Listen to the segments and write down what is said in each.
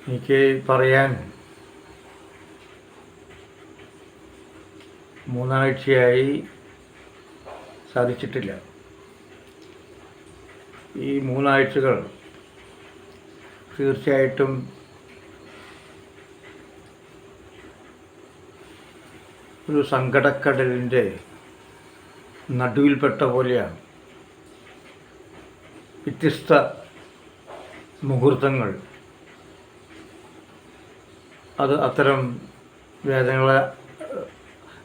എനിക്ക് പറയാൻ മൂന്നാഴ്ചയായി സാധിച്ചിട്ടില്ല. ഈ മൂന്നാഴ്ചകൾ തീർച്ചയായിട്ടും ഒരു സങ്കടക്കടലിൻ്റെ നടുവിൽപ്പെട്ട പോലെയാണ്. വ്യത്യസ്ത മുഹൂർത്തങ്ങൾ അത് അത്തരം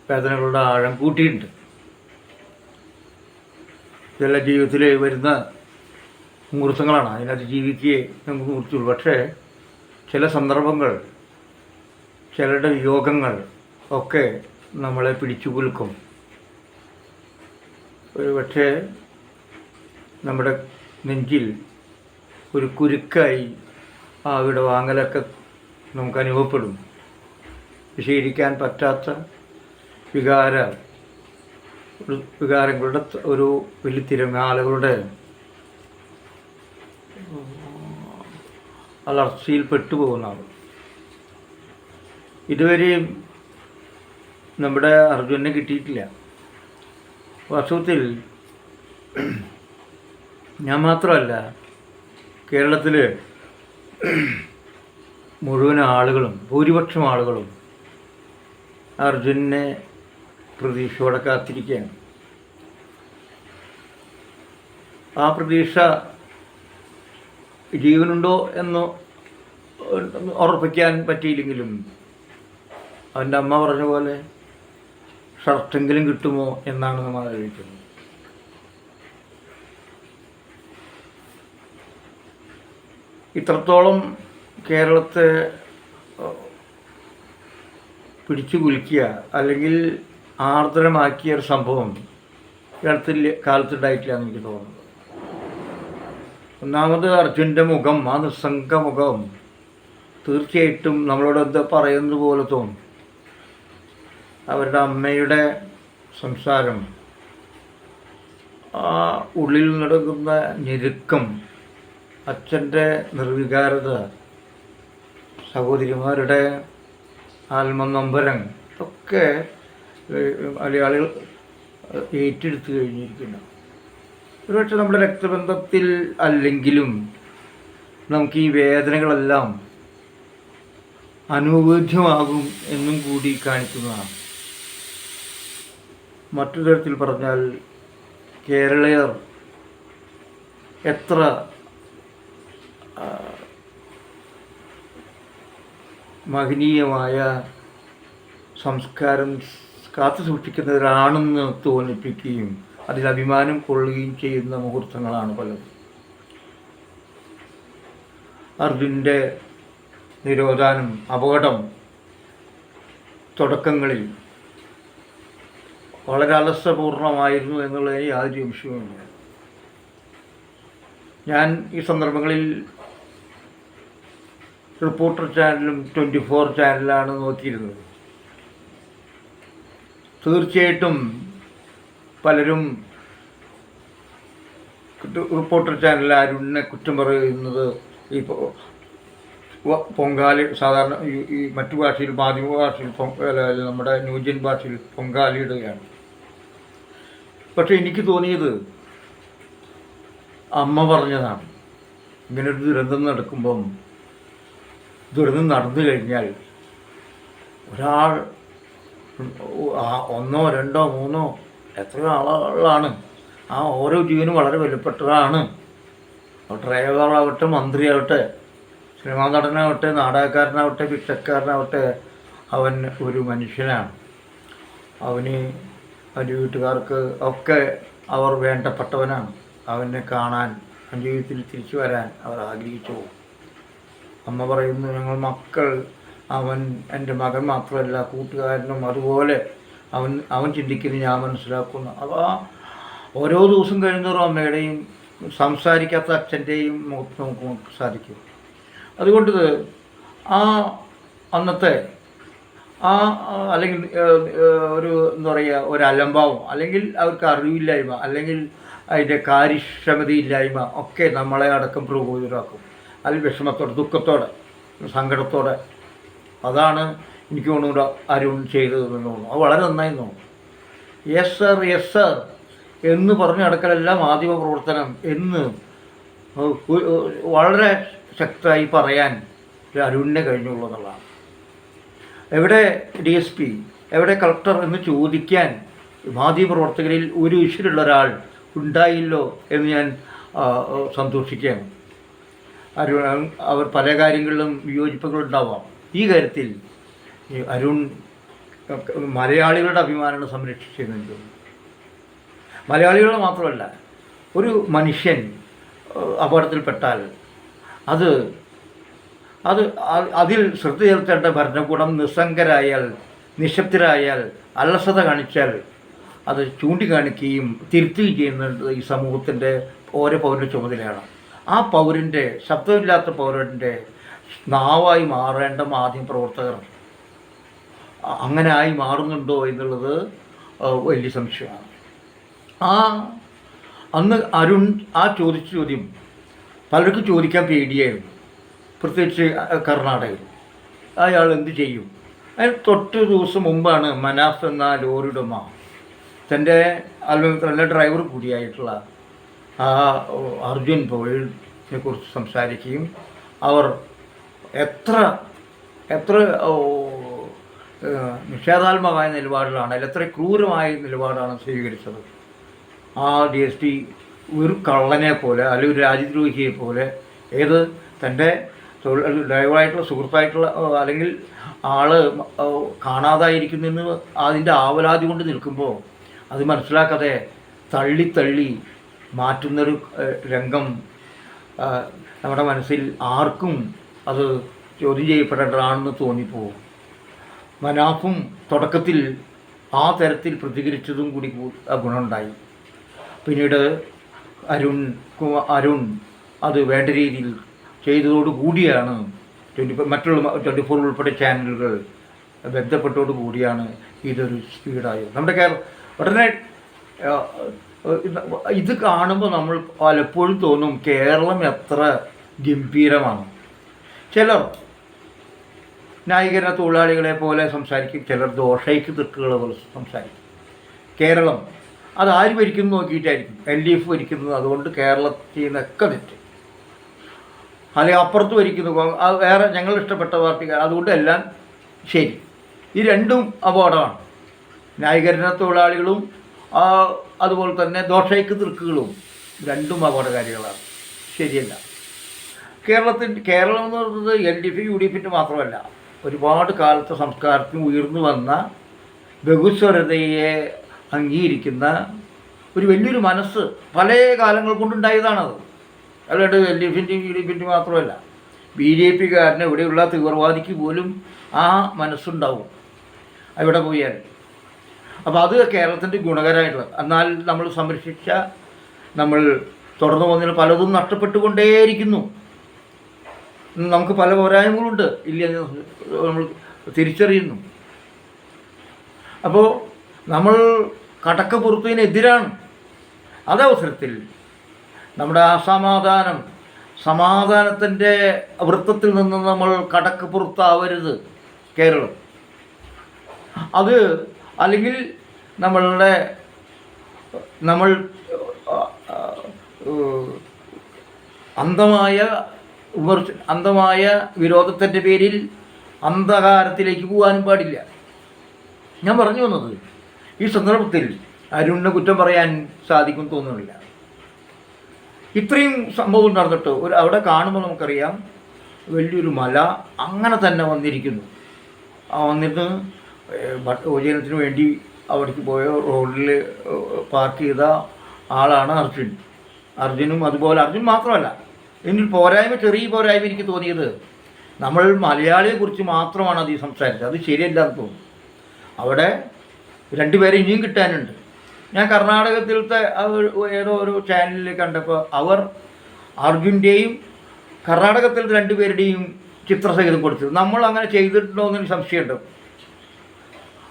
വേദനകളുടെ ആഴം കൂട്ടിയിട്ടുണ്ട്. ഇതെല്ലാം ജീവിതത്തിൽ വരുന്ന മുഹൂർത്തങ്ങളാണ്, അതിനകത്ത് ജീവിക്കുകയെ നമുക്ക് മുഹൂർത്തമുള്ളൂ. പക്ഷേ ചില സന്ദർഭങ്ങൾ, ചിലരുടെ വിയോഗങ്ങൾ ഒക്കെ നമ്മളെ പിടിച്ചു കുലുക്കും. ഒരു പക്ഷേ നമ്മുടെ നെഞ്ചിൽ ഒരു കുരുക്കായി അവിടെ വാങ്ങലൊക്കെ നമുക്ക് അനുഭവപ്പെടും. വിശദീകരിക്കാൻ പറ്റാത്ത വികാരങ്ങളുടെ ഒരു വലിയ തിരമാലകളുടെ അലർച്ചയിൽ പെട്ടുപോകുന്നതാണ്. ഇതുവരെയും നമ്മുടെ അർജുനെ കിട്ടിയിട്ടില്ല. വാസ്തവത്തിൽ ഞാൻ മാത്രമല്ല, കേരളത്തിൽ മുഴുവൻ ആളുകളും, ഭൂരിപക്ഷം ആളുകളും അർജുനെ പ്രതീക്ഷയോടെ കാത്തിരിക്കുകയാണ്. ആ പ്രതീക്ഷ ജീവനുണ്ടോ എന്ന് ഉറപ്പിക്കാൻ പറ്റിയില്ലെങ്കിലും അവൻ്റെ അമ്മ പറഞ്ഞ പോലെ ഷർട്ടെങ്കിലും കിട്ടുമോ എന്നാണ് നമ്മൾ ആലോചിക്കുന്നത്. ഇത്രത്തോളം കേരളത്തെ പിടിച്ചു കുലുക്കിയ അല്ലെങ്കിൽ ആർദ്രമാക്കിയ ഒരു സംഭവം കാലത്തുണ്ടായിട്ടില്ല എന്ന് എനിക്ക് തോന്നുന്നത്. ഒന്നാമത് അർജുൻ്റെ മുഖം, ആ നിസ്സംഗ മുഖം തീർച്ചയായിട്ടും നമ്മളോട് എന്താ പറയുന്നത് പോലെ തോന്നും. അവരുടെ അമ്മയുടെ സംസാരം, ആ ഉള്ളിൽ നടക്കുന്ന ഞെരുക്കം, അച്ഛൻ്റെ നിർവികാരത, സഹോദരിമാരുടെ ആത്മനൊമ്പരം ഒക്കെ മലയാളികൾ ഏറ്റെടുത്തു കഴിഞ്ഞിരിക്കുന്നു. ഒരുപക്ഷെ നമ്മുടെ രക്തബന്ധത്തിൽ അല്ലെങ്കിലും നമുക്ക് ഈ വേദനകളെല്ലാം അനുഭവേദ്യമാകും എന്നും കൂടി കാണിക്കുന്നതാണ്. മറ്റൊരു തരത്തിൽ പറഞ്ഞാൽ കേരളീയർ എത്ര മഹനീയമായ സംസ്കാരം കാത്തു സൂക്ഷിക്കുന്നവരാണെന്ന് തോന്നിപ്പിക്കുകയും അതിൽ അഭിമാനം കൊള്ളുകയും ചെയ്യുന്ന മുഹൂർത്തങ്ങളാണ് പലതും. അർജുൻ്റെ നിരോധാനം, അപകടം തുടക്കങ്ങളിൽ വളരെ അലസപൂർണമായിരുന്നു എന്നുള്ളതിന് യാതൊരു വിഷയവുമില്ല. ഞാൻ ഈ സന്ദർഭങ്ങളിൽ റിപ്പോർട്ടർ ചാനലും 24 ചാനലാണ് നോക്കിയിരുന്നത്. തീർച്ചയായിട്ടും പലരും റിപ്പോർട്ടർ ചാനൽ അരുണിനെ കുറ്റം പറയുന്നത് ഈ പൊങ്കാലി, സാധാരണ ഈ മറ്റു ഭാഷയിൽ, മാധ്യമ ഭാഷയിൽ നമ്മുടെ ന്യൂജൻ ഭാഷയിൽ പൊങ്കാലിയിടുകയാണ്. പക്ഷെ എനിക്ക് തോന്നിയത് അമ്മ പറഞ്ഞതാണ്. ഇങ്ങനൊരു ദുരന്തം നടക്കുമ്പം, ദുരന്തം നടന്നു കഴിഞ്ഞാൽ ഒരാൾ, ഒന്നോ രണ്ടോ മൂന്നോ എത്രയോ ആളുകളാണ്, ആ ഓരോ ജീവനും വളരെ വിലപ്പെട്ടതാണ്. ഡ്രൈവറാവട്ടെ, മന്ത്രിയാവട്ടെ, സിനിമാ നടനാവട്ടെ, നാടകക്കാരനാവട്ടെ, ഭിക്ഷക്കാരനാവട്ടെ, അവൻ ഒരു മനുഷ്യനാണ്. അവന് അവൻ്റെ വീട്ടുകാർക്ക് ഒക്കെ അവർ വേണ്ടപ്പെട്ടവനാണ്. അവനെ കാണാൻ, ജീവിതത്തിൽ തിരിച്ചു വരാൻ അവർ ആഗ്രഹിച്ചു പോകും. അമ്മ പറയുന്നു, ഞങ്ങൾ മക്കൾ, അവൻ എൻ്റെ മകൻ മാത്രമല്ല കൂട്ടുകാരനും അതുപോലെ അവൻ ചിന്തിക്കുന്നത് ഞാൻ മനസ്സിലാക്കുന്നു. അപ്പോൾ ഓരോ ദിവസം കഴിയുന്നവരും അമ്മയുടെയും സംസാരിക്കാത്ത അച്ഛൻ്റെയും മുഖത്ത് നമുക്ക് സാധിക്കും. അതുകൊണ്ട് ആ അന്നത്തെ അല്ലെങ്കിൽ ഒരു എന്താ പറയുക, ഒരു അലംഭാവം, അല്ലെങ്കിൽ അവർക്ക് അറിവില്ലായ്മ, അല്ലെങ്കിൽ അതിൻ്റെ കാര്യക്ഷമതയില്ലായ്മ ഒക്കെ നമ്മളെ അടക്കം പ്രകോപിതരാക്കും. അതിൽ വിഷമത്തോടെ, ദുഃഖത്തോടെ സങ്കടത്തോടെ. അതാണ് എനിക്ക് തോന്നുന്നു അരുൺ ചെയ്തതെന്ന് തോന്നുന്നു. അത് വളരെ നന്നായി തോന്നുന്നു. യെസ് സർ, യെസ് സർ എന്ന് പറഞ്ഞ് നടക്കലല്ല മാധ്യമ പ്രവർത്തനം എന്ന് വളരെ ശക്തമായി പറയാൻ അരുണിനെ കഴിഞ്ഞുള്ളൂ എന്നുള്ളതാണ്. എവിടെ DSP, എവിടെ കളക്ടർ എന്ന് ചോദിക്കാൻ മാധ്യമപ്രവർത്തകരിൽ ഒരു ഇഷ്യൂലുള്ള ഒരാൾ ഉണ്ടായില്ലോ എന്ന് ഞാൻ സന്തോഷിക്കുകയാണ്. അവർ പല കാര്യങ്ങളിലും വിയോജിപ്പുകളുണ്ടാവാം. ഈ കാര്യത്തിൽ അരുൺ മലയാളികളുടെ അഭിമാനമാണ് സംരക്ഷിച്ചതെന്ന്. മലയാളികളുടെ മാത്രമല്ല, ഒരു മനുഷ്യൻ അപകടത്തിൽപ്പെട്ടാൽ അതിൽ ശ്രദ്ധ ചെലുത്തേണ്ട ഭരണകൂടം നിസ്സംഗരായാൽ, നിശബ്ദരായാൽ, അലസത കാണിച്ചാൽ അത് ചൂണ്ടിക്കാണിക്കുകയും തിരുത്തുകയും ചെയ്യുന്നത് ഈ സമൂഹത്തിൻ്റെ ഓരോ പൗരൻ്റെ ചുമതലയാണ്. ആ പൗരൻ്റെ, ശബ്ദമില്ലാത്ത പൗരൻ്റെ നാവായി മാറേണ്ട മാധ്യമപ്രവർത്തകർ അങ്ങനെ ആയി മാറുന്നുണ്ടോ എന്നുള്ളത് വലിയ സംശയമാണ്. അന്ന് അരുൺ ചോദിച്ച ചോദ്യം പലർക്കും ചോദിക്കാൻ പേടിയായിരുന്നു, പ്രത്യേകിച്ച് കർണാടകയിൽ. അയാൾ എന്ത് ചെയ്യും? അതിന് തൊട്ട് ദിവസം മുമ്പാണ് മനാഫ് എന്ന ലോറിയുടമ തൻ്റെ നല്ല ഡ്രൈവർ കൂടിയായിട്ടുള്ള അർജുൻ പോളിനെ കുറിച്ച് സംസാരിക്കുകയും അവർ എത്ര നിഷേധാത്മകമായ നിലപാടുകളാണ്, എത്ര ക്രൂരമായ നിലപാടാണ് സ്വീകരിച്ചത്. DSP ഒരു കള്ളനെ പോലെ അല്ലെങ്കിൽ ഒരു രാജ്യദ്രോഹിയെ പോലെ തൻ്റെ ഡ്രൈവറായിട്ടുള്ള സുഹൃത്തായിട്ടുള്ള അല്ലെങ്കിൽ കാണാതായിരിക്കുന്നെന്ന് അതിൻ്റെ ആവലാതി കൊണ്ട് നിൽക്കുമ്പോൾ അത് മനസ്സിലാക്കാതെ തള്ളി മാറ്റുന്നൊരു രംഗം നമ്മുടെ മനസ്സിൽ ആർക്കും അത് ചോദ്യം ചെയ്യപ്പെടേണ്ടതാണെന്ന് തോന്നിപ്പോവും. മനാഫും തുടക്കത്തിൽ ആ തരത്തിൽ പ്രതികരിച്ചതും കൂടി ഗുണമുണ്ടായി. പിന്നീട് അരുൺ അത് വേണ്ട രീതിയിൽ ചെയ്തതോടുകൂടിയാണ് മറ്റുള്ള 24 ഉൾപ്പെടെ ചാനലുകൾ ബന്ധപ്പെട്ടതോടുകൂടിയാണ് ഇതൊരു സ്പീഡായത്. നമ്മുടെ ഉടനെ ഇത് കാണുമ്പോൾ നമ്മൾ പലപ്പോഴും തോന്നും കേരളം എത്ര ഗംഭീരമാണ്. ചിലർ ന്യായീകരണ തൊഴിലാളികളെ പോലെ സംസാരിക്കും, ചിലർ ദോഷയ്ക്ക് തെറ്റുകളെ പോലെ സംസാരിക്കും. കേരളം അത് ആര് ഭരിക്കുന്നു നോക്കിയിട്ടായിരിക്കും. LDF ഭരിക്കുന്നത്, അതുകൊണ്ട് കേരളത്തിൽ ചെയ്യുന്നൊക്കെ തെറ്റ്. അല്ലെങ്കിൽ അപ്പുറത്ത് ഭരിക്കുന്നു വേറെ ഞങ്ങൾ ഇഷ്ടപ്പെട്ട പാർട്ടിക്കാർ, അതുകൊണ്ട് എല്ലാം ശരി. ഈ രണ്ടും അപകടമാണ്. ന്യായീകരണ തൊഴിലാളികളും അതുപോലെ തന്നെ ദോഷയ്ക്ക് തീർക്കുകളും രണ്ടും അപകടകാരികളാണ്, ശരിയല്ല. കേരളം എന്ന് പറയുന്നത് LDF UDF മാത്രമല്ല, ഒരുപാട് കാലത്തെ സംസ്കാരത്തിന് ഉയർന്നു വന്ന ബഹുസ്വരതയെ അംഗീകരിക്കുന്ന ഒരു വലിയൊരു മനസ്സ് പല കാലങ്ങൾ കൊണ്ടുണ്ടായതാണത്. അല്ലാണ്ട് LDF UDF മാത്രമല്ല, BJPക്കാരന് ഇവിടെയുള്ള തീവ്രവാദിക്ക് പോലും ആ മനസ്സുണ്ടാവും അവിടെ പോയാൽ. അപ്പോൾ അത് കേരളത്തിൻ്റെ ഗുണകരമായിട്ടുള്ള, എന്നാൽ നമ്മൾ സംരക്ഷിച്ച, നമ്മൾ തുടർന്നു പോകുന്നതിന് പലതും നഷ്ടപ്പെട്ടുകൊണ്ടേയിരിക്കുന്നു. നമുക്ക് പല പോരായ്മകളുണ്ട്, ഇല്ല നമ്മൾ തിരിച്ചറിയുന്നു. അപ്പോൾ നമ്മൾ കടക്കപ്പുറത്തിനെതിരാണ്. അതവസരത്തിൽ നമ്മുടെ സമാധാനത്തിൻ്റെ വൃത്തത്തിൽ നിന്ന് നമ്മൾ കടക്കപ്പുറത്താവരുത് കേരളം. അത് അല്ലെങ്കിൽ നമ്മൾ അന്ധമായ വിരോധത്തിൻ്റെ പേരിൽ അന്ധകാരത്തിലേക്ക് പോകാനും പാടില്ല. ഞാൻ പറഞ്ഞു വന്നത് ഈ സന്ദർഭത്തിൽ അരുണിനെ കുറ്റം പറയാൻ സാധിക്കും തോന്നുന്നില്ല. ഇത്രയും സംഭവം നടന്നിട്ട് അവിടെ കാണുമ്പോൾ നമുക്കറിയാം വലിയൊരു മല അങ്ങനെ തന്നെ വന്നിരിക്കുന്നു. വന്നിട്ട് ഭോജനത്തിന് വേണ്ടി അവിടേക്ക് പോയ റോഡിൽ പാർക്ക് ചെയ്ത ആളാണ് അർജുനും. അതുപോലെ അർജുൻ മാത്രമല്ല, ഇതിൻ്റെ ചെറിയ പോരായ്മ എനിക്ക് തോന്നിയത്, നമ്മൾ മലയാളിയെക്കുറിച്ച് മാത്രമാണ് അത് സംസാരിച്ചത്. അത് ശരിയല്ല എന്ന് തോന്നുന്നു. അവിടെ 2 പേരെ ഇനിയും കിട്ടാനുണ്ട്. ഞാൻ കർണാടകത്തിലത്തെ ഏതോ ഒരു ചാനലിൽ കണ്ടപ്പോൾ അവർ അർജുൻ്റെയും കർണാടകത്തിലത്തെ 2 പേരുടെയും ചിത്രസഹിതം കൊടുത്തത്. നമ്മൾ അങ്ങനെ ചെയ്തിട്ടുണ്ടോ എന്നൊരു സംശയമുണ്ട്.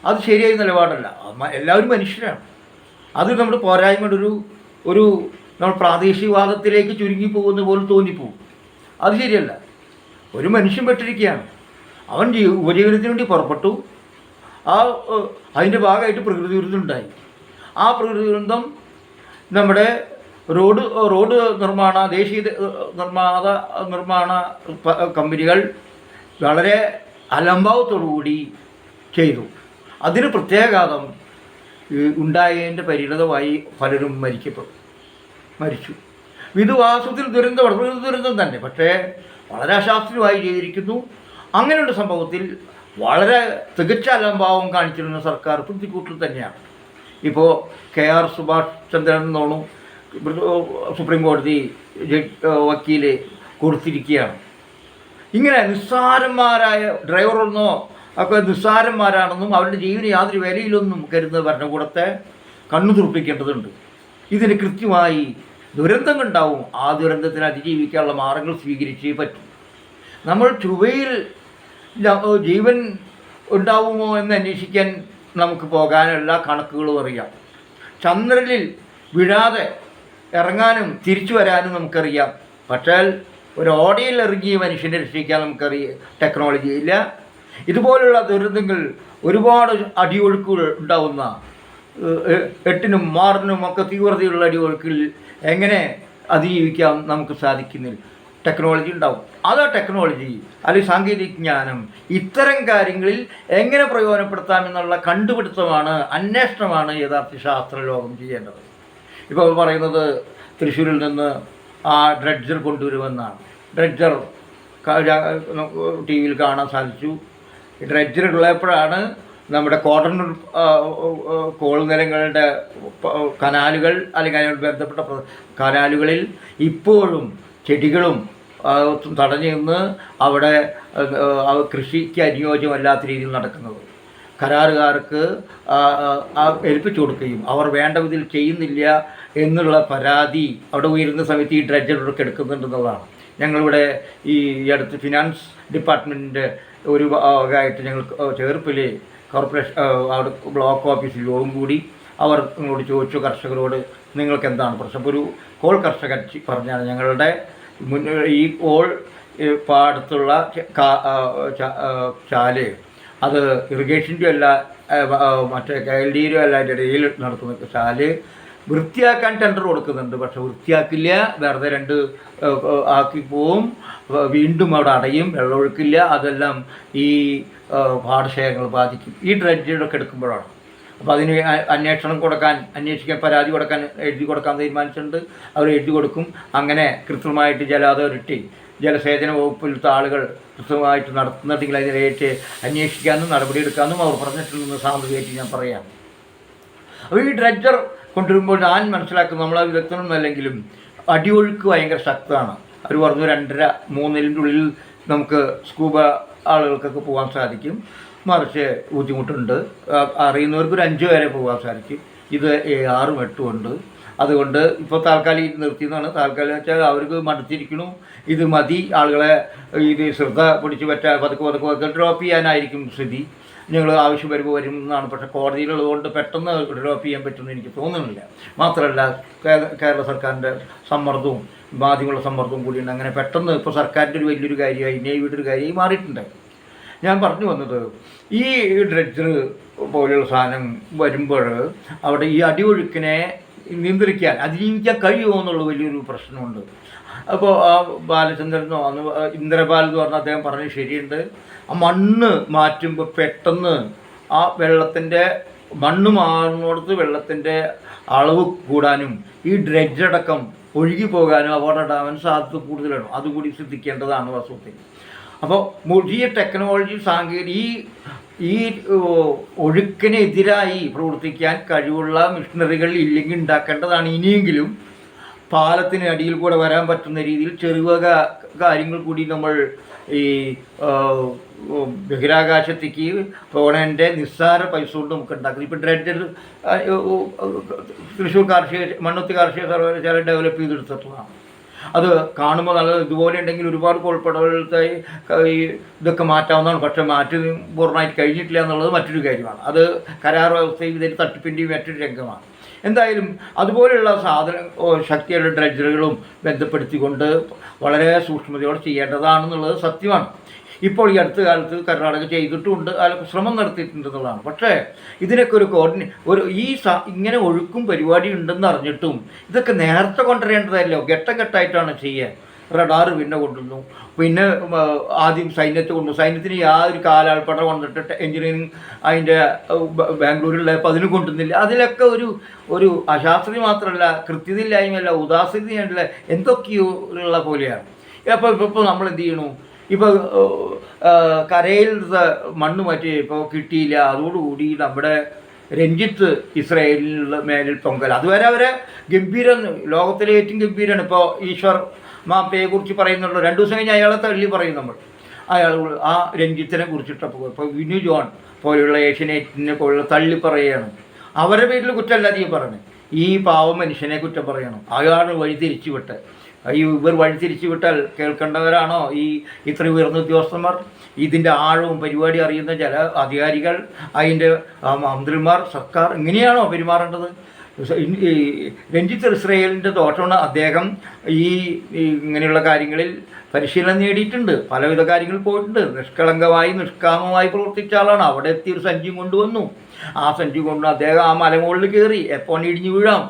അത് ശരിയായ നിലപാടല്ല. എല്ലാവരും മനുഷ്യരാണ്. അത് നമ്മുടെ പോരായ്മയുടെ നമ്മൾ പ്രാദേശികവാദത്തിലേക്ക് ചുരുങ്ങി പോകുന്ന പോലെ തോന്നിപ്പോവും. അത് ശരിയല്ല. ഒരു മനുഷ്യൻ പെട്ടിരിക്കുകയാണ്. അവൻ ഉപജീവനത്തിന് വേണ്ടി പുറപ്പെട്ടു. അതിൻ്റെ ഭാഗമായിട്ട് പ്രകൃതി ദുരന്തം ഉണ്ടായി. ആ പ്രകൃതി ദുരന്തം നമ്മുടെ റോഡ് നിർമ്മാണ ദേശീയ നിർമ്മാണ കമ്പനികൾ വളരെ അലംഭാവത്തോടുകൂടി ചെയ്തു. അതിന് പ്രത്യാഘാതം ഉണ്ടായതിൻ്റെ പരിണിതമായി പലരും മരിച്ചു. ഇത് വാസ്തവത്തിൽ പ്രകൃതി ദുരന്തം തന്നെ, പക്ഷേ വളരെ അശാസ്ത്രീയമായി ചെയ്തിരിക്കുന്നു. അങ്ങനെയുള്ള സംഭവത്തിൽ വളരെ തികച്ച അലംഭാവം കാണിച്ചിരുന്ന സർക്കാർ പ്രതിക്കൂട്ടിൽ തന്നെയാണ്. ഇപ്പോൾ KR സുഭാഷ് ചന്ദ്രൻ എന്നോണം സുപ്രീം കോടതി വക്കീൽ കൊടുത്തിരിക്കുകയാണ്. ഇങ്ങനെ നിസ്സാരന്മാരായ ഡ്രൈവറൊന്നോ ഒക്കെ നിസ്സാരന്മാരാണെന്നും അവരുടെ ജീവന് യാതൊരു വിലയിലൊന്നും കരുതുന്ന ഭരണകൂടത്തെ കണ്ണു തുറപ്പിക്കേണ്ടതുണ്ട്. ഇതിന് കൃത്യമായി ദുരന്തങ്ങൾ ഉണ്ടാവും. ആ ദുരന്തത്തിന് അതിജീവിക്കാനുള്ള മാർഗങ്ങൾ സ്വീകരിച്ചേ പറ്റും. നമ്മൾ ചൊവ്വയിൽ ജീവൻ ഉണ്ടാവുമോ എന്ന് അന്വേഷിക്കാൻ നമുക്ക് പോകാനുള്ള കണക്കുകളും അറിയാം. ചന്ദ്രനിൽ വീഴാതെ ഇറങ്ങാനും തിരിച്ചു വരാനും നമുക്കറിയാം. പക്ഷേ ഒരു ഓടയിൽ ഇറങ്ങിയ മനുഷ്യനെ രക്ഷിക്കാൻ ടെക്നോളജി ഇല്ല. ഇതുപോലുള്ള ദുരന്തങ്ങൾ ഒരുപാട് അടിയൊഴുക്കുകൾ ഉണ്ടാവുന്ന 8നും 6നും ഒക്കെ തീവ്രതയുള്ള അടിയൊഴുക്കിൽ എങ്ങനെ അതിജീവിക്കാം നമുക്ക് സാധിക്കുന്നില്ല. ടെക്നോളജി ഉണ്ടാവും. അത് ടെക്നോളജി അല്ലെങ്കിൽ സാങ്കേതിക ജ്ഞാനം ഇത്തരം കാര്യങ്ങളിൽ എങ്ങനെ പ്രയോജനപ്പെടുത്താമെന്നുള്ള കണ്ടുപിടുത്തമാണ്, അന്വേഷണമാണ് യഥാർത്ഥ ശാസ്ത്രലോകം ചെയ്യേണ്ടത്. ഇപ്പോൾ പറയുന്നത് തൃശ്ശൂരിൽ നിന്ന് ആ ഡ്രഡ്ജർ കൊണ്ടുവരുമെന്നാണ്. ഡ്രഡ്ജർ TV കാണാൻ സാധിച്ചു. ഡ്രഡ്ജർ ഉള്ളപ്പോഴാണ് നമ്മുടെ കോൾ നിലങ്ങളുടെ കനാലുകൾ അല്ലെങ്കിൽ അതിനോട് ബന്ധപ്പെട്ട കനാലുകളിൽ ഇപ്പോഴും ചെടികളും തടഞ്ഞു നിന്ന് അവിടെ കൃഷിക്ക് അനുയോജ്യമല്ലാത്ത രീതിയിൽ നടക്കുന്നത്. കരാറുകാർക്ക് ഏൽപ്പിച്ചു കൊടുക്കുകയും അവർ വേണ്ട വിധത്തിൽ ചെയ്യുന്നില്ല എന്നുള്ള പരാതി അവിടെ ഉയരുന്ന സമയത്ത് ഈ ഡ്രഡ്ജറൊക്കെ എടുക്കുന്നുണ്ടെന്നുള്ളതാണ്. ഞങ്ങളിവിടെ ഈ അടുത്ത് ഫിനാൻസ് ഡിപ്പാർട്ട്മെൻറ്റിൻ്റെ ഒരു ഭാഗമായിട്ട് ഞങ്ങൾ ചേർപ്പിൽ കോർപ്പറേഷൻ അവിടെ ബ്ലോക്ക് ഓഫീസിൽ യോഗം കൂടി. അവർ നിങ്ങളോട് ചോദിച്ചു, കർഷകരോട് നിങ്ങൾക്ക് എന്താണ് പ്രശ്നം. ഒരു കോൾ കർഷകൻ പറഞ്ഞാണ് ഞങ്ങളുടെ ഈ കോൾ പാടത്തുള്ള ചാല് അത് ഇറിഗേഷൻ്റെ അല്ല മറ്റേ KLDയുടെ അല്ല അതിൻ്റെ ഇടയിൽ നടത്തുന്ന ചാല് വൃത്തിയാക്കാൻ ടെൻഡർ കൊടുക്കുന്നുണ്ട്. പക്ഷെ വൃത്തിയാക്കില്ല, വെറുതെ 2 ആക്കി പോവും, വീണ്ടും അവിടെ അടയും, വെള്ളമൊഴുക്കില്ല. അതെല്ലാം ഈ പാടശേഖരങ്ങൾ ബാധിക്കും. ഈ ഡ്രഡ്ജൊക്കെ എടുക്കുമ്പോഴാണ്. അപ്പോൾ അതിന് അന്വേഷിക്കാൻ പരാതി എഴുതി കൊടുക്കാൻ തീരുമാനിച്ചിട്ടുണ്ട്. അവർ എഴുതി കൊടുക്കും. അങ്ങനെ കൃത്യമായിട്ട് ജലസേചന വകുപ്പിലത്തെ ആളുകൾ കൃത്യമായിട്ട് നടത്തുന്നുണ്ടെങ്കിൽ അതിനായിട്ട് അന്വേഷിക്കാനും നടപടിയെടുക്കാനും അവർ പറഞ്ഞിട്ടുണ്ടെന്ന് സാമ്പത്തികമായിട്ട് ഞാൻ പറയാം. അപ്പോൾ ഈ ഡ്രഡ്ജർ കൊണ്ടുവരുമ്പോൾ ഞാൻ മനസ്സിലാക്കുന്നത്, നമ്മളെ വിദഗ്ധനൊന്നുമല്ലെങ്കിലും അടിയൊഴുക്ക് ഭയങ്കര ശക്തമാണ്. അവർ പറഞ്ഞു 2.5-3 ഉള്ളിൽ നമുക്ക് സ്കൂബ ആളുകൾക്കൊക്കെ പോകാൻ സാധിക്കും. മറിച്ച് ബുദ്ധിമുട്ടുണ്ട്. അറിയുന്നവർക്ക് ഒരു 5 വരെ പോകാൻ സാധിക്കും. ഇത് 6ഉം 8ഉം ഉണ്ട്. അതുകൊണ്ട് ഇപ്പോൾ താൽക്കാലിക നിർത്തിയെന്നാണ്. താൽക്കാലികം വെച്ചാൽ അവർക്ക് മടുത്തിരിക്കണു, ഇത് മതി, ആളുകളെ ഇത് ശ്രദ്ധ പിടിച്ച് പതുക്കെ ഡ്രോപ്പ് ചെയ്യാനായിരിക്കും സ്ഥിതി. ഞങ്ങൾ ആവശ്യം വരും എന്നാണ്. പക്ഷേ കോടതിയിലുള്ളതുകൊണ്ട് പെട്ടെന്ന് ഡ്രോപ്പ് ചെയ്യാൻ പറ്റുമെന്ന് എനിക്ക് തോന്നുന്നില്ല. മാത്രമല്ല കേരള സർക്കാരിൻ്റെ സമ്മർദ്ദവും മാധ്യമങ്ങളുടെ സമ്മർദ്ദവും കൂടിയുണ്ട്. അങ്ങനെ പെട്ടെന്ന് ഇപ്പോൾ സർക്കാരിൻ്റെ ഒരു വലിയൊരു കാര്യമായി നേവിയുടെ ഒരു കാര്യമായി മാറിയിട്ടുണ്ട്. ഞാൻ പറഞ്ഞു വന്നത്, ഈ ഡ്രഡ്ജർ പോലെയുള്ള സാധനം വരുമ്പോൾ അവിടെ ഈ അടിയൊഴുക്കിനെ നിയന്ത്രിക്കാൻ അതിജീവിക്കാൻ കഴിയുമോ എന്നുള്ള വലിയൊരു പ്രശ്നമുണ്ട്. അപ്പോൾ ആ ബാലചന്ദ്രനോ അന്ന് ഇന്ദ്രപാൽ എന്ന് പറഞ്ഞ അദ്ദേഹം പറഞ്ഞത് ശരിയുണ്ട്. ആ മണ്ണ് മാറ്റുമ്പോൾ പെട്ടെന്ന് ആ മണ്ണ് മാറുന്നിടത്ത് വെള്ളത്തിൻ്റെ അളവ് കൂടാനും ഈ ഡ്രഡ്ജടക്കം ഒഴുകി പോകാനും അപകടമുണ്ടാകാൻ സാധ്യത കൂടുതലാണ്. അതുകൂടി ശ്രദ്ധിക്കേണ്ടതാണ് വാസ്തവത്തിൽ. അപ്പോൾ പുതിയ ടെക്നോളജി ഈ ഒഴുക്കിനെതിരായി പ്രവർത്തിക്കാൻ കഴിവുള്ള മിഷനറികൾ ഇല്ലെങ്കിൽ ഉണ്ടാക്കേണ്ടതാണ്. ഇനിയെങ്കിലും പാലത്തിന് അടിയിൽ കൂടെ വരാൻ പറ്റുന്ന രീതിയിൽ ചെറുവക കാര്യങ്ങൾ കൂടി നമ്മൾ ഈ ബഹിരാകാശത്തേക്ക് പോണേൻ്റെ നിസ്സാര പൈസ കൊണ്ട് നമുക്ക് ഉണ്ടാക്കുന്നത്. ഇപ്പോൾ ഡ്രഡ്ജർ തൃശ്ശൂർ മണ്ണുത്തി കാർഷിക സർവകലാശാല ഡെവലപ്പ് ചെയ്തെടുത്തിട്ടുള്ളതാണ്. അത് കാണുമ്പോൾ നല്ലത്. ഇതുപോലെ ഉണ്ടെങ്കിൽ ഒരുപാട് കോൾപ്പടവുകളത്തെ ഇതൊക്കെ മാറ്റാവുന്നതാണ്. പക്ഷേ മാറ്റി പൂർണ്ണമായിട്ട് കഴിഞ്ഞിട്ടില്ല എന്നുള്ളത് മറ്റൊരു കാര്യമാണ്. അത് കരാർ വ്യവസ്ഥയും ഇതിൽ തട്ടിപ്പിൻ്റെയും മറ്റൊരു രംഗമാണ്. എന്തായാലും അതുപോലെയുള്ള ശക്തിയുള്ള ഡ്രഡ്ജറുകളും ബന്ധപ്പെടുത്തിക്കൊണ്ട് വളരെ സൂക്ഷ്മതയോടെ ചെയ്യേണ്ടതാണെന്നുള്ളത് സത്യമാണ്. ഇപ്പോൾ ഈ അടുത്ത കാലത്ത് കർണാടക ചെയ്തിട്ടുമുണ്ട്, അതിലൊക്കെ ശ്രമം നടത്തിയിട്ടുണ്ടെന്നുള്ളതാണ്. പക്ഷേ ഇതിനൊക്കെ ഇങ്ങനെ ഒഴുക്കും പരിപാടി ഉണ്ടെന്ന് അറിഞ്ഞിട്ടും ഇതൊക്കെ നേരത്തെ കൊണ്ടുവരേണ്ടതല്ലോ. ഘട്ടം ഘട്ടമായിട്ടാണ് ചെയ്യുക. റഡാർ പിന്നെ കൊണ്ടുവന്നു, പിന്നെ ആദ്യം സൈന്യത്തിന് യാതൊരു കാലാൾപ്പട കൊണ്ടിട്ട് എഞ്ചിനീയറിങ് അതിൻ്റെ ബാംഗ്ലൂരിലുള്ള അതിന് കൊണ്ടുവന്നില്ല. അതിലൊക്കെ ഒരു അശാസ്ത്രീയ മാത്രമല്ല, കൃത്യതയില്ലായ്മയല്ല, ഉദാസീനതയല്ല, എന്തൊക്കെയോ ഉള്ള പോലെയാണ്. ഇപ്പോൾ നമ്മൾ എന്ത് ചെയ്യണു? ഇപ്പോൾ കരയിൽ മണ്ണ് മാറ്റി ഇപ്പോൾ കിട്ടിയില്ല, അതോടുകൂടി നമ്മുടെ രഞ്ജിത്ത് ഇസ്രായേലിനുള്ള മേലിൽ പൊങ്കൽ. അതുവരെ അവരെ ഗംഭീരം, ലോകത്തിലെ ഏറ്റവും ഗംഭീരമാണ്. ഇപ്പോൾ ഈശ്വർ മാപ്പയെ കുറിച്ച് പറയുന്നുള്ളൂ. 2 ദിവസം കഴിഞ്ഞ് അയാളെ തള്ളി പറയും നമ്മൾ. അയാൾ ആ രഞ്ജിത്തിനെ കുറിച്ചിട്ടപ്പോൾ ഇപ്പോൾ വിനു ജോൺ പോലെയുള്ള ഏഷ്യനെറ്റിനെ പോലുള്ള തള്ളി പറയുകയാണ്. അവരുടെ പേരിൽ കുറ്റമല്ല അധികം പറയുന്നത്, ഈ പാവം മനുഷ്യനെ കുറ്റം പറയണം. അയാളാണ് വഴിതിരിച്ചു വിട്ട്. ഇവർ വഴിതിരിച്ചു വിട്ടാൽ കേൾക്കേണ്ടവരാണോ ഈ ഇത്ര ഉയർന്ന ഉദ്യോഗസ്ഥന്മാർ? ഇതിൻ്റെ ആഴവും പരിപാടി അറിയുന്ന ചില അധികാരികൾ, അതിൻ്റെ മന്ത്രിമാർ, സർക്കാർ ഇങ്ങനെയാണോ പെരുമാറേണ്ടത്? രഞ്ജിത്ത് ഇസ്രായേലിൻ്റെ ദോഷമാണ്. അദ്ദേഹം ഇങ്ങനെയുള്ള കാര്യങ്ങളിൽ പരിശീലനം നേടിയിട്ടുണ്ട്, പലവിധ കാര്യങ്ങൾ പോയിട്ടുണ്ട്. നിഷ്കാമമായി പ്രവർത്തിച്ച ആളാണ്. അവിടെ എത്തി ഒരു സഞ്ചി കൊണ്ടുവന്നു. ആ സഞ്ചി കൊണ്ട് അദ്ദേഹം ആ മലമുകളിൽ കയറി എപ്പോൾ ഇടിഞ്ഞു വീഴാം.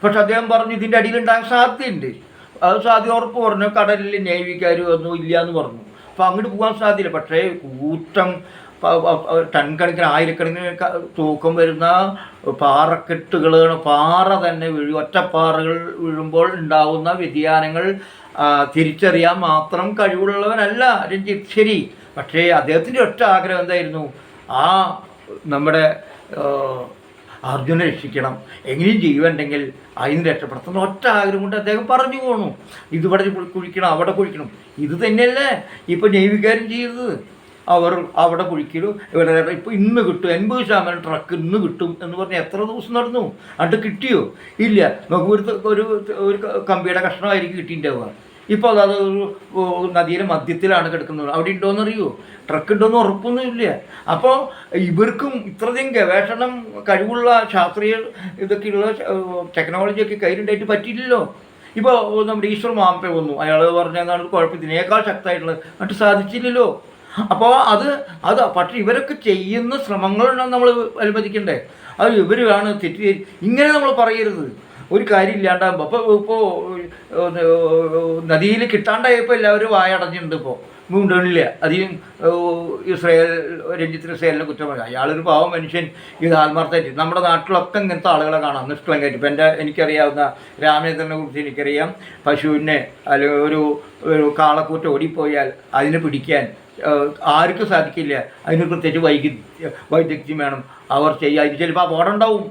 പക്ഷെ അദ്ദേഹം പറഞ്ഞു ഇതിൻ്റെ അടിയിലുണ്ടാകാൻ സാധ്യതയുണ്ട്. അത് സാധ്യത ഉറപ്പ് പറഞ്ഞു. കടലിൽ നേവിക്കാർ ഒന്നും ഇല്ല എന്ന് പറഞ്ഞു. അപ്പോൾ അങ്ങോട്ട് പോകാൻ സാധ്യത. പക്ഷേ കൂട്ടം ടൺ കണക്കിന് ആയിരക്കണക്കിന് തൂക്കം വരുന്ന പാറക്കെട്ടുകളാണ്. പാറ തന്നെ ഒറ്റപ്പാറകൾ വീഴുമ്പോൾ ഉണ്ടാവുന്ന വ്യതിയാനങ്ങൾ തിരിച്ചറിയാൻ മാത്രം കഴിവുള്ളവനല്ല രഞ്ജിത്ത്. ശരി, പക്ഷേ അദ്ദേഹത്തിൻ്റെ ഒറ്റ ആഗ്രഹം എന്തായിരുന്നു? നമ്മുടെ അർജുനെ രക്ഷിക്കണം, എങ്ങനെയും ജീവനുണ്ടെങ്കിൽ അതിന് രക്ഷപ്പെടുത്തുന്ന ഒറ്റ ആഗ്രഹം കൊണ്ട് അദ്ദേഹം പറഞ്ഞു പോകണു. ഇതിവിടെ കുഴിക്കണം, അവിടെ കുഴിക്കണം. ഇത് തന്നെയല്ലേ ഇപ്പോൾ നേവിക്കാരും ചെയ്തത്. അവർ അവിടെ കുഴിക്കലും ഇവിടെ ഇപ്പോൾ ഇന്ന് കിട്ടും 80% ട്രക്ക് ഇന്ന് കിട്ടും എന്ന് പറഞ്ഞാൽ എത്ര ദിവസം നടന്നു? അത് കിട്ടിയോ? ഇല്ല. നമുക്ക് ഒരു കമ്പിയുടെ കഷ്ണമായിരിക്കും കിട്ടിയിട്ടുണ്ടാവുക. ഇപ്പോൾ അത് നദിയുടെ മധ്യത്തിലാണ് കിടക്കുന്നത്. അവിടെ ഉണ്ടോയെന്നറിയോ? ട്രക്ക് ഉണ്ടോയെന്ന് ഉറപ്പൊന്നുമില്ല. അപ്പോൾ ഇവർക്കും ഇത്രയധികം ഗവേഷണം കഴിവുള്ള ശാസ്ത്രീയ ഇതൊക്കെയുള്ള ടെക്നോളജിയൊക്കെ കയ്യിലുണ്ടായിട്ട് പറ്റിയില്ലല്ലോ. ഇപ്പോൾ നമ്മുടെ ഈശ്വർ മാമ്പെ വന്നു, അയാൾ പറഞ്ഞതാണ് കുഴപ്പം, ഇതിനേക്കാൾ ശക്തമായിട്ടുള്ളത് മറ്റു സാധിച്ചില്ലല്ലോ. അപ്പോൾ അത് പക്ഷേ ഇവരൊക്കെ ചെയ്യുന്ന ശ്രമങ്ങളുണ്ടെന്ന് നമ്മൾ അനുവദിക്കണ്ടേ? അത് ഇവരാണ് ഇങ്ങനെ നമ്മൾ പറയരുത്. ഒരു കാര്യമില്ലാണ്ടാകുമ്പോൾ ഇപ്പോൾ നദിയിൽ കിട്ടാണ്ടായപ്പോൾ എല്ലാവരും വായടഞ്ഞിട്ടുണ്ട്. ഇപ്പോൾ വീണ്ടില്ല അധികം രഞ്ജിത്ത് ഇസ്രായേലിനെ കുറ്റം പറയാം. അയാളൊരു പാവം മനുഷ്യൻ, ഇത് ആത്മാർത്ഥമായിട്ട്. നമ്മുടെ നാട്ടിലൊക്കെ ഇങ്ങനത്തെ ആളുകളെ കാണാം നിഷ്കളങ്കായിട്ട്. ഇപ്പം എനിക്കറിയാവുന്ന രാമേന്ദ്രനെ കുറിച്ച് എനിക്കറിയാം. പശുവിനെ അല്ലെങ്കിൽ ഒരു കാളക്കൂറ്റ ഓടിപ്പോയാൽ അതിനെ പിടിക്കാൻ ആർക്കും സാധിക്കില്ല. അതിന് പ്രത്യേകിച്ച് വൈദഗ്ധ്യം വേണം. അവർ ചെയ്യുക. അതിന് ചിലപ്പോൾ അപകടം ഉണ്ടാവും.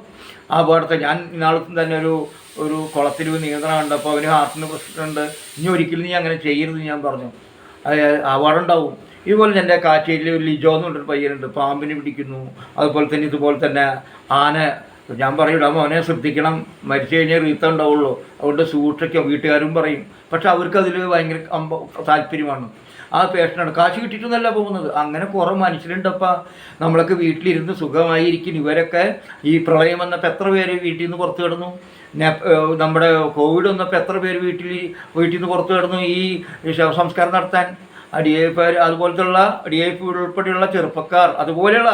ആ അപകടത്തെ ഞാൻ ഇന്നാളത്തും തന്നെ ഒരു കുളത്തിൽ നീന്തണം കണ്ടപ്പോൾ അവന് ഹാർട്ടിന് പ്രശ്നമുണ്ട്, ഇനി ഒരിക്കലും നീ അങ്ങനെ ചെയ്യരുത് ഞാൻ പറഞ്ഞു. അപകടം ഉണ്ടാവും. ഇതുപോലെ എൻ്റെ കാച്ചേരിയിൽ ഒരു ലിജോ എന്ന് പറഞ്ഞൊരു പയ്യനുണ്ട്, പാമ്പിനെ പിടിക്കുന്നു. ഇതുപോലെ തന്നെ ആന. ഞാൻ പറയൂല, അവനെ ശ്രദ്ധിക്കണം, മരിച്ചു കഴിഞ്ഞാൽ റീത്ത ഉണ്ടാവുള്ളൂ, അതുകൊണ്ട് സൂക്ഷിക്കാം വീട്ടുകാരും പറയും. പക്ഷെ അവർക്ക് അതിൽ ഭയങ്കര താല്പര്യമാണ്. ആ പേഷനാണ്, കാശ് കിട്ടിയിട്ടൊന്നല്ല പോകുന്നത്. അങ്ങനെ കുറേ മനുഷ്യരുണ്ടപ്പോൾ നമ്മളൊക്കെ വീട്ടിലിരുന്ന് സുഖമായിരിക്കും. ഇവരൊക്കെ ഈ പ്രളയം വന്നപ്പോൾ എത്ര പേര് വീട്ടിൽ നിന്ന് പുറത്ത് കിടന്നു? നമ്മുടെ കോവിഡ് വന്നപ്പോൾ എത്ര പേര് വീട്ടിൽ നിന്ന് പുറത്ത് കിടന്നു ഈ ശവസംസ്കാരം നടത്താൻ? DIF അതുപോലത്തുള്ള DIF ഉൾപ്പെടെയുള്ള ചെറുപ്പക്കാർ, അതുപോലെയുള്ള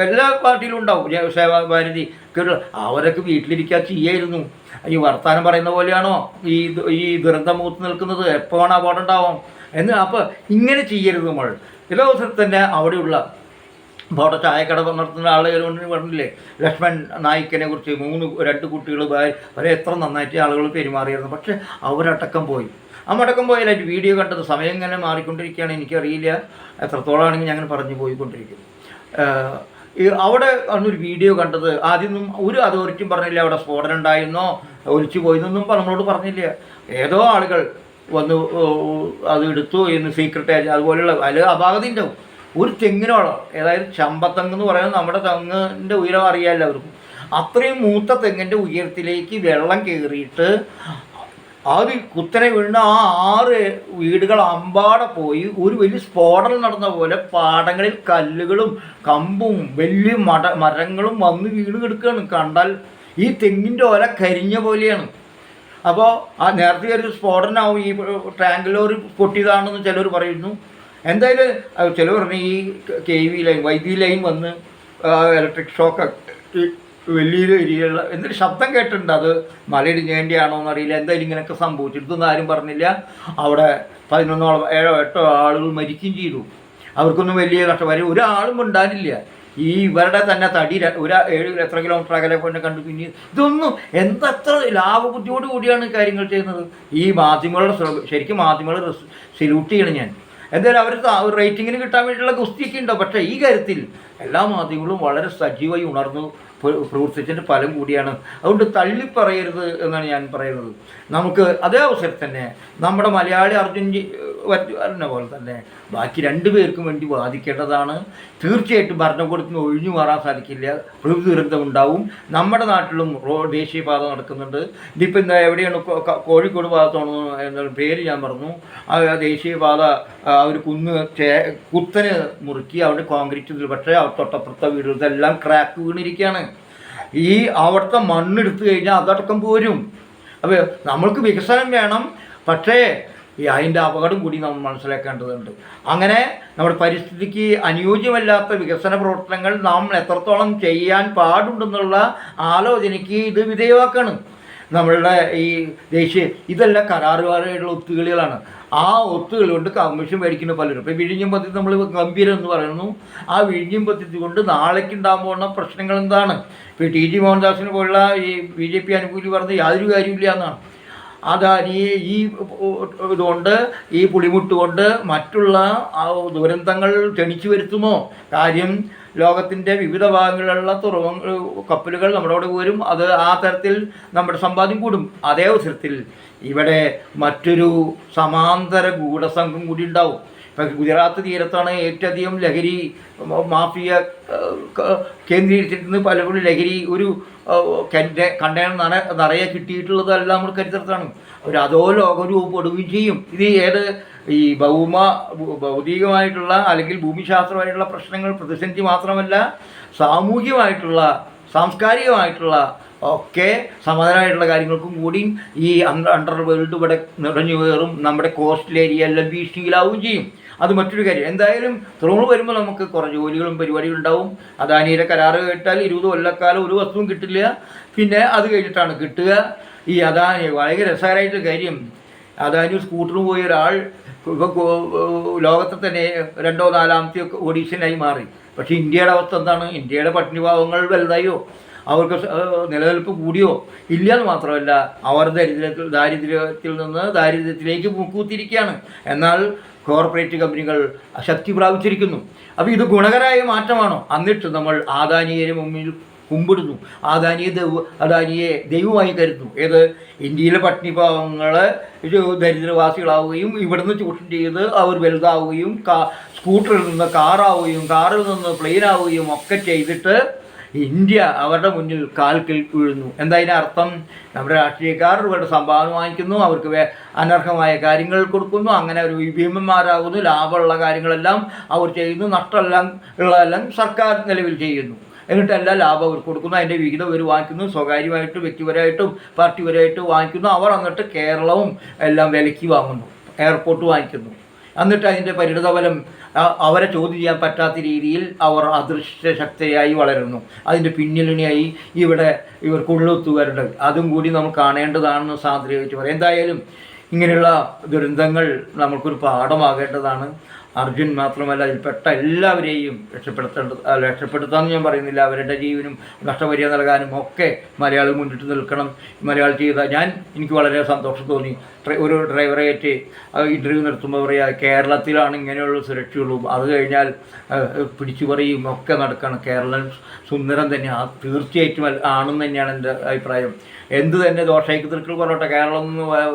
എല്ലാ പാർട്ടിയിലും ഉണ്ടാവും, സേവാഭാരതി, അവരൊക്കെ വീട്ടിലിരിക്കാൻ ചെയ്യായിരുന്നു. ഈ വർത്തമാനം പറയുന്ന പോലെയാണോ ഈ ദുരന്തം മൂത്ത് നിൽക്കുന്നത്? എപ്പോഴാണ് അപകടം ഉണ്ടാവും എന്ന്? അപ്പോൾ ഇങ്ങനെ ചെയ്യരുത് നമ്മൾ. ചില ദിവസത്തിൽ തന്നെ അവിടെയുള്ള അവിടെ ചായക്കട നടത്തുന്ന ആളുകൾ പറഞ്ഞില്ലേ, ലക്ഷ്മൺ നായിക്കനെ കുറിച്ച് 2 കുട്ടികൾ വരെ എത്ര നന്നായിട്ട് ആളുകൾ പെരുമാറിയിരുന്നു. പക്ഷെ അവരടക്കം പോയി. മടക്കം പോയാൽ അതിൻ്റെ വീഡിയോ കണ്ടത് സമയം ഇങ്ങനെ മാറിക്കൊണ്ടിരിക്കുകയാണ്. എനിക്കറിയില്ല എത്രത്തോളമാണെങ്കിൽ ഞങ്ങൾ പറഞ്ഞു പോയിക്കൊണ്ടിരിക്കും. അവിടെ അന്നൊരു വീഡിയോ കണ്ടത്, ആദ്യമൊന്നും ഒരു അതോറിറ്റിയും പറഞ്ഞില്ല അവിടെ സ്ഫോടനം ഉണ്ടായിരുന്നോ ഒലിച്ചു പോയെന്നൊന്നും നമ്മളോട് പറഞ്ഞില്ല. ഏതോ ആളുകൾ വന്ന് അത് എടുത്തു എന്ന് സീക്രട്ട് അതുപോലെയുള്ള അതിൽ അപാകത ഉണ്ടാവും. ഒരു തെങ്ങിനോളം, അതായത് ചമ്പത്തെങ്ങ് എന്ന് പറയുന്നത് നമ്മുടെ തെങ്ങിൻ്റെ ഉയരം അറിയാമല്ലോ അവർക്കും. അത്രയും മൂത്ത തെങ്ങിൻ്റെ ഉയരത്തിലേക്ക് വെള്ളം കയറിയിട്ട് അത് കുത്തനെ വീണ് ആ 6 വീടുകൾ അമ്പാടെ പോയി. ഒരു വലിയ സ്ഫോടനം നടന്ന പോലെ പാടങ്ങളിൽ കല്ലുകളും കമ്പും വലിയ മരങ്ങളും വന്ന് വീണ് കിടക്കുകയാണ്. കണ്ടാൽ ഈ തെങ്ങിൻ്റെ ഓല കരിഞ്ഞ പോലെയാണ്. അപ്പോൾ ആ നേരത്തെ ഒരു സ്ഫോടനമാവും, ഈ ടാങ്ക് ലോറി പൊട്ടിയതാണെന്ന് ചിലർ പറയുന്നു. എന്തായാലും ചിലർ പറഞ്ഞു ഈ KV ലൈൻ, വൈദ്യുതി ലൈൻ വന്ന് ഇലക്ട്രിക് ഷോക്ക് വലിയൊരു ഏരിയയുള്ള എന്തൊരു ശബ്ദം കേട്ടിട്ടുണ്ട്. അത് മലയിടിഞ്ഞേണ്ടിയാണോ എന്നറിയില്ല. എന്തായാലും ഇങ്ങനെയൊക്കെ സംഭവിച്ചു. ഇതൊന്നും ആരും പറഞ്ഞില്ല. അവിടെ 11ഓളം 7-8 ആളുകൾ മരിക്കുകയും ചെയ്തു. അവർക്കൊന്നും വലിയ നഷ്ടം ഒരാളും ഉണ്ടാകില്ല. ഈ ഇവരുടെ തന്നെ തടി 7 എത്ര കിലോമീറ്റർ അകലെ കൊണ്ട് കണ്ടു. പിന്നെ ഇതൊന്നും എന്തത്ര ലാഭബുദ്ധിയോട് കൂടിയാണ് കാര്യങ്ങൾ ചെയ്യുന്നത്. ഈ മാധ്യമങ്ങളുടെ ശരിക്കും മാധ്യമങ്ങൾ സല്യൂട്ട് ചെയ്യണം ഞാൻ. എന്തായാലും അവർ റേറ്റിങ്ങിന് കിട്ടാൻ വേണ്ടിയിട്ടുള്ള ഗുസ്തിയൊക്കെ ഉണ്ടോ. പക്ഷേ ഈ കാര്യത്തിൽ എല്ലാ മാധ്യമങ്ങളും വളരെ സജീവമായി ഉണർന്നു പ്രവർത്തിച്ചതിൻ്റെ ഫലം കൂടിയാണ്. അതുകൊണ്ട് തള്ളിപ്പറയരുത് എന്നാണ് ഞാൻ പറയുന്നത്. നമുക്ക് അതേ അവസരത്തിൽ തന്നെ നമ്മുടെ മലയാളി അർജുൻ്റെ പോലെ തന്നെ ബാക്കി 2 പേർക്കും വേണ്ടി വാദിക്കേണ്ടതാണ്. തീർച്ചയായിട്ടും ഭരണകൂടത്തിന് ഒഴിഞ്ഞു മാറാൻ സാധിക്കില്ല. പ്രകൃതി ദുരന്തം ഉണ്ടാവും. നമ്മുടെ നാട്ടിലും ദേശീയപാത നടക്കുന്നുണ്ട്. ഇതിപ്പോൾ എന്താ എവിടെയാണ്, കോഴിക്കോട് ഭാഗത്താണ് എന്നൊരു പേര് ഞാൻ പറഞ്ഞു. ആ ദേശീയപാത അവർ കുത്തന് മുറുക്കി അവിടെ കോൺക്രീറ്റ് ചെയ്തു. പക്ഷേ തൊട്ടപ്പുറത്തെ വീടുകളെല്ലാം ക്രാക്ക് വീണിരിക്കുകയാണ്. ഈ അവിടുത്തെ മണ്ണെടുത്തു കഴിഞ്ഞാൽ അതടക്കം പോരും. അപ്പോൾ നമ്മൾക്ക് വികസനം വേണം, പക്ഷേ അതിൻ്റെ അപകടം കൂടി നമ്മൾ മനസ്സിലാക്കേണ്ടതുണ്ട്. അങ്ങനെ നമ്മുടെ പരിസ്ഥിതിക്ക് അനുയോജ്യമല്ലാത്ത വികസന പ്രവർത്തനങ്ങൾ നാം എത്രത്തോളം ചെയ്യാൻ പാടുണ്ടെന്നുള്ള ആലോചനയ്ക്ക് ഇത് വിധേയമാക്കാണ്. നമ്മളുടെ ഈ ഇതെല്ലാം കരാറുകാരായിട്ടുള്ള ഒത്തുകളികളാണ്. ആ ഒത്തുകളി കൊണ്ട് കമ്മീഷൻ മേടിക്കുന്ന പലരും. ഇപ്പോൾ വിഴിഞ്ഞം പദ്ധതി നമ്മൾ ഗംഭീരം എന്ന് പറയുന്നു. ആ വിഴിഞ്ഞം പദ്ധതി കൊണ്ട് നാളേക്ക് ഉണ്ടാകാൻ പോകുന്ന പ്രശ്നങ്ങൾ എന്താണ്? ഇപ്പോൾ TG മോഹൻദാസിനെ പോലുള്ള ഈ BJP അനുകൂലി പറഞ്ഞ് യാതൊരു കാര്യമില്ല എന്നാണ്. അദാനി ഈ ഇതുകൊണ്ട്, ഈ പുളിമുട്ട് കൊണ്ട് മറ്റുള്ള ദുരന്തങ്ങൾ ക്ഷണിച്ചു വരുത്തുമോ? കാര്യം ലോകത്തിൻ്റെ വിവിധ ഭാഗങ്ങളിലുള്ള കപ്പലുകൾ നമ്മളോട് വരും. അത് ആ തരത്തിൽ നമ്മുടെ സമ്പാദ്യം കൂടും. അതേ അവസരത്തിൽ ഇവിടെ മറ്റൊരു സമാന്തര ഗൂഢസംഘം കൂടി ഉണ്ടാവും. ഇപ്പം ഗുജറാത്ത് തീരത്താണ് ഏറ്റവും അധികം ലഹരി മാഫിയ കേന്ദ്രീകരിച്ചിരുന്ന് പലപ്പോഴും ലഹരി ഒരു കണ്ടെയ്നർ നിറയെ കിട്ടിയിട്ടുള്ളതെല്ലാം നമ്മൾ ചരിത്രത്താണ്. ഒരു അതോ ലോകരൂപപ്പെടുകയും ചെയ്യും. ഇത് ഈ ഭൗതികമായിട്ടുള്ള അല്ലെങ്കിൽ ഭൂമിശാസ്ത്രമായിട്ടുള്ള പ്രശ്നങ്ങൾ പ്രതിസന്ധി മാത്രമല്ല, സാമൂഹികമായിട്ടുള്ള സാംസ്കാരികമായിട്ടുള്ള ഒക്കെ സമാധാനമായിട്ടുള്ള കാര്യങ്ങൾക്കും കൂടി ഈ അണ്ടർ വേൾഡ് ഇവിടെ നിറഞ്ഞു കയറും. നമ്മുടെ കോസ്റ്റൽ ഏരിയ എല്ലാം ഭീഷണിയിലാവുകയും ചെയ്യും. അത് മറ്റൊരു കാര്യം. എന്തായാലും തുറമുഖം വരുമ്പോൾ നമുക്ക് കുറേ ജോലികളും പരിപാടികളും ഉണ്ടാവും. അദാനിയുടെ കരാറ് കേട്ടാൽ 20 കൊല്ലക്കാലം ഒരു വസ്തുവും കിട്ടില്ല. പിന്നെ അത് കഴിഞ്ഞിട്ടാണ് കിട്ടുക. ഈ അദാനി വളരെ രസകരമായിട്ട് കാര്യം, അദാനി സ്കൂട്ടറിന് പോയ ഒരാൾ ഇപ്പോൾ ലോകത്തെ തന്നെ 2-ോ 4-ാമത്തെ ഓഡീഷനായി മാറി. പക്ഷേ ഇന്ത്യയുടെ അവസ്ഥ എന്താണ്? ഇന്ത്യയുടെ പട്ടിണി പാവങ്ങൾ വലുതായോ? അവർക്ക് നിലനിൽപ്പ് കൂടിയോ? ഇല്ലയെന്ന് മാത്രമല്ല, അവർ ദാരിദ്ര്യത്തിൽ നിന്ന് ദാരിദ്ര്യത്തിലേക്ക് മുക്കൂത്തിരിക്കുകയാണ്. എന്നാൽ കോർപ്പറേറ്റ് കമ്പനികൾ ശക്തി പ്രാപിച്ചിരിക്കുന്നു. അപ്പോൾ ഇത് ഗുണകരമായ മാറ്റമാണോ? എന്നിട്ട് നമ്മൾ അദാനിയെ മുമ്പിൽ കുമ്പിടുന്നു. അദാനിയെ ദൈവമായി കരുതുന്നു. ഏത് ഇന്ത്യയിലെ പട്ടിണി പാവങ്ങൾ ദരിദ്രവാസികളാവുകയും ഇവിടുന്ന് ചൂഷണം ചെയ്ത് അവർ വലുതാവുകയും സ്കൂട്ടറിൽ നിന്ന് കാറാവുകയും കാറിൽ നിന്ന് പ്ലെയിനാവുകയും ഒക്കെ ചെയ്തിട്ട് ഇന്ത്യ അവരുടെ മുന്നിൽ കാൽക്കൽ വീഴുന്നു. എന്താ അർത്ഥം? നമ്മുടെ രാഷ്ട്രീയക്കാർ ഇവരുടെ സംഭാവന വാങ്ങിക്കുന്നു, അവർക്ക് അനർഹമായ കാര്യങ്ങൾ കൊടുക്കുന്നു, അങ്ങനെ ഒരു ഭീമന്മാരാകുന്നു. ലാഭമുള്ള കാര്യങ്ങളെല്ലാം അവർ ചെയ്യുന്നു, നഷ്ടമെല്ലാം ഉള്ളതെല്ലാം സർക്കാർ നിലവിൽ ചെയ്യുന്നു. എന്നിട്ടെല്ലാം ലാഭം അവർ കൊടുക്കുന്നു, അതിൻ്റെ വിഹിതം അവർ വാങ്ങിക്കുന്നു. സ്വകാര്യമായിട്ടും വ്യക്തിപരമായിട്ടും പാർട്ടിപരമായിട്ടും വാങ്ങിക്കുന്നു. അവർ എന്നിട്ട് കേരളവും എല്ലാം വിലയ്ക്ക് വാങ്ങുന്നു, എയർപോർട്ട് വാങ്ങിക്കുന്നു. എന്നിട്ട് അതിൻ്റെ പരിണിതഫലം അവരെ ചോദ്യം ചെയ്യാൻ പറ്റാത്ത രീതിയിൽ അവർ അദൃശ്യ ശക്തിയായി വളരുന്നു. അതിൻ്റെ പിന്നിലിനിയായി ഇവർ കൊള്ളൊത്തുകാരുണ്ട്. അതും കൂടി നമ്മൾ കാണേണ്ടതാണെന്ന് സാന്ദ്രീകരിച്ച് പറയും. എന്തായാലും ഇങ്ങനെയുള്ള ദുരന്തങ്ങൾ നമ്മൾക്കൊരു പാഠമാകേണ്ടതാണ്. അർജുൻ മാത്രമല്ല, അതിൽപ്പെട്ട എല്ലാവരെയും രക്ഷപ്പെടുത്താമെന്ന് ഞാൻ പറയുന്നില്ല. അവരുടെ ജീവനും നഷ്ടപരിഹാരം നൽകാനും ഒക്കെ മലയാളി മുന്നിട്ട് നിൽക്കണം. മലയാളി എനിക്ക് വളരെ സന്തോഷം തോന്നി. ഒരു ഡ്രൈവറായിട്ട് ഇൻ്റർവ്യൂ നടത്തുമ്പോൾ പറയുക, കേരളത്തിലാണ് ഇങ്ങനെയുള്ള സുരക്ഷയുള്ളൂ, അത് കഴിഞ്ഞാൽ പിടിച്ചുപറിയും ഒക്കെ നടക്കണം. കേരളം സുന്ദരം തന്നെ തീർച്ചയായിട്ടും ആണെന്ന് തന്നെയാണ് എൻ്റെ അഭിപ്രായം. എന്ത് തന്നെ ദോഷയ്ക്ക് തിരക്കുകൾ പറഞ്ഞോട്ടെ, കേരളം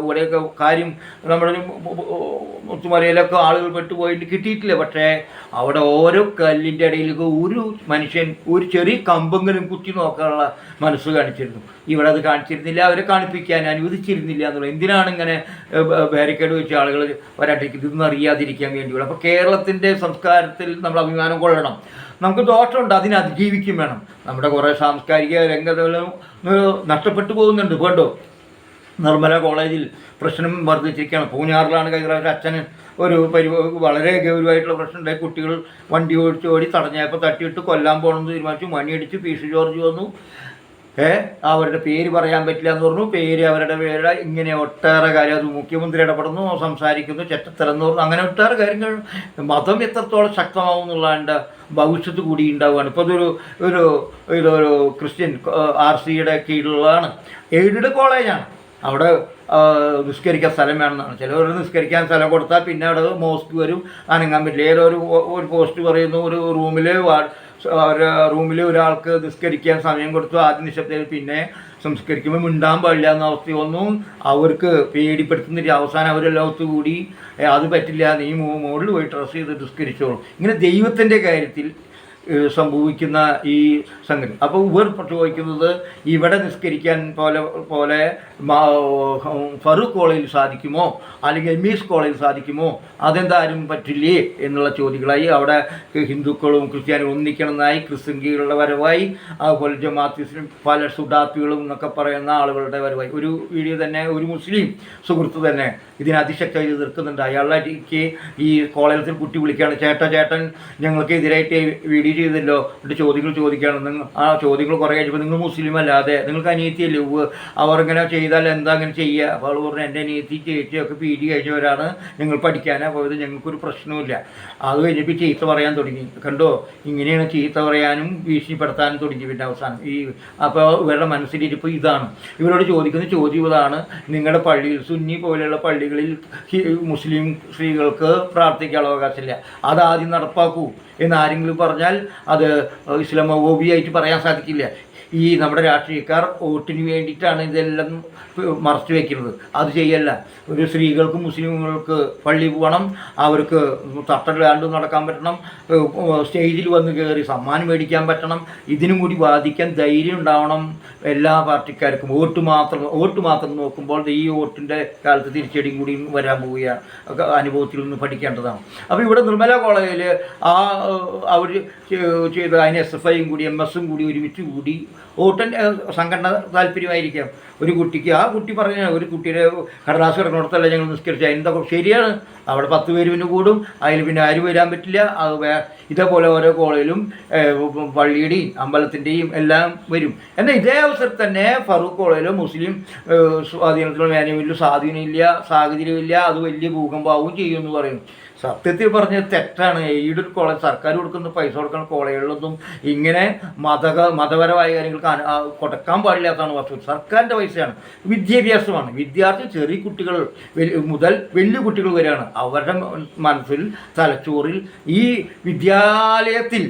ഇവിടെയൊക്കെ കാര്യം നമ്മുടെ മുത്തുമലയിലൊക്കെ ആളുകൾ പെട്ടുപോയിട്ട് കിട്ടിയിട്ടില്ല. പക്ഷേ അവിടെ ഓരോ കല്ലിൻ്റെ ഇടയിലേക്ക് ഒരു മനുഷ്യൻ ഒരു ചെറിയ കമ്പെങ്കിലും കുത്തി നോക്കാനുള്ള മനസ്സ് കാണിച്ചിരുന്നു. ഇവിടെ അത് കാണിച്ചിരുന്നില്ല, അവരെ കാണിപ്പിക്കാൻ അനുവദിച്ചിരുന്നില്ല എന്നുള്ളത്. എന്തിനാണ് ഇങ്ങനെ ബാരിക്കേഡ് വെച്ച് ആളുകൾ വരാട്ടിരിക്കുന്നത്? ഇതൊന്നും അറിയാതിരിക്കാൻ വേണ്ടിയുള്ള. അപ്പോൾ കേരളത്തിൻ്റെ സംസ്കാരത്തിൽ നമ്മൾ അഭിമാനം കൊള്ളണം. നമുക്ക് ദോഷമുണ്ട്, അതിനെ അതിജീവിക്കും വേണം. നമ്മുടെ കുറേ സാംസ്കാരിക രംഗങ്ങളും നഷ്ടപ്പെട്ടു പോകുന്നുണ്ട്. വേണ്ടോ, നിർമ്മല കോളേജിൽ പ്രശ്നം വർദ്ധിച്ചിരിക്കുകയാണ്. പൂഞ്ഞാറിലാണ് കഴിഞ്ഞ പ്രാവശ്യം അച്ഛന് ഒരു വളരെ ഗൗരവമായിട്ടുള്ള പ്രശ്നമുണ്ടായി. കുട്ടികൾ വണ്ടി ഓടി തടഞ്ഞപ്പോൾ തട്ടിയിട്ട് കൊല്ലാൻ പോകണമെന്ന് തീരുമാനിച്ചു. മണിയടിച്ച് പി സി ജോർജ് വന്നു. അവരുടെ പേര് പറയാൻ പറ്റില്ല എന്ന് പറഞ്ഞു. അവരുടെ പേര് ഇങ്ങനെ ഒട്ടേറെ കാര്യം, അത് മുഖ്യമന്ത്രി ഇടപെടുന്നു, സംസാരിക്കുന്നു, ചെറ്റത്തരം എന്ന് പറഞ്ഞു. അങ്ങനെ ഒട്ടേറെ കാര്യങ്ങൾ. മതം എത്രത്തോളം ശക്തമാവും എന്നുള്ളതിൻ്റെ ഭവിഷ്യത്ത് കൂടി ഉണ്ടാവുകയാണ്. ഇപ്പോൾ ഇതൊരു ക്രിസ്ത്യൻ RCയുടെ കീഴിലുള്ളതാണ്, എയ്ഡഡ് കോളേജാണ്. അവിടെ നിസ്കരിക്കാൻ സ്ഥലം വേണമെന്നാണ്. ചിലവർ നിസ്കരിക്കാൻ സ്ഥലം കൊടുത്താൽ പിന്നെ അവിടെ മോസ്ക് വരും, അനങ്ങാൻ പറ്റില്ല. ഏതൊരു പോസ്റ്റ് പറയുന്നു, ഒരു റൂമിൽ ഒരാൾക്ക് നിസ്കരിക്കാൻ സമയം കൊടുത്തു, ആദ്യം നിശബ്ദയിൽ, പിന്നെ സംസ്കരിക്കുമ്പോൾ മിണ്ടാൻ പാടില്ല എന്ന അവസ്ഥ വന്നു. അവർക്ക് പേടിപ്പെടുത്തുന്നില്ല. അവസാനം അവരെല്ലാം ഒത്തുകൂടി അത് പറ്റില്ല, നീ മുകളിൽ പോയി ഡ്രസ്സ് ചെയ്ത് നിസ്കരിച്ചോളും. ഇങ്ങനെ ദൈവത്തിൻ്റെ കാര്യത്തിൽ സംഭവിക്കുന്ന ഈ സംഗതി. അപ്പോൾ ഇവർ ചോദിക്കുന്നത് ഇവിടെ നിസ്കരിക്കാൻ പോലെ ഫറൂഖ് കോളേജിൽ സാധിക്കുമോ, അല്ലെങ്കിൽ MES കോളേജിൽ സാധിക്കുമോ, അതെന്തായാലും പറ്റില്ലേ എന്നുള്ള ചോദ്യങ്ങളായി. അവിടെ ഹിന്ദുക്കളും ക്രിസ്ത്യാനികളും ഒന്നിക്കണമെന്നായി, ക്രിസ്ത്യൻകളുടെ വരവായി, അതുപോലെ ജമാഅത്തിസ്റ്റും പല സുഡാപ്പികളും എന്നൊക്കെ പറയുന്ന ആളുകളുടെ വരവായി. ഒരു വീഡിയോ തന്നെ ഒരു മുസ്ലിം സുഹൃത്ത് തന്നെ ഇതിനെ അതിശക്തമായി എതിർക്കുന്നുണ്ട്. അയാളേക്ക് ഈ കോളേജിൽ കുട്ടി വിളിക്കുകയാണ്, ചേട്ടൻ ഞങ്ങൾക്ക് എതിരായിട്ട് വീഡിയോ ചെയ്തല്ലോ, എന്നിട്ട് ചോദ്യങ്ങൾ ചോദിക്കുകയാണ്. ആ ചോദ്യങ്ങൾ കുറേ കഴിയുമ്പോൾ നിങ്ങൾ മുസ്ലിം അല്ലാതെ നിങ്ങൾക്ക് അനിയത്തിയല്ലേ, അവർ ഇങ്ങനെ ചെയ്താൽ എന്താ അങ്ങനെ ചെയ്യുക? അപ്പോൾ അവൾ പറഞ്ഞു, എൻ്റെ അനിയത്തി ചേച്ചിയൊക്കെ PG കഴിച്ചവരാണ്, ഞങ്ങൾ പഠിക്കാനാണ് പോയത്, ഞങ്ങൾക്കൊരു പ്രശ്നവുമില്ല. അത് കഴിഞ്ഞപ്പോൾ ചീത്ത പറയാൻ തുടങ്ങി. കണ്ടോ, ഇങ്ങനെയാണ് ചീത്ത പറയാനും ഭീഷണിപ്പെടുത്താനും തുടങ്ങി. പിന്നെ അവസാനം അപ്പോൾ ഇവരുടെ മനസ്സിലിരിപ്പോൾ ഇതാണ്. ഇവരോട് ചോദിക്കുന്ന ചോദ്യം ഇതാണ്, നിങ്ങളുടെ പള്ളിയിൽ, സുന്നി പോലെയുള്ള പള്ളികളിൽ മുസ്ലിം സ്ത്രീകൾക്ക് പ്രാർത്ഥിക്കാനുള്ള അവകാശമില്ല, അതാദ്യം നടപ്പാക്കൂ എന്നാരെങ്കിലും പറഞ്ഞാൽ അത് ഇസ്ലാമോഫോബിയായിട്ട് പറയാൻ സാധിക്കില്ല. ഈ നമ്മുടെ രാഷ്ട്രീയക്കാർ വോട്ടിന് വേണ്ടിയിട്ടാണ് ഇതെല്ലാം മറച്ചു വയ്ക്കുന്നത്. അത് ചെയ്യല്ല. ഒരു സ്ത്രീകൾക്ക് മുസ്ലിമുകൾക്ക് പള്ളി പോകണം, അവർക്ക് തട്ടല്ലാണ്ട് നടക്കാൻ പറ്റണം, സ്റ്റേജിൽ വന്ന് കയറി സമ്മാനം മേടിക്കാൻ പറ്റണം. ഇതിനും കൂടി വാദിക്കാൻ ധൈര്യം ഉണ്ടാവണം എല്ലാ പാർട്ടിക്കാർക്കും. വോട്ട് മാത്രം നോക്കുമ്പോൾ ഈ വോട്ടിൻ്റെ കാലത്ത് തിരിച്ചടിയും കൂടി വരാൻ പോവുകയാണ്. അനുഭവത്തിൽ നിന്ന് പഠിക്കേണ്ടതാണ്. അപ്പോൾ ഇവിടെ നിർമ്മല കോളേജിൽ അവർ ചെയ്ത അതിന് SFIയും കൂടി MSും കൂടി ഒരുമിച്ച് കൂടി വോട്ടിൻ്റെ സംഘടന താല്പര്യമായിരിക്കാം. ഒരു കുട്ടിക്ക്, ആ കുട്ടി പറഞ്ഞ ഒരു കുട്ടിയുടെ കടലാസ് കിടക്കുന്നിടത്തല്ല ഞങ്ങൾ നിസ്കരിച്ച, എന്താ ശരിയാണ്. അവിടെ 10 പേര് പിന്നെ കൂടും, അതിൽ പിന്നെ ആരും വരാൻ പറ്റില്ല. അത് ഇതേപോലെ ഓരോ കോളേജിലും പള്ളിയുടെയും അമ്പലത്തിൻ്റെയും എല്ലാം വരും. എന്നാൽ ഇതേ അവസരത്തിൽ തന്നെ ഫറൂഖ് കോളേജിലും മുസ്ലിം സ്വാധീനത്തിലുള്ള മാനുവലിലും സ്വാധീനമില്ല, സാഹചര്യമില്ല, അത് വലിയ ഭൂകമ്പാവും ചെയ്യുമെന്ന് പറയുന്നു. സത്യത്തിൽ പറഞ്ഞത് തെറ്റാണ്. എയ്ഡഡ് കോളേജ്, സർക്കാർ കൊടുക്കുന്ന പൈസ കൊടുക്കുന്ന കോളേജുകളിലൊന്നും ഇങ്ങനെ മതപരമായ കാര്യങ്ങൾക്ക് കൊടുക്കാൻ പാടില്ലാത്തതാണ് വസ്തു. സർക്കാരിൻ്റെ പൈസയാണ്, വിദ്യാഭ്യാസമാണ്. വിദ്യാർത്ഥി ചെറിയ കുട്ടികൾ മുതൽ വലിയ കുട്ടികൾ വരെയാണ്. അവരുടെ മനസ്സിൽ, തലച്ചോറിൽ ഈ വിദ്യാലയത്തിൽ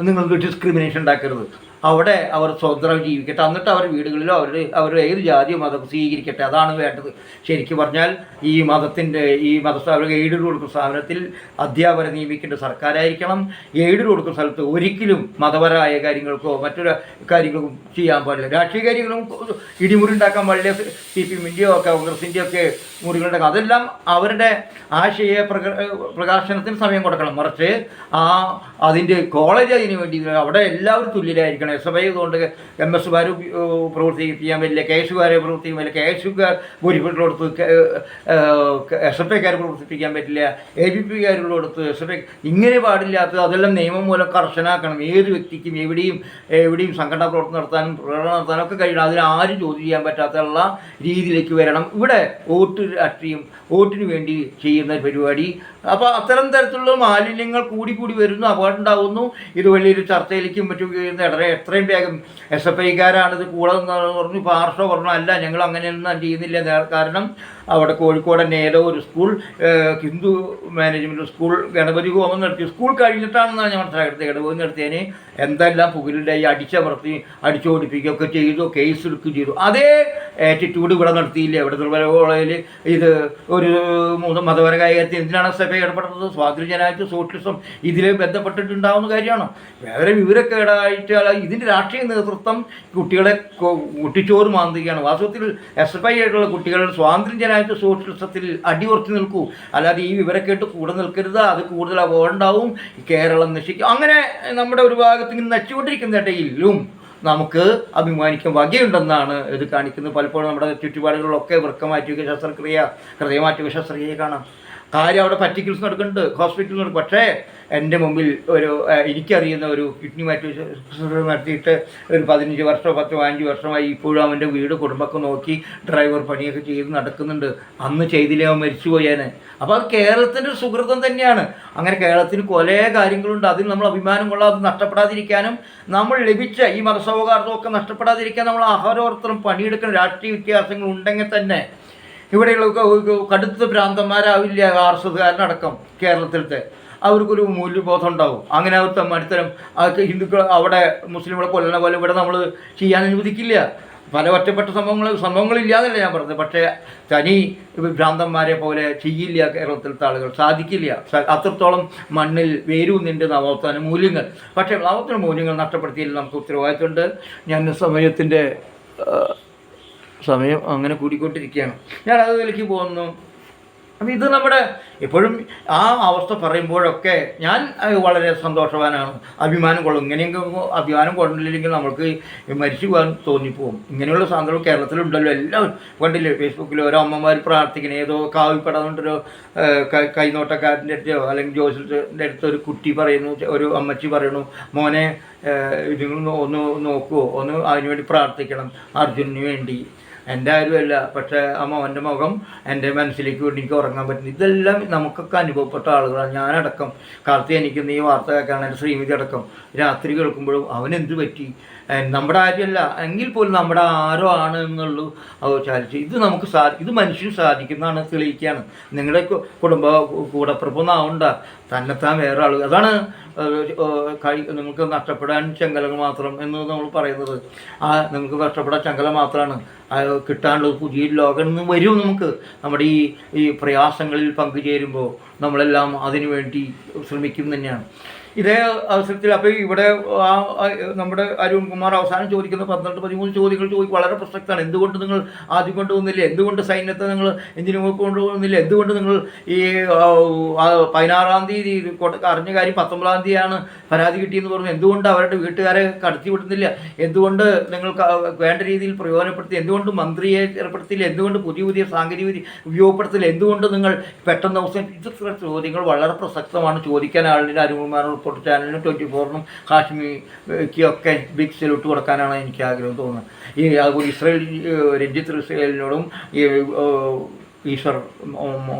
നിങ്ങൾക്ക് ഡിസ്ക്രിമിനേഷൻ ഉണ്ടാക്കരുത്. അവിടെ അവർ സ്വതന്ത്രമായി ജീവിക്കട്ടെ, എന്നിട്ട് അവർ വീടുകളിലോ അവരുടെ ഏത് ജാതിയോ മതം സ്വീകരിക്കട്ടെ. അതാണ് വേണ്ടത്. ശരിക്കും പറഞ്ഞാൽ ഈ മതസ്ഥാപനം എയ്ഡഡ് കൊടുക്കുന്ന സ്ഥാപനത്തിൽ അധ്യാപകരെ നിയമിക്കേണ്ട സർക്കാരായിരിക്കണം. എയ്ഡഡ് കൊടുക്കുന്ന സ്ഥലത്ത് ഒരിക്കലും മതപരമായ കാര്യങ്ങൾക്കോ മറ്റൊരു കാര്യങ്ങൾക്കും ചെയ്യാൻ പാടില്ല. രാഷ്ട്രീയ കാര്യങ്ങളും ഇടിമുറി ഉണ്ടാക്കാൻ പാടില്ല. CPM-ൻ്റെയോ കോൺഗ്രസിൻ്റെയോ ഒക്കെ മുറികളുണ്ടാക്കാം. അതെല്ലാം അവരുടെ ആശയ പ്രകാശനത്തിന് സമയം കൊടുക്കണം. മറിച്ച് അതിൻ്റെ കോളേജ് അതിന് വേണ്ടി അവിടെ എല്ലാവരും തുല്യരായിരിക്കണം. SFI കൊണ്ട് MSമാർ പ്രവർത്തിപ്പിക്കാൻ പറ്റില്ല, KSകാരെ പ്രവർത്തിക്കാൻ പറ്റില്ല, KSകാർ ഭൂരിപക്ഷമുള്ളടത്ത് SFIക്കാർ പ്രവർത്തിപ്പിക്കാൻ പറ്റില്ല, ABPകാരുള്ളടത്ത് SFI. ഇങ്ങനെ പാടില്ലാത്തത് അതെല്ലാം നിയമം മൂലം കർശനാക്കണം. ഏത് വ്യക്തിക്കും എവിടെയും സംഘടനാ പ്രവർത്തനം നടത്താനും പ്രകടനം നടത്താനും ഒക്കെ കഴിയണം. അതിന് ആരും ചോദ്യം ചെയ്യാൻ പറ്റാത്തുള്ള രീതിയിലേക്ക് വരണം. ഇവിടെ രാഷ്ട്രീയം, വോട്ടിന് വേണ്ടി ചെയ്യുന്ന പരിപാടി. അപ്പോൾ അത്തരം തരത്തിലുള്ള മാലിന്യങ്ങൾ കൂടി വരുന്നു, അപകടം ഉണ്ടാകുന്നു. ഇത് വലിയൊരു ചർച്ചയിലേക്കും മറ്റും എത്രയും വേഗം SFIക്കാരാണിത് കൂടെ പറഞ്ഞു, പാർഷോ പറഞ്ഞു, അല്ല ഞങ്ങൾ അങ്ങനെയൊന്നും ചെയ്യുന്നില്ല. കാരണം അവിടെ കോഴിക്കോട് തന്നെ ഏതോ ഒരു school Hindu management school Ganapathi ഹോമം നടത്തി. സ്കൂൾ കഴിഞ്ഞിട്ടാണെന്നാണ് ഞാൻ മനസ്സിലാക്കുന്നത്. ഗണപതി നടത്തിയതിന് എന്തെല്ലാം പുകലുണ്ടായി, അടിച്ചമർത്തി അടിച്ചോടിപ്പിക്കുകയൊക്കെ ചെയ്തു, കേസ് എടുക്കുകയും ചെയ്തു. അതേ ആറ്റിറ്റ്യൂഡ് ഇവിടെ നടത്തിയില്ല. ഇവിടെ നിർമ്മല കോളേജിൽ ഇത് ഒരു മതപര കാര്യത്തിൽ എന്തിനാണ് സഭ ഇടപെടുന്നത്? സ്വാതന്ത്ര്യ ജനാധിപത്യ സോഷ്യലിസം ഇതിൽ ബന്ധപ്പെട്ടിട്ടുണ്ടാവുന്ന കാര്യമാണ്. വേറെ വിവരക്കേടായിട്ട് ഇതിൻ്റെ രാഷ്ട്രീയ നേതൃത്വം കുട്ടികളെ കുട്ടിച്ചോറ് മാന്തുകയാണ്. വാസ്തവത്തിൽ SFI ആയിട്ടുള്ള കുട്ടികൾ സ്വാതന്ത്ര്യ ജനാധിപത്യ സോഷ്യലിസത്തിൽ അടിയുറച്ചു നിൽക്കൂ, അല്ലാതെ ഈ വിവരക്കേട്ട് കൂടെ നിൽക്കരുത്. അത് കൂടുതൽ അപകടമുണ്ടാവും, കേരളം നശിക്കും. അങ്ങനെ നമ്മുടെ ഒരു ഭാഗത്ത് ഇങ്ങനെ നശിച്ചുകൊണ്ടിരിക്കുന്ന ഇടയിലും നമുക്ക് അഭിമാനിക്കാൻ വകയുണ്ടെന്നാണ് ഇത് കാണിക്കുന്നത്. പലപ്പോഴും നമ്മുടെ ചുറ്റുപാടുകളിലൊക്കെ വൃക്കമാറ്റുക ശസ്ത്രക്രിയ, ഹൃദയമാറ്റുക ശസ്ത്രക്രിയ കാണാം. കാര്യം അവിടെ പറ്റിക്കൽസ് നടക്കുന്നുണ്ട്, ഹോസ്പിറ്റലിൽ നടക്കും. പക്ഷേ എൻ്റെ മുമ്പിൽ ഒരു എനിക്കറിയുന്ന ഒരു കിഡ്നി മാറ്റി നടത്തിയിട്ട് ഒരു 15 വർഷമോ 10-15 വർഷമായി ഇപ്പോഴും അവൻ്റെ വീട് കുടുംബമൊക്കെ നോക്കി ഡ്രൈവർ പണിയൊക്കെ ചെയ്ത് നടക്കുന്നുണ്ട്. അന്ന് ചെയ്തില്ലേ അവൻ മരിച്ചു പോയേനെ. അപ്പോൾ അത് കേരളത്തിൻ്റെ ഒരു സുഹൃതം തന്നെയാണ്. അങ്ങനെ കേരളത്തിന് കുറേ കാര്യങ്ങളുണ്ട്. അതിൽ നമ്മൾ അഭിമാനം കൊള്ളാതെ നഷ്ടപ്പെടാതിരിക്കാനും നമ്മൾ ലഭിച്ച ഈ മതസൗഹാർദ്ദമൊക്കെ നഷ്ടപ്പെടാതിരിക്കാൻ നമ്മൾ അഹോരാത്രം പണിയെടുക്കുന്ന രാഷ്ട്രീയ വ്യത്യാസങ്ങൾ ഉണ്ടെങ്കിൽ തന്നെ ഇവിടെയുള്ള കടുത്ത ഭ്രാന്തന്മാരാവില്ല RSSകാരനടക്കം കേരളത്തിലത്തെ അവർക്കൊരു മൂല്യബോധം ഉണ്ടാവും. അങ്ങനെ അവർ തമ്മിത്തരം ഹിന്ദുക്കൾ അവിടെ മുസ്ലിങ്ങളെ കൊല്ലണ പോലെ ഇവിടെ നമ്മൾ ചെയ്യാൻ അനുവദിക്കില്ല. പല ഒറ്റപ്പെട്ട സംഭവങ്ങളില്ലാന്നല്ല ഞാൻ പറഞ്ഞത്. പക്ഷേ തനി ഭ്രാന്തന്മാരെ പോലെ ചെയ്യില്ല കേരളത്തിലത്തെ ആളുകൾ, സാധിക്കില്ല. അത്രത്തോളം മണ്ണിൽ വേരൂന്നിൻ്റെ നവോത്ഥാന മൂല്യങ്ങൾ. പക്ഷേ നവോത്ഥാന മൂല്യങ്ങൾ നഷ്ടപ്പെടുത്തിയില്ല നമുക്ക് ഉത്തരവാദിത്തമുണ്ട്. ഞാൻ സമയം അങ്ങനെ കൂടിക്കൊണ്ടിരിക്കുകയാണ്. ഞാൻ അതിലേക്ക് പോകുന്നു. അപ്പം ഇത് നമ്മുടെ എപ്പോഴും ആ അവസ്ഥ പറയുമ്പോഴൊക്കെ ഞാൻ വളരെ സന്തോഷവാനാണ്, അഭിമാനം കൊള്ളും. ഇങ്ങനെയെങ്കിലും അഭിമാനം കൊണ്ടില്ലെങ്കിൽ നമ്മൾക്ക് മരിച്ചു പോകാൻ തോന്നിപ്പോവും. ഇങ്ങനെയുള്ള സാധനങ്ങൾ കേരളത്തിലുണ്ടല്ലോ. എല്ലാവരും കണ്ടില്ലേ ഫേസ്ബുക്കിൽ ഓരോ അമ്മമാർ പ്രാർത്ഥിക്കണേ, ഏതോ കാവിപ്പെടാതുകൊണ്ടൊരു കൈനോട്ടക്കാരൻ്റെ അടുത്തോ അല്ലെങ്കിൽ ജോസിൻ്റെ അടുത്ത് ഒരു കുട്ടി പറയുന്നു, ഒരു അമ്മച്ചി പറയുന്നു, മോനെ നിങ്ങൾ ഒന്ന് നോക്കുമോ, ഒന്ന് അതിനുവേണ്ടി പ്രാർത്ഥിക്കണം, അർജുനന് വേണ്ടി. എൻ്റെ ആരുമല്ല, പക്ഷേ അവൻ്റെ മുഖം എൻ്റെ മനസ്സിലേക്ക് വേണ്ടി എനിക്ക് ഉറങ്ങാൻ പറ്റുന്നു. ഇതെല്ലാം നമുക്കൊക്കെ അനുഭവപ്പെട്ട ആളുകളാണ്. ഞാനടക്കം കാലത്ത് എനിക്ക് ഈ വാർത്ത കേൾക്കാണ്. എൻ്റെ ശ്രീമതി അടക്കം രാത്രി കേൾക്കുമ്പോഴും അവനെന്ത് പറ്റി, നമ്മുടെ ആരുമല്ല എങ്കിൽ പോലും നമ്മുടെ ആരോ ആണ് എന്നുള്ളൂ ചാലിച്ച്. ഇത് നമുക്ക് ഇത് മനുഷ്യന് സാധിക്കുന്നതാണ്, തെളിയിക്കുകയാണ്. നിങ്ങളുടെ കൂടപ്പിറപ്പൊന്നും ആവണ്ട, തന്നെത്താൻ വേറെ ആൾ. അതാണ് നിങ്ങൾക്ക് നഷ്ടപ്പെടാൻ ചങ്കലങ്ങൾ മാത്രം എന്ന് നമ്മൾ പറയുന്നത്. നിങ്ങൾക്ക് നഷ്ടപ്പെടാൻ ചങ്കല മാത്രമാണ്, കിട്ടാനുള്ളത് പുതിയ ലോകം നിന്ന് വരും. നമുക്ക് നമ്മുടെ ഈ പ്രയാസങ്ങളിൽ പങ്കുചേരുമ്പോൾ നമ്മളെല്ലാം അതിനു വേണ്ടി ശ്രമിക്കും തന്നെയാണ്. ഇതേ അവസരത്തിൽ അപ്പോൾ ഇവിടെ നമ്മുടെ അരുൺകുമാർ അവസാനം ചോദിക്കുന്ന 12-13 ചോദ്യങ്ങൾ വളരെ പ്രസക്തമാണ്. എന്തുകൊണ്ട് നിങ്ങൾ ആദ്യം കൊണ്ടുപോകുന്നില്ല? എന്തുകൊണ്ട് സൈന്യത്തെ നിങ്ങൾ എന്തിനു കൊണ്ടുപോകുന്നില്ല? എന്തുകൊണ്ട് നിങ്ങൾ ഈ 16-ാം തീയതി അറിഞ്ഞ കാര്യം 19-ാം തീയതിയാണ് പരാതി കിട്ടിയെന്ന് പറഞ്ഞു, എന്തുകൊണ്ട് അവരുടെ വീട്ടുകാരെ കടത്തി വിടുന്നില്ല? എന്തുകൊണ്ട് നിങ്ങൾ വേണ്ട രീതിയിൽ പ്രയോജനപ്പെടുത്തി? എന്തുകൊണ്ട് മന്ത്രിയെ ഏർപ്പെടുത്തിയില്ല? എന്തുകൊണ്ട് പുതിയ സാങ്കേതിക വിദ്യ ഉപയോഗപ്പെടുത്തില്ല? എന്തുകൊണ്ട് നിങ്ങൾ പെട്ടെന്ന് അവസാനം? ഇത്ര ചോദ്യങ്ങൾ വളരെ പ്രസക്തമാണ് ചോദിക്കാൻ ആളിൻ്റെ. അരുൺകുമാർ റിപ്പോർട്ട് ചാനലിനും 24-നും ഹാഷ്മിക്കൊക്കെ ബിഗ് സല്യൂട്ട് കൊടുക്കാനാണ് എനിക്ക് ആഗ്രഹം തോന്നുന്നത്. അതുപോലെ രഞ്ജിത്ത് ഇസ്രയേലിനോടും ഈശ്വർ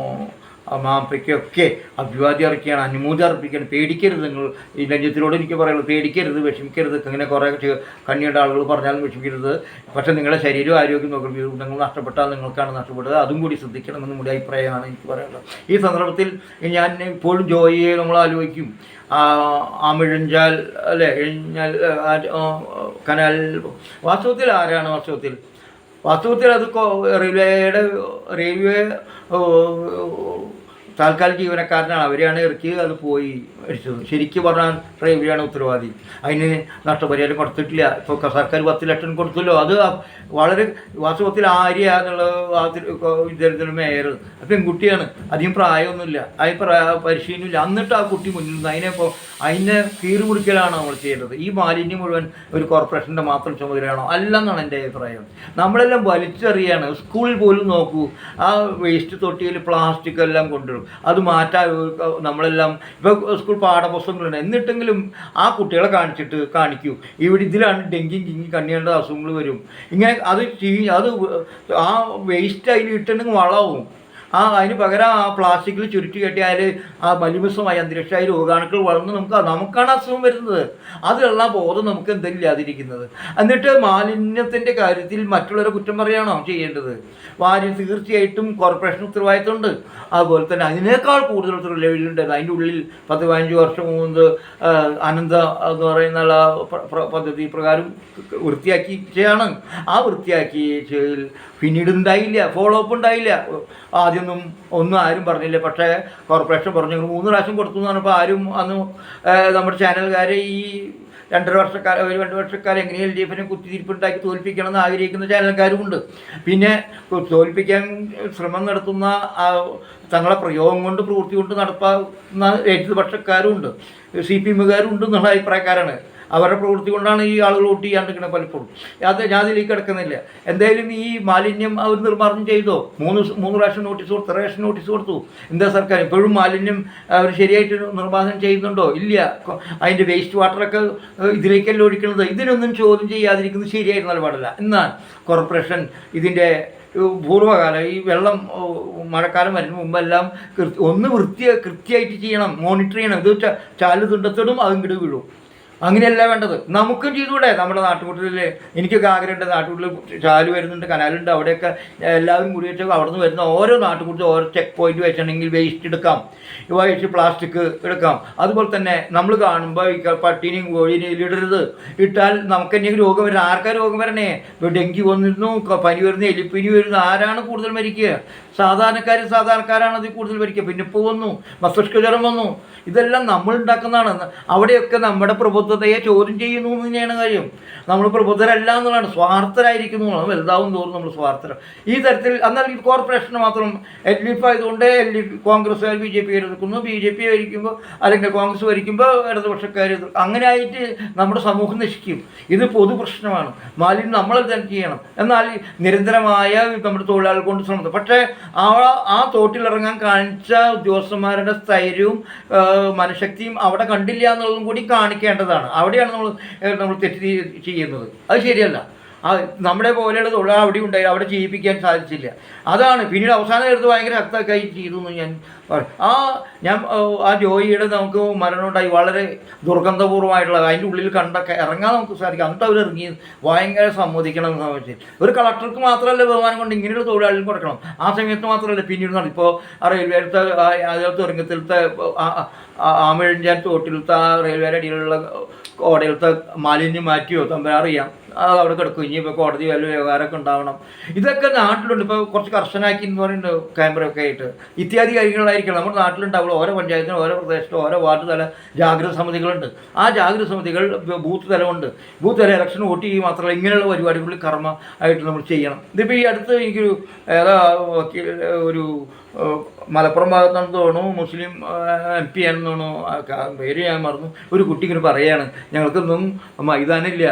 മാപ്പയ്ക്കൊക്കെ അഭിവാദ്യം അർപ്പിക്കുകയാണ്, അനുമോദം അർപ്പിക്കുകയാണ്. പേടിക്കരുത്. നിങ്ങൾ ഈ രഞ്ജിത്തിനോട് എനിക്ക് പറയുന്നത്, പേടിക്കരുത്, വിഷമിക്കരുത്. ഇങ്ങനെ കുറേ കണ്ണിയുടെ ആളുകൾ പറഞ്ഞാലും വിഷമിക്കരുത്. പക്ഷേ നിങ്ങളുടെ ശരീരവും ആരോഗ്യം നോക്കണം. നിങ്ങൾ നഷ്ടപ്പെട്ടാൽ നിങ്ങൾക്കാണ് നഷ്ടപ്പെട്ടത്, അതും കൂടി ശ്രദ്ധിക്കണമെന്ന് നമ്മുടെ അഭിപ്രായമാണ് എനിക്ക് പറയാനുള്ളത്. ഈ സന്ദർഭത്തിൽ ഞാൻ ഇപ്പോഴും ജോയിയെ നമ്മൾ ആലോചിക്കും. ആമിഴഞ്ചാൽ അല്ലേ, എഴിഞ്ഞാൽ കനാൽ വാസ്തവത്തിൽ ആരാണ്? വാസ്തവത്തിൽ അത് റെയിൽവേ താൽക്കാലിക ജീവനക്കാരനാണ്. അവരെയാണ് ഇറക്കി അത് പോയി മരിച്ചത്. ശരിക്കും പറഞ്ഞാൽ റെയിൽവേയാണ് ഉത്തരവാദി. അതിന് നഷ്ടപരിഹാരം കൊടുത്തിട്ടില്ല. ഇപ്പോൾ സർക്കാർ 10 ലക്ഷം കൊടുത്തല്ലോ. അത് വളരെ വാസ്തവത്തിൽ ആര്യ എന്നുള്ള വിദ്യാർത്ഥിയുടെ മേയർ പെൺകുട്ടിയാണ്, അധികം പ്രായമൊന്നുമില്ല, അതിന് പരിശീലനമില്ല. എന്നിട്ട് ആ കുട്ടി മുന്നിൽ നിന്ന് അതിനെ കീറി മുറിക്കലാണ് നമ്മൾ ചെയ്യേണ്ടത്. ഈ മാലിന്യം മുഴുവൻ ഒരു കോർപ്പറേഷൻ്റെ മാത്രം ചുമതലയാണോ? അല്ലെന്നാണ് എൻ്റെ അഭിപ്രായം. നമ്മളെല്ലാം വലിച്ചെറിയാണ്. സ്കൂളിൽ പോലും നോക്കൂ, ആ വേസ്റ്റ് തൊട്ടിയിൽ പ്ലാസ്റ്റിക് എല്ലാം കൊണ്ടുവരും. അത് മാറ്റാൻ നമ്മളെല്ലാം ഇപ്പോൾ സ്കൂൾ പാഠപുസ്തകങ്ങളുണ്ട്. എന്നിട്ടെങ്കിലും ആ കുട്ടികളെ കാണിക്കൂ, ഇതിലാണ് ഡെങ്കി കണ്ണിയേണ്ട അസുഖങ്ങൾ വരും. ഇങ്ങനെ അത് ആ വേസ്റ്റ് അതിൽ ഇട്ടുണ്ടെങ്കിൽ വളവും അതിന് പകരം ആ പ്ലാസ്റ്റിക്കിൽ ചുരുട്ടി കെട്ടിയാൽ ആ മലിമസമായ അന്തരീക്ഷമായി രോഗാണുക്കൾ വളർന്ന് നമുക്കാണ് അസുഖം വരുന്നത്. അതിലുള്ള ബോധം നമുക്ക് എന്തില്ലാതിരിക്കുന്നത്. എന്നിട്ട് മാലിന്യത്തിൻ്റെ കാര്യത്തിൽ മറ്റുള്ളവരെ കുറ്റം പറയുകയാണോ ചെയ്യേണ്ടത്? തീർച്ചയായിട്ടും കോർപ്പറേഷൻ ഉത്തരവാദിത്തമുണ്ട്. അതുപോലെ തന്നെ അതിനേക്കാൾ കൂടുതൽ ലെവലുണ്ട്. അതിൻ്റെ ഉള്ളിൽ 10-15 വർഷം മുമ്പ് അനന്ത എന്ന് പറയുന്ന പദ്ധതി പ്രകാരം വൃത്തിയാക്കിയാണ്. ആ വൃത്തിയാക്കിയതിൽ പിന്നീട് ഉണ്ടായില്ല, ഫോളോ അപ്പ് ഉണ്ടായില്ല. ആദ്യമൊന്നും ആരും പറഞ്ഞില്ല. പക്ഷേ കോർപ്പറേഷൻ പറഞ്ഞു 3 പ്രാവശ്യം കൊടുത്തു എന്ന് പറഞ്ഞപ്പോൾ ആരും അന്ന് നമ്മുടെ ചാനലുകാരെ ഈ 2 വർഷക്കാലം എങ്ങനെയും LDF കുത്തിരിപ്പുണ്ടാക്കി തോൽപ്പിക്കണമെന്ന് ആഗ്രഹിക്കുന്ന ചാനൽക്കാരുമുണ്ട്. പിന്നെ തോൽപ്പിക്കാൻ ശ്രമം നടത്തുന്ന തങ്ങളെ പ്രയോഗം കൊണ്ട് പ്രവൃത്തി കൊണ്ട് നടപ്പാക്കുന്ന ഇടതുപക്ഷക്കാരുമുണ്ട്, CPM ഉണ്ട് എന്നുള്ള അഭിപ്രായക്കാരാണ്. അവരുടെ പ്രവൃത്തി കൊണ്ടാണ് ഈ ആളുകൾ വോട്ട് ചെയ്യാണ്ടിരിക്കുന്നത് പലപ്പോഴും. ഞാൻ അതിലേക്ക് കിടക്കുന്നില്ല. എന്തായാലും ഈ മാലിന്യം അവർ നിർമ്മാർജ്ജനം ചെയ്തോ? 3 പ്രാവശ്യം നോട്ടീസ് കൊടുത്തു, റേഷൻ നോട്ടീസ് കൊടുത്തു. എന്താ സർക്കാർ ഇപ്പോഴും മാലിന്യം അവർ ശരിയായിട്ട് നിർമ്മാർജ്ജനം ചെയ്യുന്നുണ്ടോ? ഇല്ല. അതിൻ്റെ വേസ്റ്റ് വാട്ടറൊക്കെ ഇതിലേക്കല്ല ഒഴിക്കുന്നത്. ഇതിനൊന്നും ചോദ്യം ചെയ്യാതിരിക്കുന്നത് ശരിയായിട്ട് നിലപാടില്ല. എന്നാൽ കോർപ്പറേഷൻ ഇതിൻ്റെ പൂർവ്വകാലം ഈ വെള്ളം മഴക്കാലം വരുന്ന മുമ്പെല്ലാം കൃത്യമായിട്ട് ചെയ്യണം, മോണിറ്റർ ചെയ്യണം. ഇത് ചാല് തുണ്ടത്തിടും, അതും കിട വീഴും. അങ്ങനെയല്ല വേണ്ടത്. നമുക്കും ചെയ്തുകൂടെ? നമ്മുടെ നാട്ടുകൂട്ടത്തിൽ എനിക്കൊക്കെ ആഗ്രഹമുണ്ട്. നാട്ടുകൂട്ടിൽ ചാല് വരുന്നുണ്ട്, കനാലുണ്ട്. അവിടെയൊക്കെ എല്ലാവരും കൂടി വെച്ചാൽ അവിടെ നിന്ന് വരുന്ന ഓരോ നാട്ടുകൂട്ടത്തിൽ ഓരോ ചെക്ക് പോയിന്റ് വെച്ചിട്ടുണ്ടെങ്കിൽ വേസ്റ്റ് എടുക്കാം, വേസ്റ്റ് പ്ലാസ്റ്റിക് എടുക്കാം. അതുപോലെ തന്നെ നമ്മൾ കാണുമ്പോൾ ഈ പട്ടീനെയും കോഴീനെയും ഇടരുത്. ഇട്ടാൽ നമുക്ക് എന്തെങ്കിലും രോഗം വരുന്നത്. ആർക്കാ രോഗം വരണേ? ഇപ്പോൾ ഡെങ്കി വന്നിരുന്നു, പനി വരുന്നു, എലിപ്പനി വരുന്നു. ആരാണ് കൂടുതൽ മരിക്കുക? സാധാരണക്കാരാണ് അതിൽ കൂടുതൽ മരിക്കുക. പിന്നെ ഇപ്പോൾ വന്നു മസ്തിഷ്ക ജ്വരം വന്നു. ഇതെല്ലാം നമ്മൾ ഉണ്ടാക്കുന്നതാണ്. അവിടെയൊക്കെ നമ്മുടെ പ്രബുദ്ധതയെ ചോദ്യം ചെയ്യുന്നു എന്ന് തന്നെയാണ് കാര്യം. നമ്മൾ പ്രബുദ്ധരല്ല എന്നുള്ളതാണ്, സ്വാർത്ഥരായിരിക്കുന്നു. വലുതാവും തോറും നമ്മൾ സ്വാർത്ഥരം. ഈ തരത്തിൽ എന്നാൽ ഈ കോർപ്പറേഷന് മാത്രം LDF ആയതുകൊണ്ട് കോൺഗ്രസ്സുകാർ BJP എതിർക്കുന്നു, BJP ഭരിക്കുമ്പോൾ അല്ലെങ്കിൽ കോൺഗ്രസ് ഭരിക്കുമ്പോൾ ഇടതുപക്ഷക്കാർ എതിർക്കും. അങ്ങനെ ആയിട്ട് നമ്മുടെ സമൂഹം നശിക്കും. ഇത് പൊതു പ്രശ്നമാണ്. മാലിന്യം നമ്മൾ തന്നെ ചെയ്യണം. എന്നാൽ നിരന്തരമായ നമ്മുടെ തൊഴിലാളികൾ കൊണ്ട് ശ്രമം. പക്ഷേ ആ തോട്ടിലിറങ്ങാൻ കാണിച്ച ഉദ്യോഗസ്ഥന്മാരുടെ സ്ഥൈര്യവും മനഃശക്തിയും അവിടെ കണ്ടില്ല എന്നുള്ളതും കൂടി കാണിക്കേണ്ടതാണ്. അവിടെയാണ് നമ്മൾ തെറ്റ് ചെയ്യുന്നത്. അത് ശരിയല്ല. നമ്മുടെ പോലെയുള്ള തൊഴിലാളി അവിടെ ഉണ്ടായി, അവിടെ ചെയ്യിപ്പിക്കാൻ സാധിച്ചില്ല. അതാണ് പിന്നീട് അവസാനം എടുത്ത് ഭയങ്കര ശക്തമായി ചെയ്തു എന്ന് ഞാൻ ആ ജോയിയുടെ നമുക്ക് മരണം ഉണ്ടായി. വളരെ ദുർഗന്ധപൂർവ്വമായിട്ടുള്ള അതിൻ്റെ ഉള്ളിൽ ഇറങ്ങാൻ നമുക്ക് സാധിക്കും. അന്നിട്ട് അവരിറങ്ങി ഭയങ്കര സമ്മതിക്കണം എന്ന് വെച്ചാൽ ഒരു കളക്ടർക്ക് മാത്രമല്ല ബഹുമാനം കൊണ്ട് ഇങ്ങനെയുള്ള തൊഴിലാളികൾ കൊടുക്കണം. ആ സമയത്ത് മാത്രമല്ല പിന്നീട് ഇപ്പോൾ റെയിൽവേത്തെ അതിലത്തെ തുരങ്കത്തിലത്തെ ആമഴിഞ്ചാൻ തോട്ടിലത്തെ റെയിൽവേയുടെ അടിയിലുള്ള ഓടയിലത്തെ മാലിന്യം മാറ്റിയോ തമ്പരാറിയാം, അത് അവിടെ കിടക്കും. ഇനിയിപ്പോൾ കോടതി വല്ല വ്യവഹാരമൊക്കെ ഉണ്ടാവണം. ഇതൊക്കെ നാട്ടിലുണ്ട്. ഇപ്പോൾ കുറച്ച് കർശനാക്കി എന്ന് പറയുന്നുണ്ട് ക്യാമറയൊക്കെ ആയിട്ട്. ഇത്യാദി കാര്യങ്ങളായിരിക്കണം നമ്മുടെ നാട്ടിലുണ്ടാവുള്ളൂ. ഓരോ പഞ്ചായത്തിനും ഓരോ പ്രദേശത്തും ഓരോ വാർഡ് തല ജാഗ്രത സമിതികളുണ്ട്. ആ ജാഗ്രത സമിതികൾ ബൂത്ത് തലമുണ്ട്. ബൂത്ത് തല ഇലക്ഷൻ വോട്ട് ചെയ്യുക മാത്രമല്ല ഇങ്ങനെയുള്ള പരിപാടികളിൽ കർമ്മ ആയിട്ട് നമ്മൾ ചെയ്യണം. ഇതിപ്പോൾ ഈ അടുത്ത് എനിക്കൊരു ഒരു മലപ്പുറം ഭാഗത്താണെന്ന് തോന്നുന്നു, മുസ്ലിം MP ആണെന്ന് തോന്നുന്നു, പേര് ഞാൻ മറന്നു. ഒരു കുട്ടി ഇങ്ങനെ പറയുകയാണ്, ഞങ്ങൾക്കൊന്നും മൈതാനില്ല,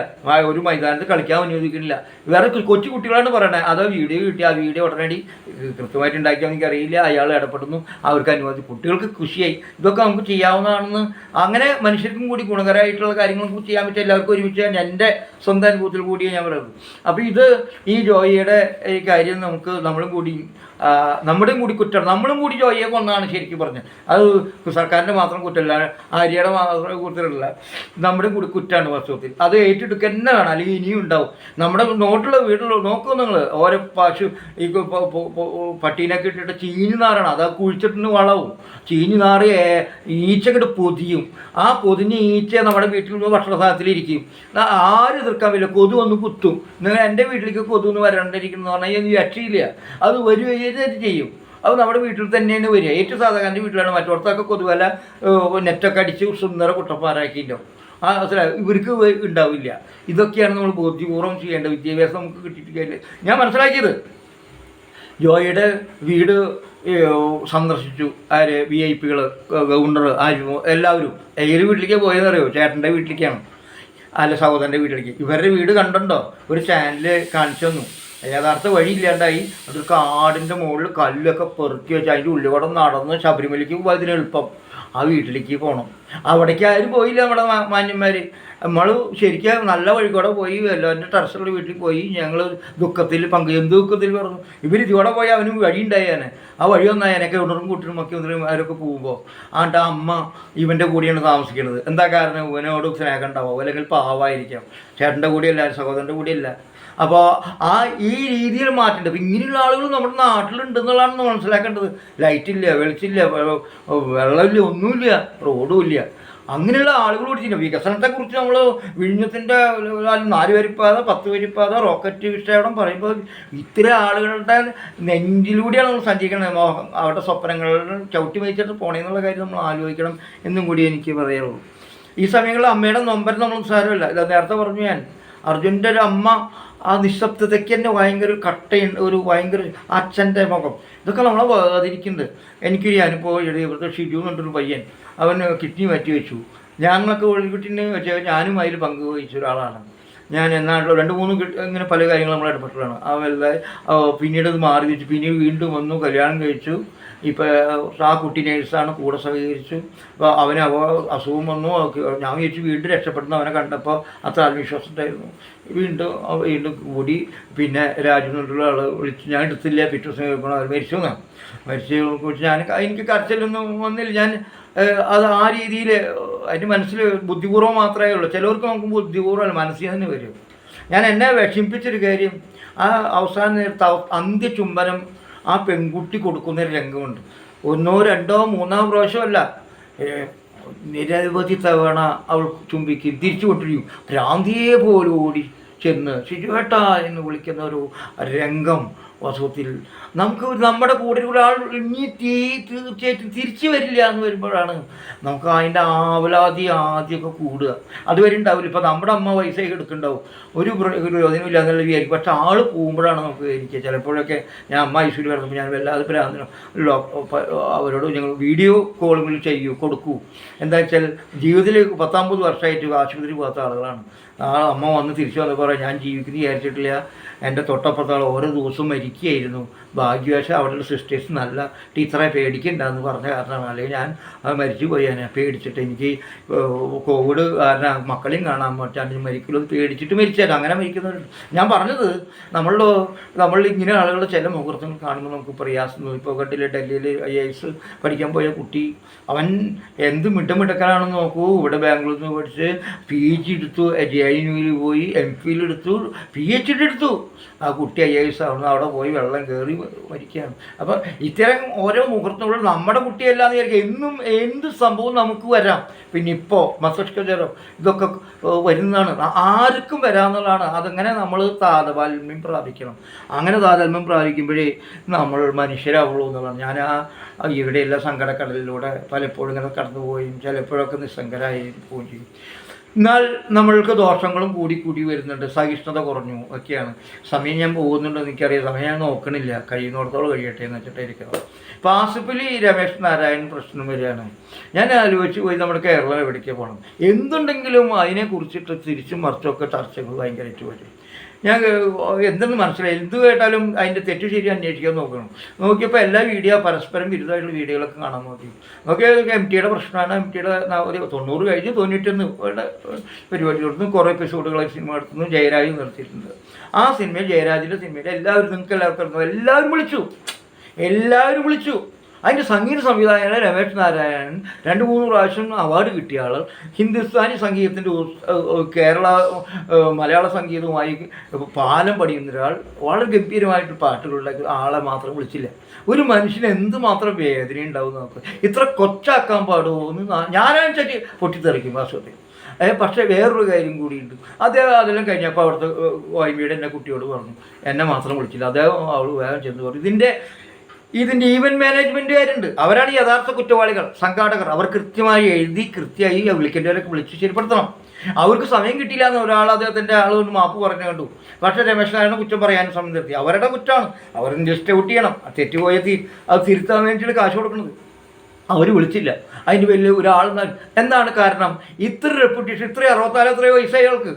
ഒരു മൈതാനത്ത് കളിക്കാൻ അനുവദിക്കുന്നില്ല. വേറെ കൊച്ചു കുട്ടികളാണ് പറയണത്. അതോ വീഡിയോ കിട്ടി, ആ വീഡിയോ ഉടനടി കൃത്യമായിട്ട് ഉണ്ടാക്കിയാൽ എനിക്കറിയില്ല, അയാൾ ഇടപെടുന്നു, അവർക്ക് അനുവദിച്ചു. കുട്ടികൾക്ക് ഖുഷിയായി. ഇതൊക്കെ നമുക്ക് ചെയ്യാവുന്നതാണെന്ന്. അങ്ങനെ മനുഷ്യർക്കും കൂടി ഗുണകരമായിട്ടുള്ള കാര്യങ്ങൾ ചെയ്യാൻ പറ്റും. എല്ലാവർക്കും ഒരുമിച്ച് എൻ്റെ സ്വന്തം അനുഭവത്തിൽ കൂടിയാണ് ഞാൻ പറയുന്നത്. അപ്പോൾ ഈ ജോയിയുടെ ഈ കാര്യം നമ്മളും കൂടി നമ്മുടെയും കൂടി കുറ്റമാണ്. നമ്മളും കൂടി ജോയിയെ കൊന്നാണ് ശരിക്കും പറഞ്ഞത്. അത് സർക്കാരിൻ്റെ മാത്രം കുറ്റമല്ല, ആര്യയുടെ മാത്രം കുറ്റമല്ല, നമ്മുടെയും കൂടി കുറ്റമാണ് വാസ്തവത്തിൽ. അത് ഏറ്റെടുക്കുക തന്നെ വേണം, അല്ലെങ്കിൽ ഇനിയും ഉണ്ടാവും. നമ്മുടെ നോട്ടുള്ള വീട്ടിൽ നോക്കും നിങ്ങൾ, ഓരോ പശു ഈ പട്ടീനൊക്കെ ഇട്ടിട്ട് ചീഞ്ഞു നാറാണ്. അത് കുഴിച്ചിട്ടിന് വളവും ചീഞ്ഞു നാറി ഈച്ചക്കിട്ട് പൊതിയും. ആ പൊതിഞ്ഞ് ഈച്ച നമ്മുടെ വീട്ടിൽ ഭക്ഷണ സാധനത്തിലിരിക്കും. ആരും എതിർക്കാൻ പറ്റില്ല. കൊതു വന്ന് കുത്തും. നിങ്ങൾ എൻ്റെ വീട്ടിലേക്ക് കൊതു എന്ന് വരണ്ടിരിക്കുന്നു എന്ന് പറഞ്ഞാൽ എനിക്ക് രക്ഷയില്ല. അത് ചെയ്യും. അത് നമ്മുടെ വീട്ടിൽ തന്നെയാണ് വരിക. ഏറ്റവും സാധാരണ വീട്ടിലാണ്. മറ്റോടത്തൊക്കെ കൊതുവല നെറ്റൊക്കെ അടിച്ച് സുന്ദര കുട്ടപ്പാറാക്കിയിട്ടും ഇവർക്ക് ഉണ്ടാവില്ല. ഇതൊക്കെയാണ് നമ്മൾ ബോധ്യപൂർവ്വം ചെയ്യേണ്ട. വിദ്യാഭ്യാസം നമുക്ക് കിട്ടിയിട്ടില്ല. ഞാൻ മനസ്സിലാക്കിയത് ജോയിയുടെ വീട് സന്ദർശിച്ചു. VIP ഗവർണർ എല്ലാവരും. ഏത് വീട്ടിലേക്കാണ് പോയതെന്നറിയോ? ചേട്ടൻ്റെ വീട്ടിലേക്കാണ്, അല്ല സഹോദരൻ്റെ വീട്ടിലേക്ക്. ഇവരുടെ വീട് കണ്ടുണ്ടോ? ഒരു ചാനൽ കാണിച്ചു തന്നു. യഥാർത്ഥ വഴിയില്ലാണ്ടായി. അതൊരു കാടിൻ്റെ മുകളിൽ കല്ലൊക്കെ പെറുക്കി വെച്ച് അതിൻ്റെ ഉള്ളിൽ നടന്ന് ശബരിമലയ്ക്ക് പോയതിന് എളുപ്പം. ആ വീട്ടിലേക്ക് പോകണം. അവിടേക്ക് ആരും പോയില്ല. നമ്മുടെ മാന്യന്മാർ നമ്മൾ ശരിക്കും നല്ല വഴിക്കൂടെ പോയി എല്ലാവരുടെ ടെറസുള്ള വീട്ടിൽ പോയി ഞങ്ങൾ ദുഃഖത്തിൽ എന്ത് ദുഃഖത്തിൽ പറഞ്ഞു. ഇതുകൂടെ പോയി അവന് വഴി ഉണ്ടായാനെ, ആ വഴി വന്നായനൊക്കെ ഉണർന്നും കൂട്ടിനും മക്കിയും അവരൊക്കെ പോകുമ്പോൾ ആണ്ട് അമ്മ ഇവൻ്റെ കൂടെയാണ് താമസിക്കുന്നത്. എന്താ കാരണം? ഇവനോട് സ്നേഹം ഉണ്ടാവും, അല്ലെങ്കിൽ പാവമായിരിക്കാം, ചേട്ടൻ്റെ കൂടെയല്ല, സഹോദരൻ്റെ കൂടെയല്ല. അപ്പോൾ ഈ രീതിയിൽ മാറ്റേണ്ടത്. അപ്പോൾ ഇങ്ങനെയുള്ള ആളുകൾ നമ്മുടെ നാട്ടിലുണ്ടെന്നുള്ളതാണ് മനസ്സിലാക്കേണ്ടത്. ലൈറ്റില്ല, വെളിച്ചില്ല, വെള്ളമില്ല, ഒന്നുമില്ല, റോഡും ഇല്ല. അങ്ങനെയുള്ള ആളുകളോട് ചെയ്യുന്നത്. വികസനത്തെക്കുറിച്ച് നമ്മൾ വിഴിഞ്ഞത്തിൻ്റെ 4 വരിപ്പാത 10 വരിപ്പാത റോക്കറ്റ് വിക്ഷേപണം പറയുമ്പോൾ ഇത്തരം ആളുകളുടെ നെഞ്ചിലൂടെയാണ് നമ്മൾ സഞ്ചരിക്കുന്നത്. അവരുടെ സ്വപ്നങ്ങൾ ചവിട്ടി വഹിച്ചിട്ട് പോണേന്നുള്ള കാര്യം നമ്മൾ ആലോചിക്കണം എന്നും കൂടി എനിക്ക് പറയാറുള്ളൂ. ഈ സമയങ്ങളിൽ അമ്മയുടെ നൊമ്പരം നമ്മൾ സാരമില്ല. ഇത് നേരത്തെ പറഞ്ഞു ഞാൻ, അർജുൻ്റെ ഒരു അമ്മ ആ നിശബ്ദതയ്ക്ക് തന്നെ ഭയങ്കര കട്ടയുണ്ട്, ഒരു ഭയങ്കര അച്ഛൻ്റെ മുഖം, ഇതൊക്കെ നമ്മളെ വേദിരിക്കുന്നുണ്ട്. എനിക്കൊരു അനുഭവം ഇവിടുത്തെ ഷിജു എന്നുള്ളൊരു പയ്യൻ, അവന് കിഡ്നി മാറ്റി വെച്ചു. ഞങ്ങളൊക്കെ കോഴിക്കുട്ടിന് വെച്ചാൽ ഞാനും അതിൽ പങ്കുവഹിച്ച ഒരാളാണ്. ഞാൻ എന്നാണല്ലോ 2-3 ഇങ്ങനെ പല കാര്യങ്ങളും നമ്മൾ ഇടപെട്ടതാണ്. പിന്നീട് അത് മാറി വെച്ചു, പിന്നീട് വീണ്ടും വന്നു, കല്യാണം കഴിച്ചു. ഇപ്പോൾ ആ കുട്ടി നേഴ്സാണ്, കൂടെ സഹകരിച്ചു. അപ്പോൾ അവന് അസുഖം വന്നു. ഞാൻ വിചാരിച്ചു വീണ്ടും രക്ഷപ്പെടുന്നു. അവനെ കണ്ടപ്പോൾ അത്ര ആത്മവിശ്വാസം ഉണ്ടായിരുന്നു. വീണ്ടും കൂടി. പിന്നെ രാജു എന്നുള്ള ആൾ വിളിച്ചു, ഞാൻ എടുത്തില്ല. പിറ്റേ ദിവസം കേൾക്കണം അവർ മരിച്ചു എന്നാണ്. മരിച്ചതിനെ കുറിച്ച് എനിക്ക് കരച്ചിലൊന്നും വന്നില്ല. ഞാൻ അത് ആ രീതിയിൽ അതിൻ്റെ മനസ്സിൽ ബുദ്ധിപൂർവ്വം മാത്രമേ ഉള്ളൂ. ചിലവർക്ക് നമുക്ക് ബുദ്ധിപൂർവ്വമല്ല, മനസ്സിൽ തന്നെ വരും. ഞാൻ എന്നെ വിഷമിപ്പിച്ചൊരു കാര്യം, ആ അവസാന നേരത്തെ അന്ത്യചുംബനം ആ പെൺകുട്ടി കൊടുക്കുന്നൊരു രംഗമുണ്ട്. 1, 2, 3 പ്രാവശ്യമല്ല, നിരവധി തവണ അവൾ ചുംബിക്കും, തിരിച്ചു കൊണ്ടിരിക്കും. ഭ്രാന്തിയെ പോലും ഓടി ചെന്ന് ശിശുവേട്ട എന്ന് വിളിക്കുന്ന ഒരു രംഗം വാസ്തവത്തിൽ നമുക്ക് നമ്മുടെ കൂടെ ഒരാൾ ഇനി തീർച്ചയായിട്ടും തിരിച്ചു വരില്ല എന്ന് വരുമ്പോഴാണ് നമുക്ക് അതിൻ്റെ ആവലാതി ആദ്യമൊക്കെ കൂടുക. അതുവരെ ഉണ്ടാവില്ല. ഇപ്പോൾ നമ്മുടെ അമ്മ വയസ്സായി എടുക്കുന്നുണ്ടാവും, ഒരു പ്രയോജനമില്ല എന്നുള്ള വിചാരിക്കും. പക്ഷെ ആൾ പോകുമ്പോഴാണ് നമുക്ക് വിചാരിക്കുക. ചിലപ്പോഴൊക്കെ ഞാൻ അമ്മ ഐശ്വര്യ കിടന്നപ്പോൾ ഞാൻ വല്ലാതെ പ്രാന്തനം അവരോട് ഞങ്ങൾ വീഡിയോ കോളുകൾ കൊടുക്കൂ. എന്താ വെച്ചാൽ ജീവിതത്തിൽ 19 വർഷമായിട്ട് ആശുപത്രി പോകാത്ത ആളുകളാണ്. ആ അമ്മ വന്ന് തിരിച്ചു വന്നപ്പോൾ പറയാം, ഞാൻ ജീവിക്കുന്നത് വിചാരിച്ചിട്ടില്ല. എൻ്റെ തൊട്ടപ്പുറത്താൾ ഓരോ ദിവസവും മരിക്കുകയായിരുന്നു. ഭാഗ്യവശാൽ അവിടെയുള്ള സിസ്റ്റേഴ്സ് നല്ല ടീച്ചറെ പേടിക്കണ്ടെന്ന് പറഞ്ഞ കാരണമാണ്. അല്ലെങ്കിൽ ഞാൻ അത് മരിച്ചു പോയി. ഞാൻ പേടിച്ചിട്ട് എനിക്ക് കോവിഡ് കാരണം മക്കളെയും കാണാൻ പറ്റാണ്ട് മരിക്കലും പേടിച്ചിട്ട് മരിച്ചാൽ അങ്ങനെ മരിക്കുന്നവരുണ്ട്. ഞാൻ പറഞ്ഞത് നമ്മൾ ഇങ്ങനെ ആളുകളുടെ ചില മുഹൂർത്തങ്ങൾ കാണുമ്പോൾ നമുക്ക് പ്രയാസം. ഇപ്പോൾ കണ്ടില്ലേ, ഡൽഹിയിൽ IAS പഠിക്കാൻ പോയ കുട്ടി, അവൻ എന്ത് മിട്ടക്കാരാണെന്ന് നോക്കൂ. ഇവിടെ ബാംഗ്ലൂരിൽ നിന്ന് പഠിച്ച് PG എടുത്തു, JNUവിൽ പോയി MPhil എടുത്തു, PhD എടുത്തു. ആ കുട്ടി IAS ആവുന്നു, അവിടെ പോയി വെള്ളം കയറി മരിക്കുകയാണ്. അപ്പോൾ ഇത്തരം ഓരോ മുഹൂർത്തങ്ങളും നമ്മുടെ കുട്ടിയല്ലാന്ന് വിചാരിക്കുക. എന്നും എന്ത് സംഭവം നമുക്ക് വരാം. പിന്നെ ഇപ്പോൾ മസ്തിഷ്കജ്വരം ഇതൊക്കെ വരുന്നതാണ്, ആർക്കും വരാമെന്നുള്ളതാണ്. അതങ്ങനെ നമ്മൾ താതാത്മ്യം പ്രാപിക്കണം. അങ്ങനെ താതാത്മ്യം പ്രാപിക്കുമ്പോഴേ നമ്മൾ മനുഷ്യരാവുള്ളൂ എന്നുള്ളതാണ്. ഞാൻ ഇവിടെയുള്ള സങ്കടക്കടലിലൂടെ പലപ്പോഴും ഇങ്ങനെ കടന്നുപോയും ചിലപ്പോഴൊക്കെ നിസ്സംഗരായി പോവുകയും ചെയ്യും. എന്നാൽ നമ്മൾക്ക് ദോഷങ്ങളും കൂടി വരുന്നുണ്ട്. സഹിഷ്ണുത കുറഞ്ഞു ഒക്കെയാണ്. സമയം ഞാൻ പോകുന്നുണ്ടെന്ന് എനിക്കറിയാം. സമയം ഞാൻ നോക്കണില്ല, കഴിയുന്നിടത്തോളം കഴിയട്ടെ എന്ന് വെച്ചിട്ടായിരിക്കണം. പാസിബിളി രമേശ് നാരായണൻ പ്രശ്നം വരികയാണ്. ഞാൻ ആലോചിച്ച് പോയി നമ്മുടെ കേരളം എവിടേക്ക് പോകണം. എന്തുണ്ടെങ്കിലും അതിനെക്കുറിച്ചിട്ട് തിരിച്ചും മറിച്ചൊക്കെ ചർച്ചകൾ ഭയങ്കരമായിട്ട് വരും. ഞാൻ എന്തെന്ന് മനസ്സിലായി, എന്ത് കേട്ടാലും അതിൻ്റെ തെറ്റ് ശരി അന്വേഷിക്കാൻ നോക്കണം. നോക്കിയപ്പോൾ എല്ലാ പരസ്പരം വിരുദ്ധമായിട്ടുള്ള വീഡിയോകളൊക്കെ കാണാൻ നോക്കിയത് MT പ്രശ്നമാണ്. MT 90 കഴിഞ്ഞ് 91 പരിപാടി കൊടുത്തു. കുറേ എപ്പിസോഡുകളായി സിനിമ എടുത്തുന്നു. ജയരാജ് നിർത്തിയിട്ടുണ്ട്. ആ സിനിമയിൽ ജയരാജിൻ്റെ സിനിമയിൽ നിങ്ങൾക്ക് എല്ലാവരും വിളിച്ചു. അതിൻ്റെ സംഗീത സംവിധായകൻ രമേശ് നാരായണൻ 2-3 പ്രാവശ്യം അവാർഡ് കിട്ടിയ ആൾ. ഹിന്ദുസ്ഥാനി സംഗീതത്തിൻ്റെ മലയാള സംഗീതവുമായി പാലം പണിയുന്ന ഒരാൾ. വളരെ ഗംഭീരമായിട്ട് പാട്ടുകളുടെ ആളെ മാത്രം വിളിച്ചില്ല. ഒരു മനുഷ്യന് എന്തുമാത്രം വേദന ഉണ്ടാവും നമുക്ക്. ഇത്ര കൊച്ചാക്കാൻ പാടുമോ എന്ന് ഞാനാണ് ചെടി പൊട്ടിത്തെറിക്കും വാസ്തവത്തിൽ. പക്ഷേ വേറൊരു കാര്യം കൂടിയുണ്ട്. അതെല്ലാം കഴിഞ്ഞപ്പോൾ അവിടുത്തെ വൈമിയുടെ എന്നെ കുട്ടിയോട് പറഞ്ഞു, എന്നെ മാത്രം വിളിച്ചില്ല. അവൾ വേഗം ചെന്ന് പറഞ്ഞു. ഇതിൻ്റെ ഈവൻറ്റ് മാനേജ്മെൻറ്റുകാരുണ്ട്, അവരാണ് യഥാർത്ഥ കുറ്റവാളികൾ, സംഘാടകർ. അവർ കൃത്യമായി എഴുതി കൃത്യമായി വിളിക്കേണ്ടവരൊക്കെ വിളിച്ച് ശരിപ്പെടുത്തണം. അവർക്ക് സമയം കിട്ടിയില്ല എന്ന് ഒരാൾ അദ്ദേഹത്തിൻ്റെ ആളുകൊണ്ട് മാപ്പ് പറഞ്ഞു കണ്ടു. പക്ഷേ രമേശ് നാരായണൻ കുറ്റം പറയാനും സമയം നിർത്തി. അവരുടെ കുറ്റമാണ്, അവർ ജസ്റ്റ് ഔട്ട് ചെയ്യണം. തെറ്റുപോയ അത് തിരുത്താൻ വേണ്ടിയിട്ട് കാശ് കൊടുക്കുന്നത്. അവർ വിളിച്ചില്ല. അതിന് വലിയ ഒരാൾ എന്താണ് കാരണം? ഇത്ര റെപ്യൂട്ടേഷൻ, ഇത്ര 64 വയസ്സായ ആൾക്ക്,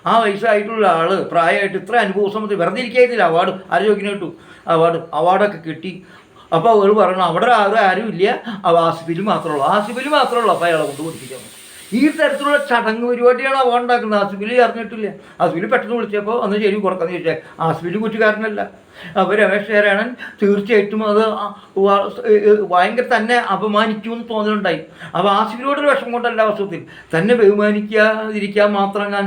ആ വയസ്സായിട്ടുള്ള ആൾ പ്രായമായിട്ട് ഇത്ര അനുഭവ സമ്മതി വെറുതെ ഇരിക്കായിരുന്നില്ല. അവാർഡ് ആരോഗ്യം കിട്ടു, അവാർഡൊക്കെ കിട്ടി. അപ്പോൾ അവൾ പറയണം അവിടെ ആരും ഇല്ല, ആസിഫിൽ മാത്രമേ ഉള്ളൂ. അപ്പോൾ അയാളെ കൊണ്ട് പഠിപ്പിക്കാൻ പറ്റും. ഈ തരത്തിലുള്ള ചടങ്ങ് പരിപാടിയാണ് അവ ഉണ്ടാക്കുന്നത്. ആസിഫിൽ അറിഞ്ഞിട്ടില്ല. ആസിഫിൽ പെട്ടെന്ന് വിളിച്ചപ്പോൾ അന്ന് ശരി കൊടുക്കാന്ന് ചോദിച്ചാൽ ആസിഫിൽ കുറ്റക്കാരനല്ല. അപ്പോൾ രമേശ് നാരായണൻ തീർച്ചയായിട്ടും അത് ഭയങ്കര തന്നെ അപമാനിക്കുമെന്ന് തോന്നലുണ്ടായി. അപ്പോൾ ആസിഫിനോടൊരു വിഷമം കൊണ്ടല്ല, വസ്തുത്തിൽ തന്നെ ബഹുമാനിക്കാതിരിക്കാൻ മാത്രം ഞാൻ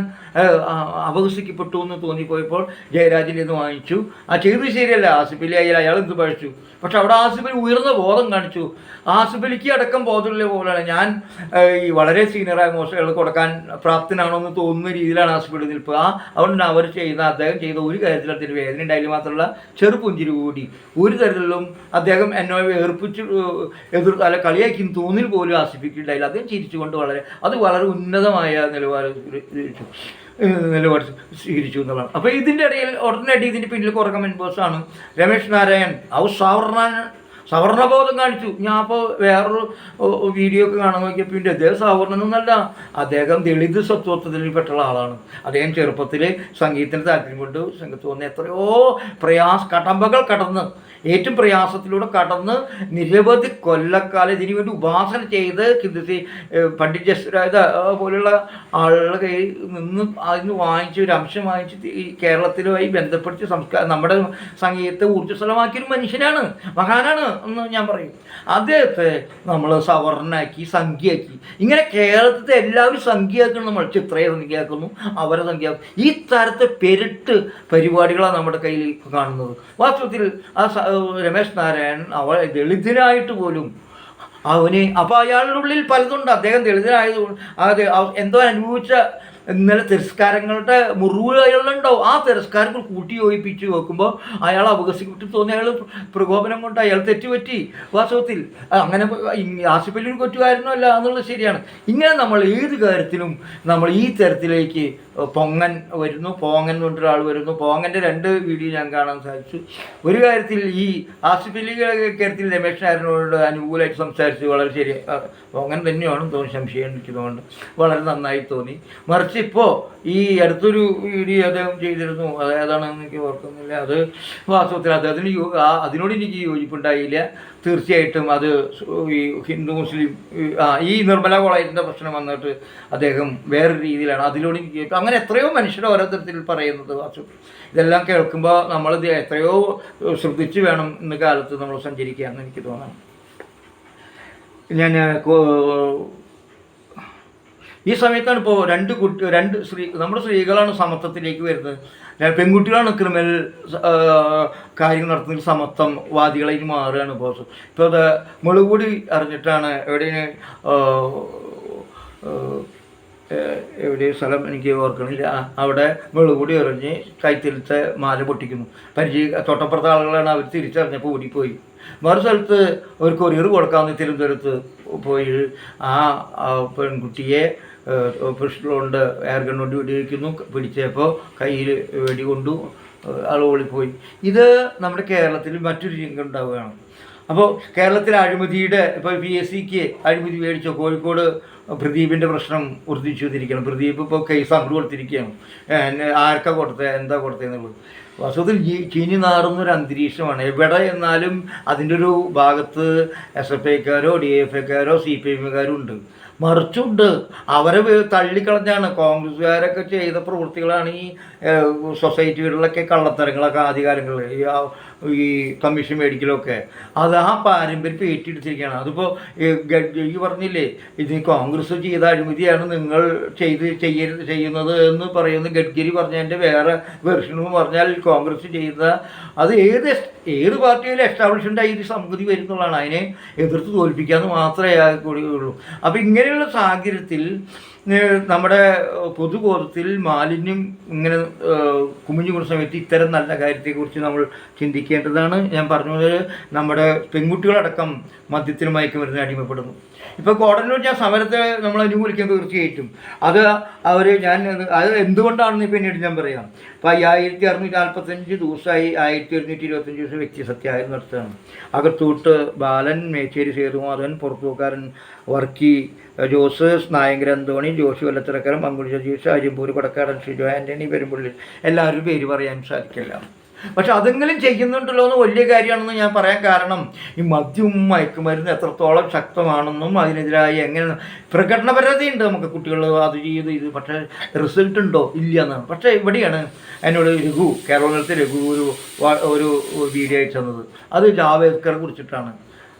അപഹസിക്കപ്പെട്ടു എന്ന് തോന്നിപ്പോയപ്പോൾ ജയരാജിൻ്റെ നിന്ന് വാങ്ങിച്ചു. ചെയ്തത് ശരിയല്ല, ആസിഫലി അയാൾ എന്ത് പഴിച്ചു. പക്ഷെ അവിടെ ആസിഫലി ഉയർന്ന ബോധം കാണിച്ചു. ആസിഫലിക്ക് അടക്കം ബോധമുള്ള പോലെയാണ് ഞാൻ ഈ വളരെ സീനിയറായ മോശങ്ങൾ കൊടുക്കാൻ പ്രാപ്തനാണോ എന്ന് തോന്നുന്ന രീതിയിലാണ് ആസിഫലി നിൽപ്പ്. അതുകൊണ്ട് അദ്ദേഹം ചെയ്ത ഒരു കാര്യത്തിൽ അതിന് വേദന ഉണ്ടായാലും മാത്രമല്ല ചെറുപുഞ്ചിരി കൂടി ഒരു തരത്തിലും അദ്ദേഹം എന്നെ ഏർപ്പിച്ച് അല്ല കളിയാക്കി തോന്നിൽ പോലും ആസിഫിക്ക് ഉണ്ടായില്ല. അദ്ദേഹം ചിരിച്ചുകൊണ്ട് വളരെ ഉന്നതമായ നിലവാരം സ്വീകരിച്ചു എന്നുള്ളതാണ്. അപ്പോൾ ഇതിൻ്റെ ഇടയിൽ ഉടനടി ഇതിൻ്റെ പിന്നിൽ കുറേ മെമ്പേഴ്സാണ്. രമേശ് നാരായൺ സവർണബോധം കാണിച്ചു. ഞാൻ അപ്പോൾ വേറൊരു വീഡിയോ ഒക്കെ കാണാൻ നോക്കിയപ്പോൾ പിന്നെ അദ്ദേഹം സവർണനൊന്നല്ല, അദ്ദേഹം ദളിത് സ്വത്വത്തിൽപ്പെട്ടുള്ള ആളാണ്. അദ്ദേഹം ചെറുപ്പത്തിൽ സംഗീതത്തിന് താല്പര്യം കൊണ്ട് സംഗീതത്തിൽ വന്ന് എത്രയോ കടമ്പകൾ കടന്ന് ഏറ്റവും പ്രയാസത്തിലൂടെ കടന്ന് നിരവധി കൊല്ലക്കാലം ഇതിനു വേണ്ടി ഉപാസന ചെയ്ത് പണ്ഡിറ്റ് ജസ്രാജ് പോലെയുള്ള ആളുകളുടെ കയ്യിൽ നിന്ന് അതിന് വാങ്ങിച്ച് ഒരു അംശം വാങ്ങിച്ച് ഈ കേരളത്തിലുമായി ബന്ധപ്പെടുത്തി നമ്മുടെ സംഗീതത്തെ ഊർജ്ജസ്വലമാക്കിയൊരു മനുഷ്യനാണ്, മഹാനാണ് എന്ന് ഞാൻ പറയും. അദ്ദേഹത്തെ നമ്മൾ സവർണനാക്കി സംഖ്യയാക്കി. ഇങ്ങനെ കേരളത്തിലെ എല്ലാവരും സംഖ്യയാക്കണം. നമ്മൾ ചിത്രയെ സംഖ്യയാക്കുന്നു, അവരെ സംഖ്യയാക്കും. ഈ തരത്തെ പെരുട്ട് പരിപാടികളാണ് നമ്മുടെ കയ്യിൽ കാണുന്നത്. വാസ്തവത്തിൽ രമേശ് നാരായണൻ ദളിതനായിട്ട് പോലും അപ്പോൾ അയാളുടെ ഉള്ളിൽ പലതുണ്ട്. അദ്ദേഹം ദളിതനായതുകൊണ്ട് എന്തോ അനുഭവിച്ച ഇന്നലെ തിരസ്കാരങ്ങളുടെ മുറിവ് അയാളുണ്ടാവും. ആ തിരസ്കാരങ്ങൾ കൂട്ടി യോജിപ്പിച്ച് നോക്കുമ്പോൾ അയാൾ അപകസിക്കപ്പെട്ട് തോന്നി. അയാൾ പ്രകോപനം കൊണ്ട് അയാൾ തെറ്റുപറ്റി. വാസ്തവത്തിൽ അങ്ങനെ ആസിഫലിന് കൊറ്റുകാരനോ അല്ല എന്നുള്ളത് ശരിയാണ്. ഇങ്ങനെ നമ്മൾ ഏത് കാര്യത്തിലും നമ്മൾ ഈ തരത്തിലേക്ക് പൊങ്ങൻ വരുന്നു. പോങ്ങൻ എന്ന് പറഞ്ഞൊരാൾ വരുന്നു. പോങ്ങൻ്റെ 2 വീഡിയോ ഞാൻ കാണാൻ സാധിച്ചു. ഒരു കാര്യത്തിൽ ഈ ആസിഫലി കാര്യത്തിൽ രമേശ് നാരായണനോട് അനുകൂലമായിട്ട് സംസാരിച്ച് വളരെ ശരി, പൊങ്ങൻ തന്നെയാണ് തോന്നി, സംശയം എനിക്ക് തോന്നുന്നു, വളരെ നന്നായി തോന്നി. മറിച്ച് ഇപ്പോൾ ഈ അടുത്തൊരു വീഡിയോ അദ്ദേഹം ചെയ്തിരുന്നു, അതേതാണെന്ന് എനിക്ക് ഓർക്കുന്നില്ല. അത് വാസ്തവത്തിൽ അദ്ദേഹത്തിന് അതിനോട് എനിക്ക് യോജിപ്പുണ്ടായില്ല. തീർച്ചയായിട്ടും അത് ഈ ഹിന്ദു മുസ്ലിം ഈ നിർമ്മല കോളേജിൻ്റെ പ്രശ്നം വന്നിട്ട് അദ്ദേഹം വേറൊരു രീതിയിലാണ് അതിലൂടെ എനിക്ക് അങ്ങനെ എത്രയോ മനുഷ്യരെ ഓരോ തരത്തിൽ പറയുന്നത്. വാസ്തവത്തിൽ ഇതെല്ലാം കേൾക്കുമ്പോൾ നമ്മളിത് എത്രയോ ശ്രദ്ധിച്ച് വേണം ഇന്ന് കാലത്ത് നമ്മൾ സഞ്ചരിക്കുകയെന്ന് എനിക്ക് തോന്നണം. ഞാൻ ഈ സമയത്താണ് ഇപ്പോൾ നമ്മുടെ സ്ത്രീകളാണ് സമത്വത്തിലേക്ക് വരുന്നത്. പെൺകുട്ടികളാണ് ക്രിമിനൽ കാര്യങ്ങൾ നടത്തുന്നതിൽ സമത്വം വാദികളായിട്ട് മാറുകയാണ്. ഇപ്പോൾ അത് മുളകുപൊടി അറിഞ്ഞിട്ടാണ് എവിടെ സ്ഥലം എനിക്ക് ഓർക്കണില്ല, അവിടെ മുളകുപൊടി എറിഞ്ഞ് കൈത്തിലത്തെ മാല പൊട്ടിക്കുന്നു. തൊട്ടപ്പുറത്തെ ആളുകളാണ് അവർ തിരിച്ചറിഞ്ഞപ്പോൾ ഓടിപ്പോയി. മറു സ്ഥലത്ത് ഒരു കൊറിയർ കൊടുക്കാമെന്ന് തിരുവനന്തപുരത്ത് പോയി ആ പെൺകുട്ടിയെ പിസ്റ്റളുകൊണ്ട് എയർ ഗൺ കൊണ്ട് വെടിവെക്കുന്നു. പിടിച്ചപ്പോൾ കയ്യിൽ വെടികൊണ്ടു, ആൾ ഓടിപ്പോയി. ഇത് നമ്മുടെ കേരളത്തിൽ മറ്റൊരു രംഗം ഉണ്ടാവുകയാണ്. അപ്പോൾ കേരളത്തിലെ അഴിമതിയുടെ ഇപ്പോൾ PSCക്ക് അഴിമതി മേടിച്ചോ, കോഴിക്കോട് പ്രദീപിൻ്റെ പ്രശ്നം വർദ്ധിച്ചു വന്നിരിക്കണം. പ്രദീപ് ഇപ്പോൾ കേസ് അങ്ങോട്ട് കൊടുത്തിരിക്കുകയാണ്. ആർക്കാ കൊടുത്തത്, എന്താ കൊടുത്തതെന്നുള്ളത്. വാസ്തവത്തിൽ ചീഞ്ഞു നാറുന്നൊരു അന്തരീക്ഷമാണ്. എവിടെ എന്നാലും അതിൻ്റെ ഒരു ഭാഗത്ത് SFIക്കാരോ DFIക്കാരോ CPIക്കാരും ഉണ്ട്, മറിച്ചുണ്ട്. അവരെ തള്ളിക്കളഞ്ഞാണ്. കോൺഗ്രസ്സുകാരൊക്കെ ചെയ്ത പ്രവൃത്തികളാണ് ഈ സൊസൈറ്റികളിലൊക്കെ കള്ളത്തരങ്ങളൊക്കെ അധികാരങ്ങൾ ഈ കമ്മീഷൻ മേടിക്കലൊക്കെ. അത് ആ പാരമ്പര്യം ഏറ്റെടുത്തിരിക്കുകയാണ്. അതിപ്പോൾ ഈ പറഞ്ഞില്ലേ, ഇത് കോൺഗ്രസ് ചെയ്ത അഴിമതിയാണ് നിങ്ങൾ ചെയ്യുന്നത് എന്ന് പറയുന്ന ഗഡ്കരി പറഞ്ഞതിൻ്റെ വേറെ വെർഷനും പറഞ്ഞാൽ കോൺഗ്രസ് ചെയ്ത അത് ഏത് പാർട്ടിയിലും എസ്റ്റാബ്ലിഷ്മെൻ്റ് ആയി സംഗതി വരുന്നുള്ളതാണ്. അതിനെ എതിർത്ത് തോൽപ്പിക്കാമെന്ന് മാത്രമേ കൂടിയുള്ളൂ. അപ്പോൾ ഇങ്ങനെയുള്ള സാഹചര്യത്തിൽ നമ്മുടെ പൊതുബോധത്തിൽ മാലിന്യം ഇങ്ങനെ കുമിഞ്ഞുകൂടുന്ന സമയത്ത് ഇത്തരം നല്ല കാര്യത്തെക്കുറിച്ച് നമ്മൾ ചിന്തിക്കേണ്ടതാണ്. ഞാൻ പറഞ്ഞത് നമ്മുടെ പെൺകുട്ടികളടക്കം മദ്യത്തിനും മയക്കുമരുന്നിന് അടിമപ്പെടുന്നു. ഇപ്പോൾ കോടതിയിൽ ഞാൻ സമരത്തെ നമ്മൾ അനുകൂലിക്കുന്നത് തീർച്ചയായിട്ടും അത് എന്തുകൊണ്ടാണെന്ന് പിന്നീട് ഞാൻ പറയാം. ഇപ്പോൾ 1645 ദിവസമായി 1125 ദിവസം വ്യക്തി സത്യാഗ്രഹം നടത്തുകയാണ്. അകത്തൂട്ട് ബാലൻ, മേച്ചേരി സേതുമാധവൻ, പുറത്തൂക്കാരൻ വർക്കി, ജോസ് നായങ്കര അന്തോണി, ജോഷി വല്ലത്തിറക്കരം, മങ്കുടി സതീഷ്, അരിമ്പൂർ കൊടക്കാടൻ ഷിജോ, ആൻ്റണി പെരുമ്പുള്ളി, എല്ലാവരും പേര് പറയാൻ സാധിക്കില്ല. പക്ഷെ അതെങ്കിലും ചെയ്യുന്നുണ്ടല്ലോ എന്ന് വലിയ കാര്യമാണെന്ന് ഞാൻ പറയാൻ കാരണം ഈ മദ്യവും മയക്കുമരുന്ന് എത്രത്തോളം ശക്തമാണെന്നും അതിനെതിരായി എങ്ങനെ പ്രകടനപരതയുണ്ട് നമുക്ക് കുട്ടികൾ അത് ഇത് പക്ഷേ റിസൾട്ട് ഉണ്ടോ ഇല്ല എന്നാണ്. പക്ഷേ ഇവിടെയാണ് എന്നോട് കേരളത്തിലെ രഘു ഒരു വീഡിയോ അയച്ചു തന്നത്. അത് ജാവേദ്കറെ കുറിച്ചിട്ടാണ്.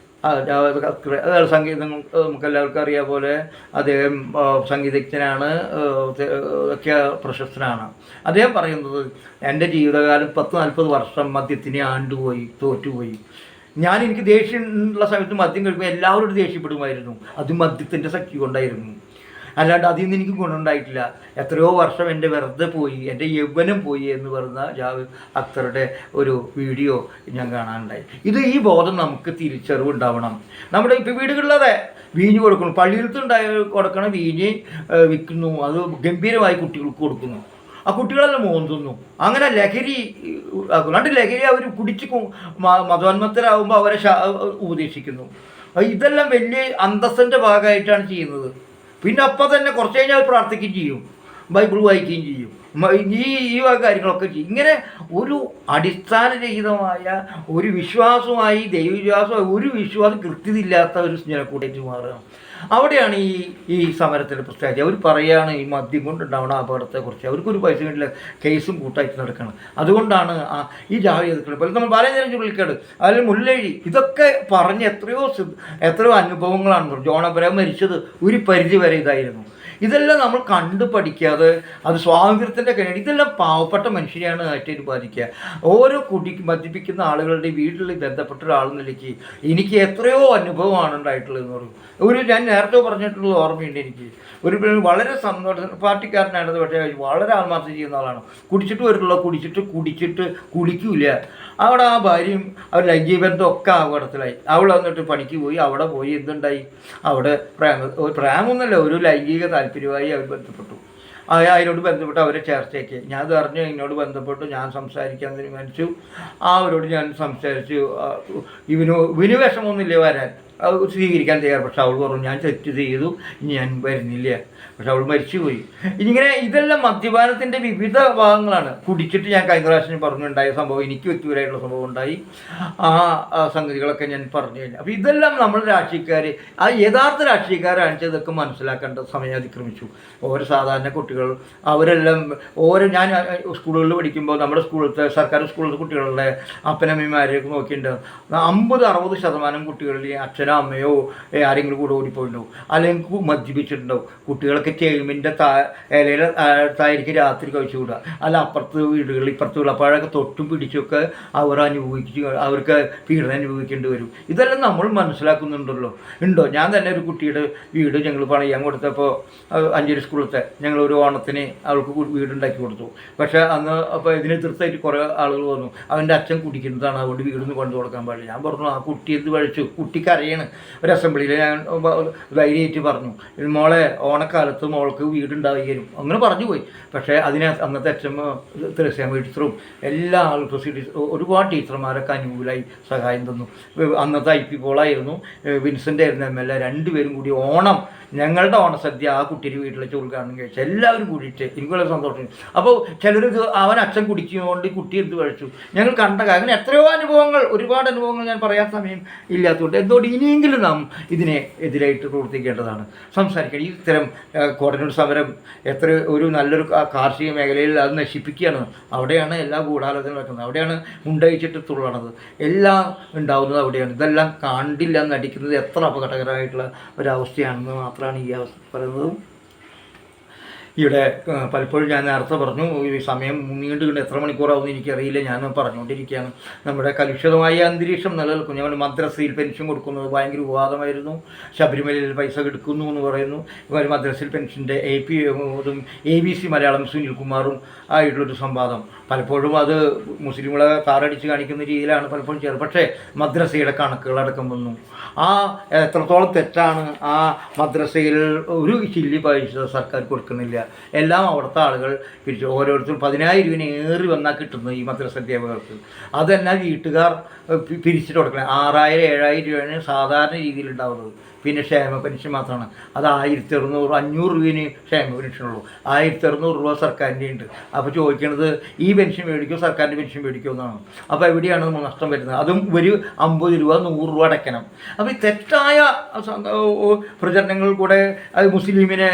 ജാവേദ് അക്തർ സംഗീതം നമുക്ക് എല്ലാവർക്കും അറിയാം പോലെ അദ്ദേഹം സംഗീതജ്ഞനാണ്, ഒക്കെ പ്രശസ്തനാണ്. അദ്ദേഹം പറയുന്നത് എൻ്റെ ജീവിതകാലം 10-40 വർഷം മദ്യത്തിനെ ആണ്ടുപോയി, തോറ്റുപോയി. എനിക്ക് ദേഷ്യമുള്ള സമയത്ത് മദ്യം കഴിക്കുമ്പോൾ എല്ലാവരോടും ദേഷ്യപ്പെടുമായിരുന്നു. അത് മദ്യത്തിൻ്റെ ശക്തി കൊണ്ടായിരുന്നു, അല്ലാണ്ട് അതിൽ നിന്ന് എനിക്ക് ഗുണമുണ്ടായിട്ടില്ല. എത്രയോ വർഷം എൻ്റെ വെറുതെ പോയി, എൻ്റെ യൗവനം പോയി എന്ന് പറയുന്ന ജാവേദ് അക്തറുടെ ഒരു വീഡിയോ ഞാൻ കാണാനുണ്ടായി. ഈ ബോധം നമുക്ക് തിരിച്ചറിവുണ്ടാവണം. നമ്മുടെ ഇപ്പോൾ വീടുകളിലതെ വീഞ്ഞ് കൊടുക്കണം, പള്ളിയിലത്തുണ്ടായി കൊടുക്കണ വീഞ്ഞ് വിൽക്കുന്നു, അത് ഗംഭീരമായി കുട്ടികൾക്ക് കൊടുക്കുന്നു. ആ കുട്ടികളെല്ലാം മോന്തുന്നു. അങ്ങനെ ലഹരി ആക്കുന്നു. ലഹരി അവർ കുടിച്ച് മതോന്മത്തരാകുമ്പോൾ അവരെ ഉപദേശിക്കുന്നു. ഇതെല്ലാം വലിയ അന്തസ്സിൻ്റെ ഭാഗമായിട്ടാണ് ചെയ്യുന്നത്. പിന്നെ അപ്പം തന്നെ കുറച്ച് കഴിഞ്ഞാൽ അവർ പ്രാർത്ഥിക്കുകയും ചെയ്യും, ബൈബിൾ വായിക്കുകയും ചെയ്യും, ഈ വക കാര്യങ്ങളൊക്കെ ചെയ്യും. ഇങ്ങനെ ഒരു അടിസ്ഥാനരഹിതമായ ഒരു വിശ്വാസമായി, ദൈവവിശ്വാസമായി ഒരു വിശ്വാസം കൃത്യതയില്ലാത്ത ഒരു ജനക്കൂട്ടേറ്റ് മാറുകയാണ്. അവിടെയാണ് ഈ സമരത്തിൻ്റെ പ്രത്യേകത. അവർ പറയുകയാണ് ഈ മദ്യം കൊണ്ടുണ്ടാവുന്ന അപകടത്തെക്കുറിച്ച്. അവർക്കൊരു പൈസ കിട്ടില്ല, കേസും കൂട്ടായിട്ട് നടക്കണം. അതുകൊണ്ടാണ് ഈ ജാവേദ്കർ പോലെ നമ്മൾ ബാലചന്ദ്രൻ ചുള്ളിക്കാട്, അതിൽ മുല്ലഴി, ഇതൊക്കെ പറഞ്ഞ് എത്രയോ അനുഭവങ്ങളാണ്. ജോൺ അബ്രഹാം മരിച്ചത് ഒരു പരിധി വരെ ഇതായിരുന്നു. ഇതെല്ലാം നമ്മൾ കണ്ടു പഠിക്കാതെ അത് സ്വാതന്ത്ര്യത്തിൻ്റെ കഴിവ്, ഇതെല്ലാം പാവപ്പെട്ട മനുഷ്യരെയാണ് ഏറ്റവും ബാധിക്കുക. ഓരോ മദ്യപിക്കുന്ന ആളുകളുടെ വീട്ടിൽ ബന്ധപ്പെട്ട ഒരാളെന്ന നിലയ്ക്ക് എനിക്ക് എത്രയോ അനുഭവമാണ് ഉണ്ടായിട്ടുള്ളതെന്ന് പറയും. ഞാൻ നേരത്തെ പറഞ്ഞിട്ടുള്ള ഓർമ്മയുണ്ട്. എനിക്ക് വളരെ സന്തോഷം, പാർട്ടിക്കാരനാണത്, പക്ഷേ വളരെ ആത്മാർത്ഥം ചെയ്യുന്ന ആളാണ്. കുടിച്ചിട്ട് വരുള്ളൂ, കുടിച്ചിട്ട് കുളിക്കൂല. അവിടെ ആ ഭാര്യയും അവർ ലൈംഗിക ബന്ധമൊക്കെ അപകടത്തിലായി. അവൾ വന്നിട്ട് പണിക്ക് പോയി, അവിടെ പോയി എന്തുണ്ടായി, അവിടെ പ്രേമൊന്നുമല്ല, ഒരു ലൈംഗിക താല്പര്യമായി അവർ ബന്ധപ്പെട്ടു. അതിനോട് ബന്ധപ്പെട്ട് അവരെ ചേർച്ചയാക്കി. ഞാൻ അത് അറിഞ്ഞ് എന്നോട് ബന്ധപ്പെട്ടു, ഞാൻ സംസാരിക്കാൻ തീരുമാനിച്ചു. അവരോട് ഞാൻ സംസാരിച്ചു. ഇവന് വിഷമമൊന്നുമില്ല വരാൻ, സ്വീകരിക്കാൻ തയ്യാറ്. പക്ഷെ അവൾ പറഞ്ഞു ഞാൻ തെറ്റ് ചെയ്തു, ഞാൻ വരുന്നില്ല. പക്ഷെ അവൾ മരിച്ചുപോയി. ഇതെല്ലാം മദ്യപാനത്തിൻ്റെ വിവിധ ഭാഗങ്ങളാണ്. കുടിച്ചിട്ട് ഞാൻ കഴിഞ്ഞ പ്രാവശ്യം പറഞ്ഞുണ്ടായ സംഭവം, എനിക്ക് വ്യക്തിപരമായിട്ടുള്ള സംഭവം ഉണ്ടായി. ആ സംഗതികളൊക്കെ ഞാൻ പറഞ്ഞു കഴിഞ്ഞു. അപ്പോൾ ഇതെല്ലാം നമ്മൾ രാഷ്ട്രീയക്കാർ, ആ യഥാർത്ഥ രാഷ്ട്രീയക്കാരാണ് ഇതൊക്കെ മനസ്സിലാക്കേണ്ട സമയം അതിക്രമിച്ചു. ഓരോ സാധാരണ കുട്ടികൾ അവരെല്ലാം ഞാൻ സ്കൂളുകളിൽ പഠിക്കുമ്പോൾ നമ്മുടെ സ്കൂളിലത്തെ സർക്കാർ സ്കൂളിലത്തെ കുട്ടികളുടെ അപ്പനമ്മമാരെയൊക്കെ നോക്കിയിട്ടുണ്ട്. 50-60% കുട്ടികളിൽ അച്ഛനോ അമ്മയോ ആരെങ്കിലും കൂടെ ഓടിപ്പോയിട്ടുണ്ടാവും, അല്ലെങ്കിൽ മദ്യപിച്ചിട്ടുണ്ടാവും. കുട്ടികളൊക്കെ ടേമിൻ്റെ ഇലയിൽ തായിരിക്കും രാത്രി കഴിച്ചുകൂടുക, അല്ല അപ്പുറത്ത് വീടുകളിൽ ഇപ്പുറത്ത് വീട്, അപ്പോഴൊക്കെ തൊട്ടും പിടിച്ചൊക്കെ അവർക്ക് പീഡനം അനുഭവിക്കേണ്ടി വരും. ഇതെല്ലാം നമ്മൾ മനസ്സിലാക്കുന്നുണ്ടല്ലോ, ഉണ്ടോ? ഞാൻ തന്നെ ഒരു കുട്ടിയുടെ വീട് ഞങ്ങൾ പണിയാൻ കൊടുത്തപ്പോൾ അഞ്ചേരി സ്കൂളത്തെ ഞങ്ങളൊരു ഓണത്തിന് അവൾക്ക് വീടുണ്ടാക്കി കൊടുത്തു. പക്ഷേ അന്ന് അപ്പോൾ ഇതിനെ തീർച്ചയായിട്ട് കുറേ ആളുകൾ വന്നു, അവൻ്റെ അച്ഛൻ കുടിക്കുന്നതാണ്, അതുകൊണ്ട് വീടൊന്നും കൊണ്ടു കൊടുക്കാൻ പാടില്ല. ഞാൻ പറഞ്ഞു ആ കുട്ടി എന്ത് കഴിച്ചു, കുട്ടിക്കറിയണം. ഒരു അസംബ്ലിയിൽ ഞാൻ ധൈര്യമായിട്ട് പറഞ്ഞു, മോളെ ഓണക്കാലത്ത് മോൾക്ക് വീടുണ്ടാവുകയും അങ്ങനെ പറഞ്ഞു പോയി. പക്ഷേ അന്നത്തെ അച്ഛമ്മ തെരേസമ്മ ടീച്ചറും എല്ലാ ഒരുപാട് ടീച്ചർമാരൊക്കെ അനുകൂലമായി സഹായം തന്നു. അന്നത്തെ IP പോളായിരുന്നു, വിൻസെൻ്റ് ആയിരുന്നു MLA. രണ്ടുപേരും കൂടി ഞങ്ങളുടെ ഓണസദ്യ ആ കുട്ടിയുടെ വീട്ടിലെ ചോറുകാരണം കഴിച്ചു, എല്ലാവരും കൂടിയിട്ട്. എനിക്ക് വളരെ സന്തോഷം. അപ്പോൾ ചിലരിത് അവൻ അച്ഛൻ കുടിക്കുന്നതുകൊണ്ട് കുട്ടി എന്ത് കഴിച്ചു, ഞങ്ങൾ കണ്ട അങ്ങനെ എത്രയോ അനുഭവങ്ങൾ, ഒരുപാട് അനുഭവങ്ങൾ ഞാൻ പറയാൻ സമയം ഇല്ലാത്തതുകൊണ്ട് എന്തുകൊണ്ട് ഇനിയെങ്കിലും നാം ഇതിനെ എതിരായിട്ട് പ്രവർത്തിക്കേണ്ടതാണ്, സംസാരിക്കണം. ഇത്തരം കോടതിയുടെ സമരം ഒരു നല്ലൊരു കാർഷിക മേഖലയിൽ അത് നശിപ്പിക്കുകയാണ്. അവിടെയാണ് എല്ലാ ഗൂഢാലോചന നടക്കുന്നത്, അവിടെയാണ് മുണ്ടയിച്ചിട്ട് തുള്ളണത്, എല്ലാം ഉണ്ടാവുന്നത് അവിടെയാണ്. ഇതെല്ലാം കണ്ടില്ല നടിക്കുന്നത് എത്ര അപകടകരമായിട്ടുള്ള ഒരവസ്ഥയാണെന്ന് മാത്രമാണ് ഈ അവസ്ഥ പറയുന്നതും. ഇവിടെ പലപ്പോഴും ഞാൻ നേരത്തെ പറഞ്ഞു, ഈ സമയം നീണ്ടുകൊണ്ട് എത്ര മണിക്കൂറാവുമെന്ന് എനിക്കറിയില്ല, ഞാൻ പറഞ്ഞുകൊണ്ടിരിക്കുകയാണ്. നമ്മുടെ കലുഷിതമായ അന്തരീക്ഷം നിലനിൽക്കും. ഞങ്ങൾ മദ്രസയിൽ പെൻഷൻ കൊടുക്കുന്നത് ഭയങ്കര വിവാദമായിരുന്നു. ശബരിമലയിൽ പൈസ എടുക്കുന്നു എന്ന് പറയുന്നു. മദ്രസയിൽ പെൻഷൻ്റെ ABC മലയാളം സുനിൽകുമാറും ആയിട്ടുള്ളൊരു സംവാദം. പലപ്പോഴും അത് മുസ്ലിങ്ങളെ താറടിച്ച് കാണിക്കുന്ന രീതിയിലാണ് പലപ്പോഴും ചേർന്നത്. പക്ഷേ മദ്രസയുടെ കണക്കുകളടക്കം വന്നു. എത്രത്തോളം തെറ്റാണ്, ആ മദ്രസയിൽ ഒരു ചില്ലി പൈസ സർക്കാർ കൊടുക്കുന്നില്ല. എല്ലാം അവിടുത്തെ ആളുകൾ പിരിച്ചു. ഓരോരുത്തരും 10,000 രൂപ ഏറി വന്നാൽ കിട്ടുന്നത് ഈ മദ്രസ അധ്യാപകർക്ക്. അതെല്ലാം വീട്ടുകാർ പിരിച്ചിട്ട് കൊടുക്കണം. 6,000-7,000 രൂപയാണ് സാധാരണ രീതിയിൽ ഉണ്ടാവുന്നത്. പിന്നെ ക്ഷേമ പെൻഷൻ മാത്രമാണ്. അത് 1600 500 രൂപേന് ക്ഷേമ പെൻഷനുള്ളൂ. 1600 രൂപ സർക്കാരിൻ്റെ ഉണ്ട്. അപ്പോൾ ചോദിക്കുന്നത് ഈ പെൻഷൻ മേടിക്കുമോ സർക്കാരിൻ്റെ പെൻഷൻ മേടിക്കുമോ എന്നാണ്. അപ്പോൾ എവിടെയാണ് നമ്മൾ നഷ്ടം വരുന്നത്? അതും ഒരു 50 രൂപ 100 രൂപ അടയ്ക്കണം. അപ്പോൾ ഈ തെറ്റായ പ്രചരണങ്ങൾ കൂടെ അത് മുസ്ലിമിനെ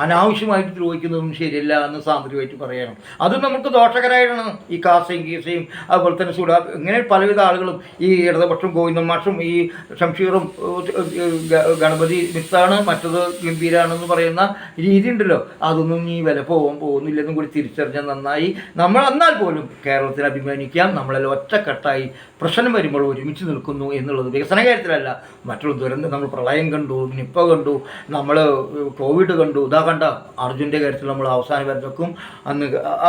അനാവശ്യമായിട്ട് ദ്രോഹിക്കുന്നതും ശരിയല്ല എന്ന് സാന്ദ്രമായിട്ട് പറയണം. അതും നമുക്ക് ദോഷകരമായിട്ടാണ്. ഈ കാസയും കീസയും അതുപോലെ തന്നെ സുഡാ ഇങ്ങനെ പലവിധ ആളുകളും ഈ ഇടതുപക്ഷം ഗോവിന്ദൻ മാഷും ഈ ഷംഷീറും ഗണപതി മിത്താണ് മറ്റത് ഗംഭീരാണെന്ന് പറയുന്ന രീതി ഉണ്ടല്ലോ, അതൊന്നും ഈ വില പോകുന്നില്ലെന്നും കൂടി തിരിച്ചറിഞ്ഞാൽ നന്നായി. നമ്മൾ എന്നാൽ പോലും കേരളത്തിൽ അഭിമാനിക്കാം. നമ്മളെല്ലാം ഒറ്റക്കെട്ടായി പ്രശ്നം വരുമ്പോൾ ഒരുമിച്ച് നിൽക്കുന്നു എന്നുള്ളത് വികസന കാര്യത്തിലല്ല, മറ്റുള്ള ദുരന്തം. നമ്മൾ പ്രളയം കണ്ടു, നിപ്പ കണ്ടു, നമ്മൾ കോവിഡ് കണ്ടു, ഇതാ കണ്ട അർജുൻ്റെ കാര്യത്തിൽ നമ്മൾ അവസാനം വരക്കും. അന്ന്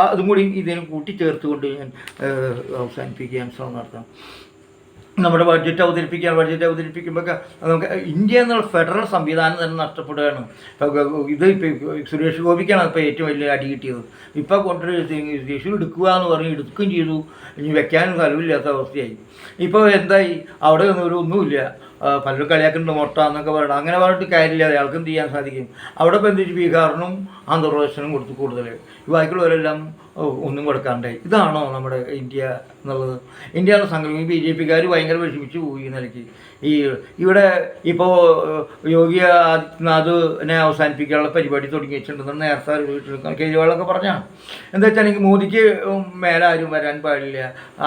അതും കൂടി ഇതിനും കൂട്ടിച്ചേർത്തുകൊണ്ട് ഞാൻ അവസാനിപ്പിക്കാൻ ശ്രമം നടത്താം. നമ്മുടെ ബഡ്ജറ്റ് അവതരിപ്പിക്കുമ്പോൾ നമുക്ക് ഇന്ത്യ എന്നുള്ള ഫെഡറൽ സംവിധാനം തന്നെ നഷ്ടപ്പെടുകയാണ്. ഇത് ഇപ്പോൾ സുരേഷ് ഗോപിക്കാണ് ഇപ്പോൾ ഏറ്റവും വലിയ അടി കിട്ടിയത്. ഇപ്പോൾ കൊണ്ടൊരു തൃശ്ശൂർ എടുക്കുക എന്ന് പറഞ്ഞ് എടുക്കുകയും ചെയ്തു. ഇനി വെക്കാനും കഴിവില്ലാത്ത അവസ്ഥയായി. ഇപ്പോൾ എന്തായി? അവിടെ ഒന്നുമില്ല. പലരും കളിയാക്കുന്നുണ്ട് മൊട്ട എന്നൊക്കെ പറയണം. അങ്ങനെ പറഞ്ഞിട്ട് കാര്യമില്ല. അയാൾക്ക് എന്ത് ചെയ്യാൻ സാധിക്കും? അവിടെ ഇപ്പോൾ എന്ത് വെച്ചാൽ ബീഹാറിനും ആന്ധ്രാപ്രദേശിനും കൊടുത്തു കൂടുതൽ. ഈ ബാക്കിയുള്ളവരെല്ലാം ഒന്നും കൊടുക്കാണ്ടായി. ഇതാണോ നമ്മുടെ ഇന്ത്യ എന്നുള്ളത്? ഇന്ത്യ എന്ന സങ്കല്പം ഈ BJPക്കാർ ഭയങ്കര വിഷമിച്ച് പോയി ഈ നിലയ്ക്ക്. ഇവിടെ ഇപ്പോൾ യോഗി ആദിത്യനാഥിനെ അവസാനിപ്പിക്കാനുള്ള പരിപാടി തുടങ്ങി വെച്ചിട്ടുണ്ടെന്ന് നേരത്തെ കേജ്രിവാളൊക്കെ പറഞ്ഞാണ്. എന്താ വെച്ചാൽ എനിക്ക് മോദിക്ക് മേലെ ആരും വരാൻ പാടില്ല.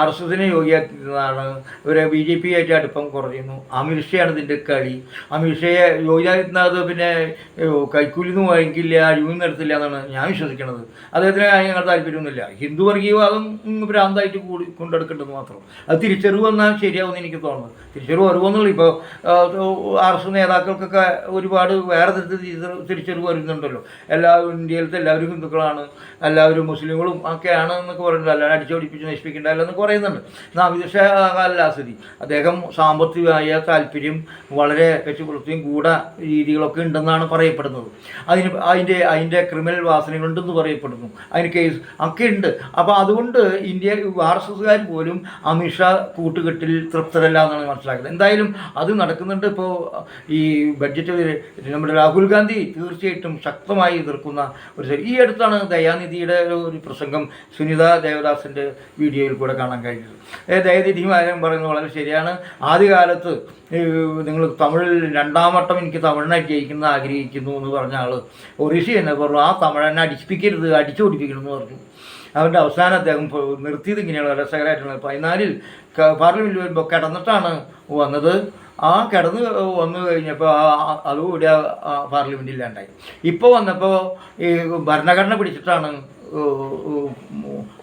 RSSനെ യോഗി ആദിത്യനാഥാണ്. ഇവരെ BJP ആയിട്ട് അടുപ്പം കുറയുന്നു. അമിത്ഷയാണ് ഇതിൻ്റെ കളി. അമിത്ഷയെ യോഗി ആദിത്യനാഥ് പിന്നെ കൈക്കൂലിന്ന് വാങ്ങിക്കില്ല, അഴിമൊന്നും നടത്തില്ല എന്നാണ് ഞാൻ വിശ്വസിക്കുന്നത്. അദ്ദേഹത്തിന് ഞങ്ങൾ താല്പര്യമൊന്നുമില്ല. ഹിന്ദു വർഗീയവാദം ഭ്രാന്തായിട്ട് കൊണ്ടെടുക്കേണ്ടത് മാത്രം. അത് തിരിച്ചറിവ് വന്നാൽ ശരിയാവുമെന്ന് എനിക്ക് തോന്നുന്നത്. തിരിച്ചറിവ് വരുമെന്നുള്ള ഇപ്പോൾ RSS നേതാക്കൾക്കൊക്കെ ഒരുപാട് വേറെ തരത്തിൽ തിരിച്ചറിവ് വരുന്നുണ്ടല്ലോ. ഇന്ത്യയിലത്തെ എല്ലാവരും ഹിന്ദുക്കളാണ്, എല്ലാവരും മുസ്ലിങ്ങളും ഒക്കെയാണ് എന്നൊക്കെ പറയുന്നുണ്ട്. അല്ലാതെ അടിച്ചോടിപ്പിച്ച് നശിപ്പിക്കേണ്ടല്ലോ എന്ന് പറയുന്നുണ്ട്. അമിത് ഷാ അല്ല സ്ഥിതി. അദ്ദേഹം സാമ്പത്തികമായ താല്പര്യം വളരെ വെച്ചുപുലർത്തിയും ഗൂഢ രീതികളൊക്കെ ഉണ്ടെന്നാണ് പറയപ്പെടുന്നത്. അതിൻ്റെ ക്രിമിനൽ വാസനകളുണ്ടെന്ന് പറയപ്പെടുന്നു. അതിന് കേസ് ഒക്കെ ഉണ്ട്. അപ്പോൾ അതുകൊണ്ട് RSSകാർ പോലും അമിത്ഷാ കൂട്ടുകെട്ടിൽ തൃപ്തരല്ല എന്നാണ് മനസ്സിലാക്കുന്നത്. എന്തായാലും അത് നടക്കുന്നുണ്ട്. ഇപ്പോൾ ഈ ബഡ്ജറ്റ് നമ്മുടെ രാഹുൽ ഗാന്ധി തീർച്ചയായിട്ടും ശക്തമായി എതിർക്കുന്ന ഈ അടുത്താണ് ദയാനിധിയുടെ ഒരു പ്രസംഗം സുനിത ദേവദാസിൻ്റെ വീഡിയോയിൽ കൂടെ കാണാൻ കഴിഞ്ഞത്. ദയാനിധി പറയുന്നത് വളരെ ശരിയാണ്. ആദ്യകാലത്ത് നിങ്ങൾ തമിഴിൽ 2ാം വട്ടം എനിക്ക് തമിഴിനായി ജയിക്കുന്ന ആഗ്രഹിക്കുന്നു എന്ന് പറഞ്ഞ ആൾ ഒറീസ തന്നെ പറഞ്ഞു, ആ തമിഴനെ അടിച്ചു ഓടിപ്പിക്കണം എന്ന് പറഞ്ഞു. അവൻ്റെ അവസാനം അദ്ദേഹം നിർത്തിയത് ഇങ്ങനെയാണ് രസകരമായിട്ടുള്ളത്. 14 പാർലമെൻറ്റിൽ വരുമ്പോൾ കിടന്നിട്ടാണ് വന്നത്. ആ കിടന്ന് വന്നു കഴിഞ്ഞപ്പോൾ അതുകൂടി പാർലമെൻറ്റിൽ ഇല്ലാണ്ടായി. ഇപ്പോൾ വന്നപ്പോൾ ഈ ഭരണഘടന പിടിച്ചിട്ടാണ്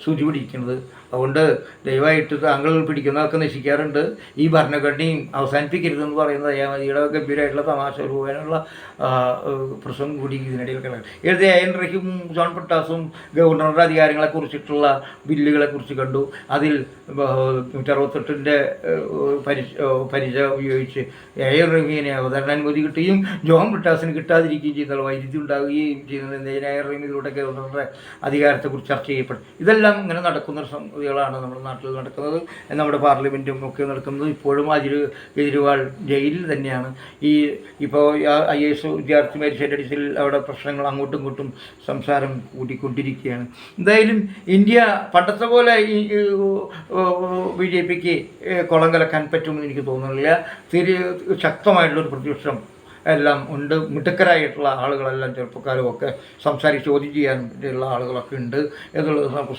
സൂചി പിടിക്കുന്നത്. അതുകൊണ്ട് ദയവായിട്ട് താങ്കൾ പിടിക്കുന്നതൊക്കെ നശിക്കാറുണ്ട്. ഈ ഭരണഘടനയും അവസാനിപ്പിക്കരുതെന്ന് പറയുന്നത് ദയാമതിയുടെ ഗംഭീരമായിട്ടുള്ള തമാശ രൂപേണുള്ള പ്രസംഗം കൂടി ഇതിനിടയിൽ കിടക്കും. എഴുതിയ AN റഹീം ജോൺ ബ്രിട്ടാസും ഗവർണറുടെ അധികാരങ്ങളെക്കുറിച്ചിട്ടുള്ള ബില്ലുകളെക്കുറിച്ച് കണ്ടു. അതിൽ 168ൻ്റെ പരിചയ ഉപയോഗിച്ച് AN റഹീമിനെ അവതരണാനുമതി കിട്ടുകയും ജോൺ ബ്രിട്ടാസിന് കിട്ടാതിരിക്കുകയും ചെയ്യുന്ന വൈദ്യുതി ഉണ്ടാവുകയും ചെയ്യുന്നത് AN റഹീം ഇതിലൂടെ ഗവർണറുടെ അധികാരത്തെക്കുറിച്ച് ചർച്ച ചെയ്യപ്പെടും. ഇതെല്ലാം ഇങ്ങനെ നടക്കുന്ന സംഗതികളാണ് നമ്മുടെ നാട്ടിൽ നടക്കുന്നത്. നമ്മുടെ പാർലമെൻറ്റും ഒക്കെ നടക്കുന്നത്. ഇപ്പോഴും കേജ്രിവാൾ ജയിലിൽ തന്നെയാണ്. ഇപ്പോൾ IAS വിദ്യാർത്ഥി മരിച്ചതിൻ്റെ അടിസ്ഥാനത്തിൽ അവിടെ പ്രശ്നങ്ങൾ അങ്ങോട്ടും ഇങ്ങോട്ടും സംസാരം കൂട്ടിക്കൊണ്ടിരിക്കുകയാണ്. എന്തായാലും ഇന്ത്യ പണ്ടത്തെ പോലെ BJPക്ക് കുളം കലക്കാൻ പറ്റുമെന്ന് എനിക്ക് തോന്നുന്നില്ല. ശക്തമായിട്ടുള്ളൊരു പ്രതിപക്ഷം എല്ലാം ഉണ്ട്. മിടുക്കരായിട്ടുള്ള ആളുകളെല്ലാം ചെറുപ്പക്കാരും ഒക്കെ സംസാരിച്ച് ചോദ്യം ചെയ്യാനുള്ള ആളുകളൊക്കെ ഉണ്ട് എന്നുള്ളത് നമുക്ക്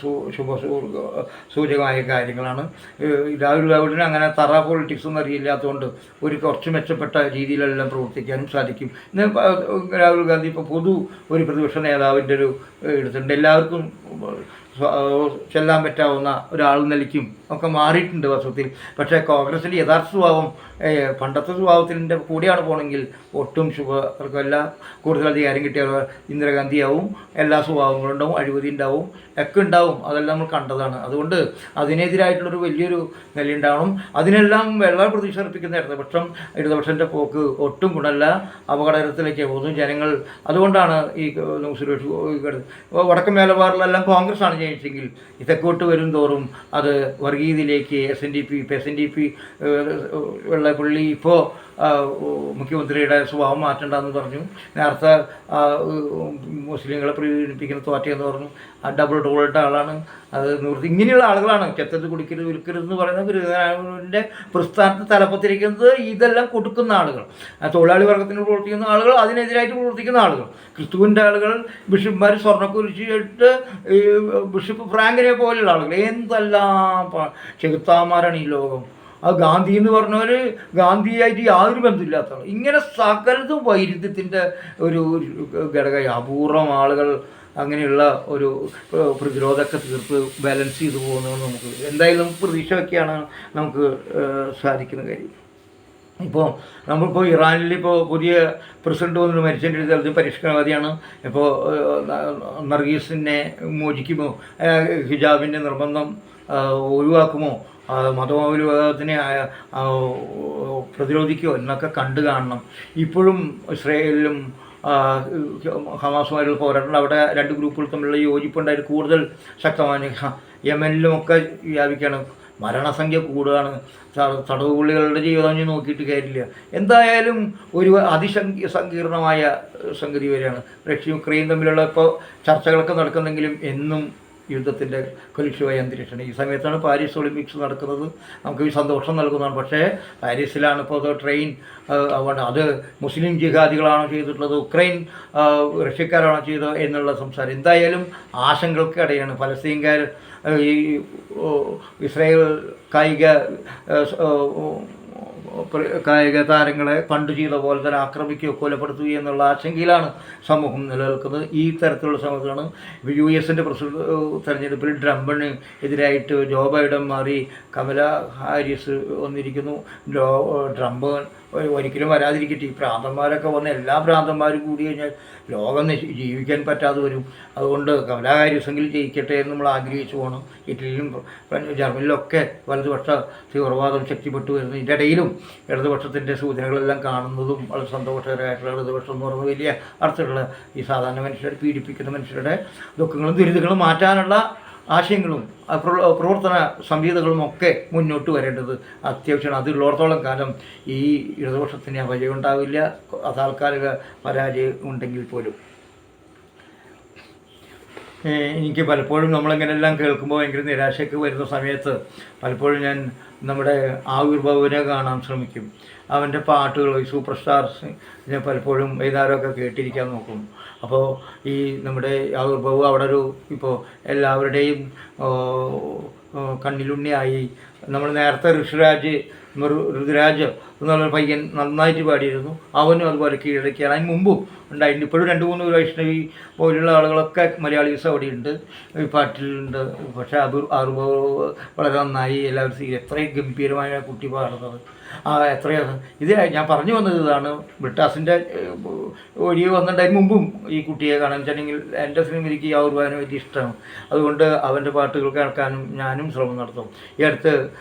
സൂചകമായ കാര്യങ്ങളാണ്. രാഹുൽ ഗാന്ധിന് അങ്ങനെ തറ പൊളിറ്റിക്സ് ഒന്നും അറിയില്ലാത്തതുകൊണ്ട് കുറച്ച് മെച്ചപ്പെട്ട രീതിയിലെല്ലാം പ്രവർത്തിക്കാനും സാധിക്കും. ഇന്ന് രാഹുൽ ഗാന്ധി ഇപ്പോൾ ഒരു പ്രതിപക്ഷ നേതാവിൻ്റെ ഒരു എടുത്തിട്ടുണ്ട്. എല്ലാവർക്കും ചെല്ലാൻ പറ്റാവുന്ന ഒരാൾ നിലയ്ക്കും ഒക്കെ മാറിയിട്ടുണ്ട് വസ്തുത്തിൽ. പക്ഷേ കോൺഗ്രസിൻ്റെ യഥാർത്ഥ സ്വഭാവം പണ്ടത്തെ സ്വഭാവത്തിൻ്റെ കൂടെയാണ് പോകണമെങ്കിൽ ഒട്ടും ശുഭർക്കല്ല. കൂടുതൽ അധികാരം കിട്ടിയ ഇന്ദിരാഗാന്ധിയാവും. എല്ലാ സ്വഭാവങ്ങളും ഉണ്ടാവും, അഴിമതി ഉണ്ടാവും, ഒക്കെ ഉണ്ടാവും. അതെല്ലാം നമ്മൾ കണ്ടതാണ്. അതുകൊണ്ട് അതിനെതിരായിട്ടുള്ളൊരു വലിയൊരു നിലയുണ്ടാവണം. അതിനെല്ലാം വെള്ളം പ്രതീക്ഷ അർപ്പിക്കുന്ന ഇടതുപക്ഷൻ്റെ പോക്ക് ഒട്ടും ഗുണമല്ല, അപകടത്തിലേക്ക് പോകുന്നു ജനങ്ങൾ. അതുകൊണ്ടാണ് ഈ സുരേഷ് വടക്കൻ മലബാറിലെല്ലാം കോൺഗ്രസ്സാണ് ജയിച്ചെങ്കിൽ തെക്കോട്ട് വരും തോറും അത് വർഗീയതയിലേക്ക് SNDP വെള്ളപ്പള്ളി ഇപ്പോൾ മുഖ്യമന്ത്രിയുടെ സ്വഭാവം മാറ്റണ്ടെന്ന് പറഞ്ഞു. നേരത്തെ മുസ്ലിങ്ങളെ പ്രീണിപ്പിക്കുന്ന തോറ്റയെന്ന് പറഞ്ഞു. ആ ഡബിൾ ടോളറിട്ട ആളാണ് അത് നിർത്തി. ഇങ്ങനെയുള്ള ആളുകളാണ് ചെത്തത്ത് കുടിക്കരുത് വിൽക്കരുത് എന്ന് പറയുന്ന ഗുരുനാനന്ദൻ്റെ പ്രസ്ഥാനത്ത് തലപ്പത്തിരിക്കുന്നത്. ഇതെല്ലാം കൊടുക്കുന്ന ആളുകൾ, തൊഴിലാളി വർഗത്തിന് പ്രവർത്തിക്കുന്ന ആളുകൾ, അതിനെതിരായിട്ട് പ്രവർത്തിക്കുന്ന ആളുകൾ, ക്രിസ്തുവിൻ്റെ ആളുകൾ, ബിഷപ്പ്മാർ സ്വർണ്ണക്കുരിശിട്ട് ബിഷപ്പ് ഫ്രാങ്കിനെ പോലെയുള്ള ആളുകൾ, എന്തെല്ലാം ചെകുത്താന്മാരാണ് ഈ ലോകം. ആ ഗാന്ധി എന്ന് പറഞ്ഞവർ ഗാന്ധിയായിട്ട് യാതൊരു ബന്ധമില്ലാത്ത ആൾ. ഇങ്ങനെ സകലതും വൈരുദ്ധ്യത്തിൻ്റെ ഒരു ഘടകമായി അപൂർവം ആളുകൾ അങ്ങനെയുള്ള ഒരു പ്രതിരോധമൊക്കെ തീർത്ത് ബാലൻസ് ചെയ്തു പോകുന്നത് നമുക്ക് എന്തായാലും പ്രതീക്ഷ വയ്ക്കുകയാണ് നമുക്ക് സാധിക്കുന്ന കാര്യം. ഇപ്പോൾ നമ്മളിപ്പോൾ ഇറാനിലിപ്പോൾ പുതിയ പ്രസിഡന്റ് വന്നിട്ട് മരിച്ചതിൻ്റെ സ്ഥലത്ത് പരിഷ്കരണവാദിയാണ്. ഇപ്പോൾ നർഗീസിനെ മോചിക്കുമോ, ഹിജാബിൻ്റെ നിർബന്ധം ഒഴിവാക്കുമോ, മതമൗലികവാദത്തിനെ പ്രതിരോധിക്കുമോ എന്നൊക്കെ കണ്ടു കാണണം. ഇപ്പോഴും ഇസ്രായേലിലും ഹമാസുമായിട്ടുള്ള പോരാട്ടം, അവിടെ രണ്ട് ഗ്രൂപ്പുകൾ തമ്മിലുള്ള യോജിപ്പുണ്ടായിട്ട് കൂടുതൽ ശക്തമാണ്. യമനിലുമൊക്കെ വ്യാപിക്കുകയാണ്. മരണസംഖ്യ കൂടുകയാണ്. തടവുപുള്ളികളുടെ ജീവിതം നോക്കിയിട്ട് കാര്യമില്ല. എന്തായാലും ഒരു അതിസങ്കീർണമായ സംഗതി വരെയാണ് യുക്രൈൻ തമ്മിലുള്ള ഇപ്പോൾ ചർച്ചകളൊക്കെ നടക്കുന്നെങ്കിലും എന്നും യുദ്ധത്തിൻ്റെ കലുഷിതമായ അന്തരീക്ഷമാണ്. ഈ സമയത്താണ് പാരീസ് ഒളിമ്പിക്സ് നടക്കുന്നത്. നമുക്ക് ഈ സന്തോഷം നൽകുന്നതാണ്. പക്ഷേ പാരീസിലാണ് ഇപ്പോൾ ട്രെയിൻ അത് മുസ്ലിം ജിഹാദികളാണോ ചെയ്തിട്ടുള്ളത്, ഉക്രൈൻ റഷ്യക്കാരാണോ ചെയ്തത് എന്നുള്ള സംസാരം എന്തായാലും ആശങ്കകൾക്കിടയാണ്. പലസ്തീൻകാർ ഈ ഇസ്രായേൽ കായിക താരങ്ങളെ പണ്ട് ചെയ്ത പോലെ തന്നെ ആക്രമിക്കുകയോ കൊലപ്പെടുത്തുകയോ എന്നുള്ള ആശങ്കയിലാണ് സമൂഹം നിലനിൽക്കുന്നത്. ഈ തരത്തിലുള്ള സമയത്താണ് US പ്രസിഡന്റ് തെരഞ്ഞെടുപ്പിൽ ട്രംപിന് എതിരായിട്ട് ജോ ബൈഡൻ മാറി കമല ഹാരിസ് വന്നിരിക്കുന്നു. ട്രംപ് ഒരിക്കലും വരാതിരിക്കട്ടെ. ഈ ഭ്രാന്തന്മാരൊക്കെ വന്ന് എല്ലാ ഭ്രാന്തന്മാരും കൂടി കഴിഞ്ഞാൽ ലോകം ജീവിക്കാൻ പറ്റാതെ വരും. അതുകൊണ്ട് കമലാ ഹാരിസെങ്കിലും ജയിക്കട്ടെ എന്ന് നമ്മൾ ആഗ്രഹിച്ചു പോകണം. ഇറ്റലിയിലും ജർമ്മനിയിലൊക്കെ വലതുപക്ഷ തീവ്രവാദം ശക്തിപ്പെട്ടു വരുന്നു. ഇതിൻ്റെ ഇടയിലും ഇടതുപക്ഷത്തിൻ്റെ സൂചനകളെല്ലാം കാണുന്നതും വളരെ സന്തോഷകരമായിട്ടുള്ള ഇടതുപക്ഷം എന്ന് പറയുന്നത് വലിയ അർത്ഥമുള്ള ഈ സാധാരണ മനുഷ്യരെ പീഡിപ്പിക്കുന്ന മനുഷ്യരുടെ ദുഃഖങ്ങളും ദുരിതങ്ങളും മാറ്റാനുള്ള ആശയങ്ങളും പ്രവർത്തന സംഹിതകളും ഒക്കെ മുന്നോട്ട് വരേണ്ടത് അത്യാവശ്യമാണ്. അതുള്ളിടത്തോളം കാലം ഈ ഇടതുപക്ഷത്തിന് അപജയം ഉണ്ടാവില്ല, താൽക്കാലിക പരാജയം ഉണ്ടെങ്കിൽ പോലും. എനിക്ക് പലപ്പോഴും നമ്മളിങ്ങനെല്ലാം കേൾക്കുമ്പോൾ ഭയങ്കര നിരാശയൊക്കെ വരുന്ന സമയത്ത് പലപ്പോഴും ഞാൻ നമ്മുടെ ആവിർഭവനെ കാണാൻ ശ്രമിക്കും. അവൻ്റെ പാട്ടുകൾ, ഈ സൂപ്പർ സ്റ്റാർസ് ഞാൻ പലപ്പോഴും വൈകുന്നേരമൊക്കെ കേട്ടിരിക്കാൻ നോക്കും. അപ്പോൾ ഈ നമ്മുടെ ആവിർഭവ് അവിടെ ഒരു ഇപ്പോൾ എല്ലാവരുടെയും കണ്ണിലുണ്ണിയായി. നമ്മൾ നേരത്തെ ഋതുരാജ് എന്നുള്ളൊരു പയ്യൻ നന്നായിട്ട് പാടിയിരുന്നു. അവനും അതുപോലെ കീഴടക്കിയാണ്. അതിന് മുമ്പും ഉണ്ടായിട്ടുണ്ട്. ഇപ്പോഴും 2-3 വൈഷ്ണവി പോലുള്ള ആളുകളൊക്കെ മലയാളീസ് അവിടെയുണ്ട്, ഈ പാട്ടിലുണ്ട്. പക്ഷേ ആവിർഭവ് വളരെ നന്നായി. എല്ലാവരും എത്രയും ഗംഭീരമായ കുട്ടി പാടുന്നത്. എത്രയാണ് ഇത് ഞാൻ പറഞ്ഞു വന്നത്. ഇതാണ് ബ്രിട്ടാസിൻ്റെ ഒഴിവ് വന്നിട്ട് മുമ്പും ഈ കുട്ടിയെ കാണാൻ വെച്ചിട്ടുണ്ടെങ്കിൽ എൻ്റെ സിനിമയ്ക്ക് ആവിർഭാവനും വലിയ ഇഷ്ടമാണ്. അതുകൊണ്ട് അവൻ്റെ പാട്ടുകൾ കേൾക്കാനും ഞാനും ശ്രമം നടത്തും. ഈ അടുത്ത്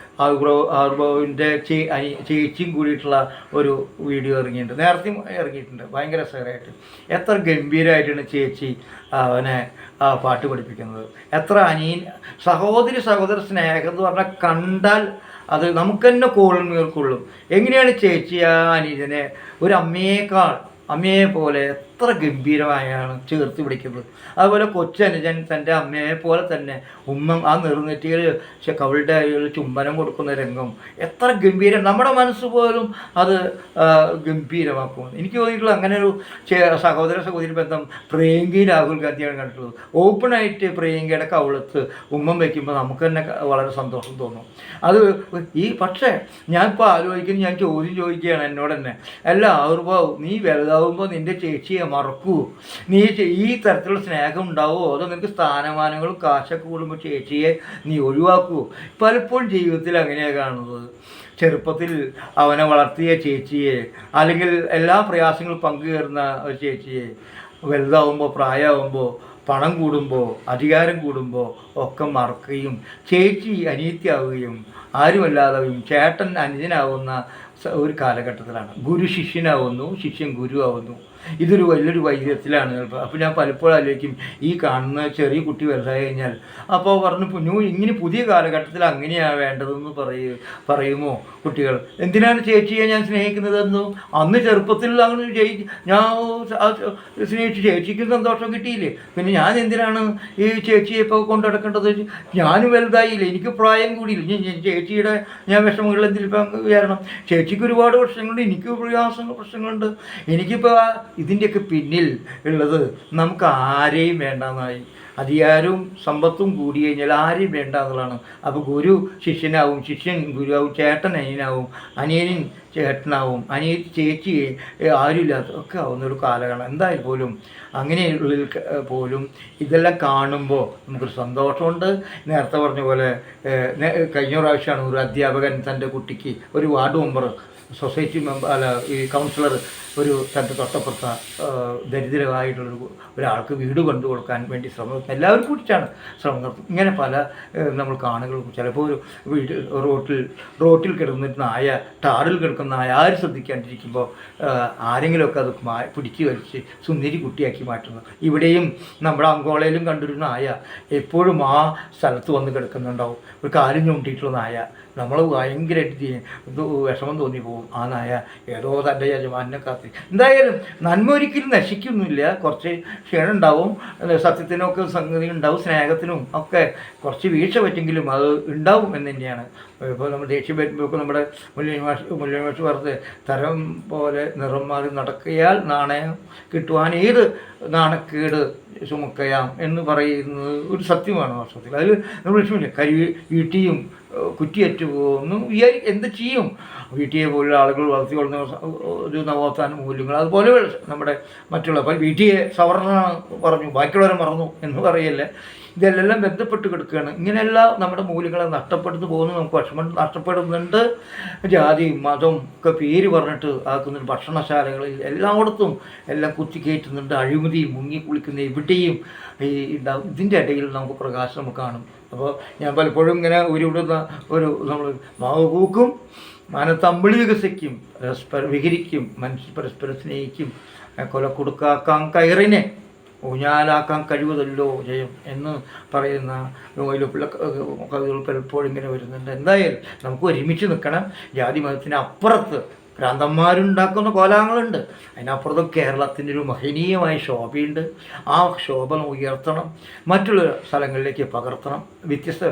ആവിർഭാവിൻ്റെ ചേച്ചിയും കൂടിയിട്ടുള്ള ഒരു വീഡിയോ ഇറങ്ങിയിട്ടുണ്ട്, നേരത്തെയും ഇറങ്ങിയിട്ടുണ്ട്. ഭയങ്കര രസകരമായിട്ട് എത്ര ഗംഭീരമായിട്ടാണ് ചേച്ചി അവനെ പാട്ട് പഠിപ്പിക്കുന്നത്. എത്ര സഹോദര സ്നേഹം എന്ന് പറഞ്ഞാൽ കണ്ടാൽ അത് നമുക്ക് തന്നെ കൊള്ളും. എങ്ങനെയാണ് ചേച്ചി ആ അനീജനെ ഒരു അമ്മയെ പോലെ എത്ര ഗംഭീരമായാണ് ചേർത്ത് പിടിക്കുന്നത്. അതുപോലെ കൊച്ചനുജൻ തൻ്റെ അമ്മയെ പോലെ തന്നെ ആ നെറുനെറ്റിയിൽ കവളുടെ ചുംബനം കൊടുക്കുന്ന രംഗം എത്ര ഗംഭീരം. നമ്മുടെ മനസ്സ് പോലും അത് ഗംഭീരമാക്കും. എനിക്ക് തോന്നിയിട്ടുള്ള അങ്ങനെ ഒരു സഹോദരി ബന്ധം പ്രിയങ്കി രാഹുൽ ഗാന്ധിയാണ് കണ്ടിട്ടുള്ളത്. ഓപ്പണായിട്ട് പ്രിയങ്കയുടെ കവളത്ത് ഉമ്മം വയ്ക്കുമ്പോൾ നമുക്ക് തന്നെ വളരെ സന്തോഷം തോന്നും. അത് പക്ഷേ ഞാനിപ്പോൾ ആലോചിക്കുന്നു, ഞാൻ ചോദിക്കുകയാണ് എന്നോട് തന്നെ, അല്ല ആവിർഭാവ്, നീ വലുതാവുമ്പോൾ നിൻ്റെ ചേച്ചിയെ മറക്കൂ, നീ ഈ തരത്തിലുള്ള സ്നേഹം ഉണ്ടാവുമോ, അതോ നിനക്ക് സ്ഥാനമാനങ്ങളും കാശൊക്കെ കൂടുമ്പോൾ ചേച്ചിയെ നീ ഒഴിവാക്കുമോ? പലപ്പോഴും ജീവിതത്തിൽ അങ്ങനെയാണ് കാണുന്നത്. ചെറുപ്പത്തിൽ അവനെ വളർത്തിയ ചേച്ചിയെ, അല്ലെങ്കിൽ എല്ലാ പ്രയാസങ്ങളും പങ്കുചേർന്ന ഒരു ചേച്ചിയെ വലുതാവുമ്പോൾ, പ്രായമാകുമ്പോൾ, പണം കൂടുമ്പോൾ, അധികാരം കൂടുമ്പോൾ ഒക്കെ മറക്കുകയും ചേച്ചി അനിയത്തിയാവുകയും ആരുമല്ലാതാവുകയും ചേട്ടൻ അനുജനാവുന്ന ഒരു കാലഘട്ടത്തിലാണ്. ഗുരു ശിഷ്യനാവുന്നു, ശിഷ്യൻ ഗുരു ആവുന്നു. ഇതൊരു വലിയൊരു വൈദ്യത്തിലാണ് ചിലപ്പോൾ. അപ്പോൾ ഞാൻ പലപ്പോഴും ആലോചിക്കും, ഈ കാണുന്ന ചെറിയ കുട്ടി വലുതായി കഴിഞ്ഞാൽ അപ്പോൾ പറഞ്ഞു ഇങ്ങനെ പുതിയ കാലഘട്ടത്തിൽ അങ്ങനെയാണ് വേണ്ടതെന്ന് പറയുമോ കുട്ടികൾ? എന്തിനാണ് ചേച്ചിയെ ഞാൻ സ്നേഹിക്കുന്നതെന്നു അന്ന് ചെറുപ്പത്തിൽ അങ്ങനെ ഞാൻ സ്നേഹിച്ചു, ചേച്ചിക്ക് സന്തോഷം കിട്ടിയില്ലേ, പിന്നെ ഞാൻ എന്തിനാണ് ഈ ചേച്ചിയെ ഇപ്പോൾ കൊണ്ടു നടക്കേണ്ടത്? ഞാനും വലുതായില്ലേ, എനിക്ക് പ്രായം കൂടിയില്ല, ചേച്ചിയുടെ ഞാൻ വിഷമങ്ങളിൽ എന്തെങ്കിലും ഇപ്പം കാരണം ചേച്ചിക്ക് ഒരുപാട് പ്രശ്നങ്ങളുണ്ട്, എനിക്ക് പ്രശ്നങ്ങളുണ്ട്. എനിക്കിപ്പോൾ ഇതിൻ്റെയൊക്കെ പിന്നിൽ ഉള്ളത് നമുക്ക് ആരെയും വേണ്ടെന്നായി. അധികാരവും സമ്പത്തും കൂടി കഴിഞ്ഞാൽ ആരെയും വേണ്ട എന്നുള്ളതാണ്. അപ്പോൾ ഗുരു ശിഷ്യനാവും, ശിഷ്യൻ ഗുരുവാവും, ചേട്ടൻ അനിയനാവും, അനിയനും ചേട്ടനാവും, അനിയത്തി ചേച്ചി ആരുമില്ലാത്ത ഒക്കെ ആവുന്നൊരു കാലമാണ്. എന്തായാലും പോലും അങ്ങനെയുള്ളിൽ പോലും ഇതെല്ലാം കാണുമ്പോൾ നമുക്കൊരു സന്തോഷമുണ്ട്. നേരത്തെ പറഞ്ഞ പോലെ കഴിഞ്ഞ പ്രാവശ്യമാണ് ഒരു അധ്യാപകൻ തൻ്റെ കുട്ടിക്ക് ഒരു വാർഡ് മെമ്പർ, സൊസൈറ്റി മെമ്പർ ഈ കൗൺസിലർ തൻ്റെ തൊട്ടപ്പുറത്ത ഒരാൾക്ക് വീട് കൊണ്ടു കൊടുക്കാൻ വേണ്ടി ശ്രമം എല്ലാവരും കൂടിയിട്ടാണ് ശ്രമം നടത്തുന്നത്. ഇങ്ങനെ പല നമ്മൾ കാണുകൾ ചിലപ്പോൾ ഒരു റോട്ടിൽ കിടന്നിട്ട് നായ, ടാറിൽ കിടക്കുന്ന നായ ആരും ശ്രദ്ധിക്കാണ്ടിരിക്കുമ്പോൾ ആരെങ്കിലുമൊക്കെ അത് പിടിച്ചു വലിച്ച് സുന്ദരി കുട്ടിയാക്കി മാറ്റുന്നു. ഇവിടെയും നമ്മുടെ അങ്കോളയിലും കണ്ടൊരു നായ എപ്പോഴും ആ സ്ഥലത്ത് വന്ന് കിടക്കുന്നുണ്ടാവും, ഒരു കാലും ചൂണ്ടിയിട്ടുള്ള നായ. നമ്മൾ ഭയങ്കരമായിട്ട് വിഷമം തോന്നിപ്പോവും. ആ നായ ഏതോ തൻ്റെ യജമാനെ കാത്തി. എന്തായാലും നന്മ ഒരിക്കലും നശിക്കുന്നില്ല, കുറച്ച് ക്ഷീണം ഉണ്ടാവും, സത്യത്തിനൊക്കെ സംഗതി ഉണ്ടാവും, സ്നേഹത്തിനും ഒക്കെ കുറച്ച് വീഴ്ച പറ്റെങ്കിലും അത് ഉണ്ടാവും എന്ന് തന്നെയാണ്. ഇപ്പോൾ നമ്മൾ ദേഷ്യം വരുമ്പോഴൊക്കെ നമ്മുടെ മുല്ലമാഷ് പറഞ്ഞത് തരം പോലെ നിറം മാറി നടക്കിയാൽ നാണയം കിട്ടുവാൻ ഏത് നാണക്കേട് ചുമക്കയാം എന്ന് പറയുന്നത് ഒരു സത്യമാണ് വാസ്തവത്തിൽ. അതിൽ നമ്മൾ വിഷയമില്ല. വീട്ടിയും കുറ്റിയറ്റു പോകുന്നു എന്ത് ചെയ്യും? വീട്ടിയെ പോലുള്ള ആളുകൾ വളർത്തിക്കൊള്ളുന്ന ഒരു നവോത്ഥാന മൂല്യങ്ങൾ അതുപോലെ നമ്മുടെ മറ്റുള്ള വീട്ടിയെ സവർണ പറഞ്ഞു ബാക്കിയുള്ളവരെ മറന്നു എന്ന് പറയല്ലേ. ഇതെല്ലാം ബന്ധപ്പെട്ട് കിടക്കുകയാണ്. ഇങ്ങനെയെല്ലാം നമ്മുടെ മൂല്യങ്ങളെ നഷ്ടപ്പെടുന്നു പോകുന്നു, നമുക്ക് വിഷമം നഷ്ടപ്പെടുന്നുണ്ട്. ജാതി മതം ഒക്കെ പേര് പറഞ്ഞിട്ട് ആക്കുന്നുണ്ട്. ഭക്ഷണശാലകളിൽ എല്ലായിടത്തും എല്ലാം കുത്തിക്കയറ്റുന്നുണ്ട്. അഴിമതി മുങ്ങി കുളിക്കുന്ന എവിടെയും ഈ ഉണ്ടാവും. ഇതിൻ്റെ ഇടയിൽ നമുക്ക് പ്രകാശം കാണും. അപ്പോൾ ഞാൻ പലപ്പോഴും ഇങ്ങനെ ഉരുവിടുന്ന നമ്മൾ മാവ് പൂക്കും, മനത്തമ്പിളി വികസിക്കും, പരസ്പരം വിഹരിക്കും, മനുഷ്യർ പരസ്പരം സ്നേഹിക്കും, കൊല കൊടുക്കാക്കാം കയറിനെ ഊഞ്ഞാലാക്കാൻ കഴിവതല്ലോ ജയം എന്ന് പറയുന്ന കവിതകൾ പലപ്പോഴും ഇങ്ങനെ വരുന്നുണ്ട്. എന്തായാലും നമുക്ക് ഒരുമിച്ച് നിൽക്കണം. ജാതി മതത്തിന് അപ്പുറത്ത് ഭ്രാന്തന്മാരുണ്ടാക്കുന്ന കോലാഹലങ്ങളുണ്ട്, അതിനപ്പുറത്ത് കേരളത്തിൻ്റെ ഒരു മഹനീയമായ ശോഭയുണ്ട്. ആ ശോഭ ഉയർത്തണം, മറ്റുള്ള സ്ഥലങ്ങളിലേക്ക് പകർത്തണം. വ്യത്യസ്ത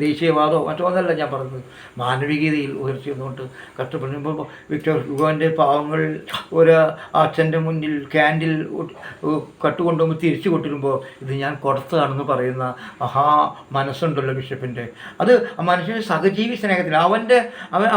ദേശീയവാദമോ മറ്റോ ഒന്നല്ല ഞാൻ പറഞ്ഞത്, മാനവികതയിൽ ഉയർച്ച വന്നുകൊണ്ട് കഷ്ടപ്പെടുമ്പോൾ വിക്ടർ ഹ്യൂഗോൻ്റെ പാവങ്ങൾ ഒരു അച്ഛൻ്റെ മുന്നിൽ ക്യാൻഡിൽ കട്ടുകൊണ്ടുപോകുമ്പോൾ തിരിച്ചു കൊണ്ടിരുമ്പോൾ ഇത് ഞാൻ കൊടുത്തതാണെന്ന് പറയുന്ന മഹാ മനസ്സുണ്ടല്ലോ ബിഷപ്പിൻ്റെ. അത് മനുഷ്യൻ്റെ സഹജീവി സ്നേഹത്തിൽ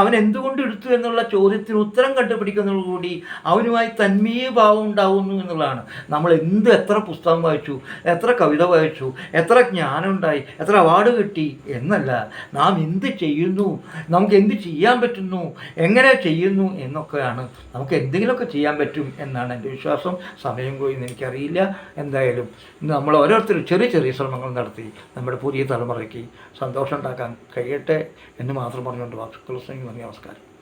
അവൻ എന്തുകൊണ്ട് എടുത്തു എന്നുള്ള ചോദ്യത്തിന് ഉത്തരം കണ്ടുപിടിക്കുന്നതോടുകൂടി അവനുമായി തന്മീയ ഭാവം ഉണ്ടാവുന്നു എന്നുള്ളതാണ്. നമ്മൾ എത്ര പുസ്തകം വായിച്ചു, എത്ര കവിത വായിച്ചു, എത്ര ജ്ഞാനം ഉണ്ടായി, എത്ര അവാർഡ് കിട്ടി എന്നല്ല, നാം എന്ത് ചെയ്യുന്നു, നമുക്ക് എന്ത് ചെയ്യാൻ പറ്റുന്നു, എങ്ങനെ ചെയ്യുന്നു എന്നൊക്കെയാണ്. നമുക്ക് എന്തെങ്കിലുമൊക്കെ ചെയ്യാൻ പറ്റും എന്നാണ് എൻ്റെ വിശ്വാസം. സമയം പോയിന്ന് എനിക്കറിയില്ല. എന്തായാലും നമ്മൾ ഓരോരുത്തരും ചെറിയ ചെറിയ ശ്രമങ്ങൾ നടത്തി നമ്മുടെ പുതിയ തലമുറയ്ക്ക് സന്തോഷം ഉണ്ടാക്കാൻ കഴിയട്ടെ എന്ന് മാത്രം പറഞ്ഞുകൊണ്ട് വാക്കുകൾ. നന്ദി, നമസ്കാരം.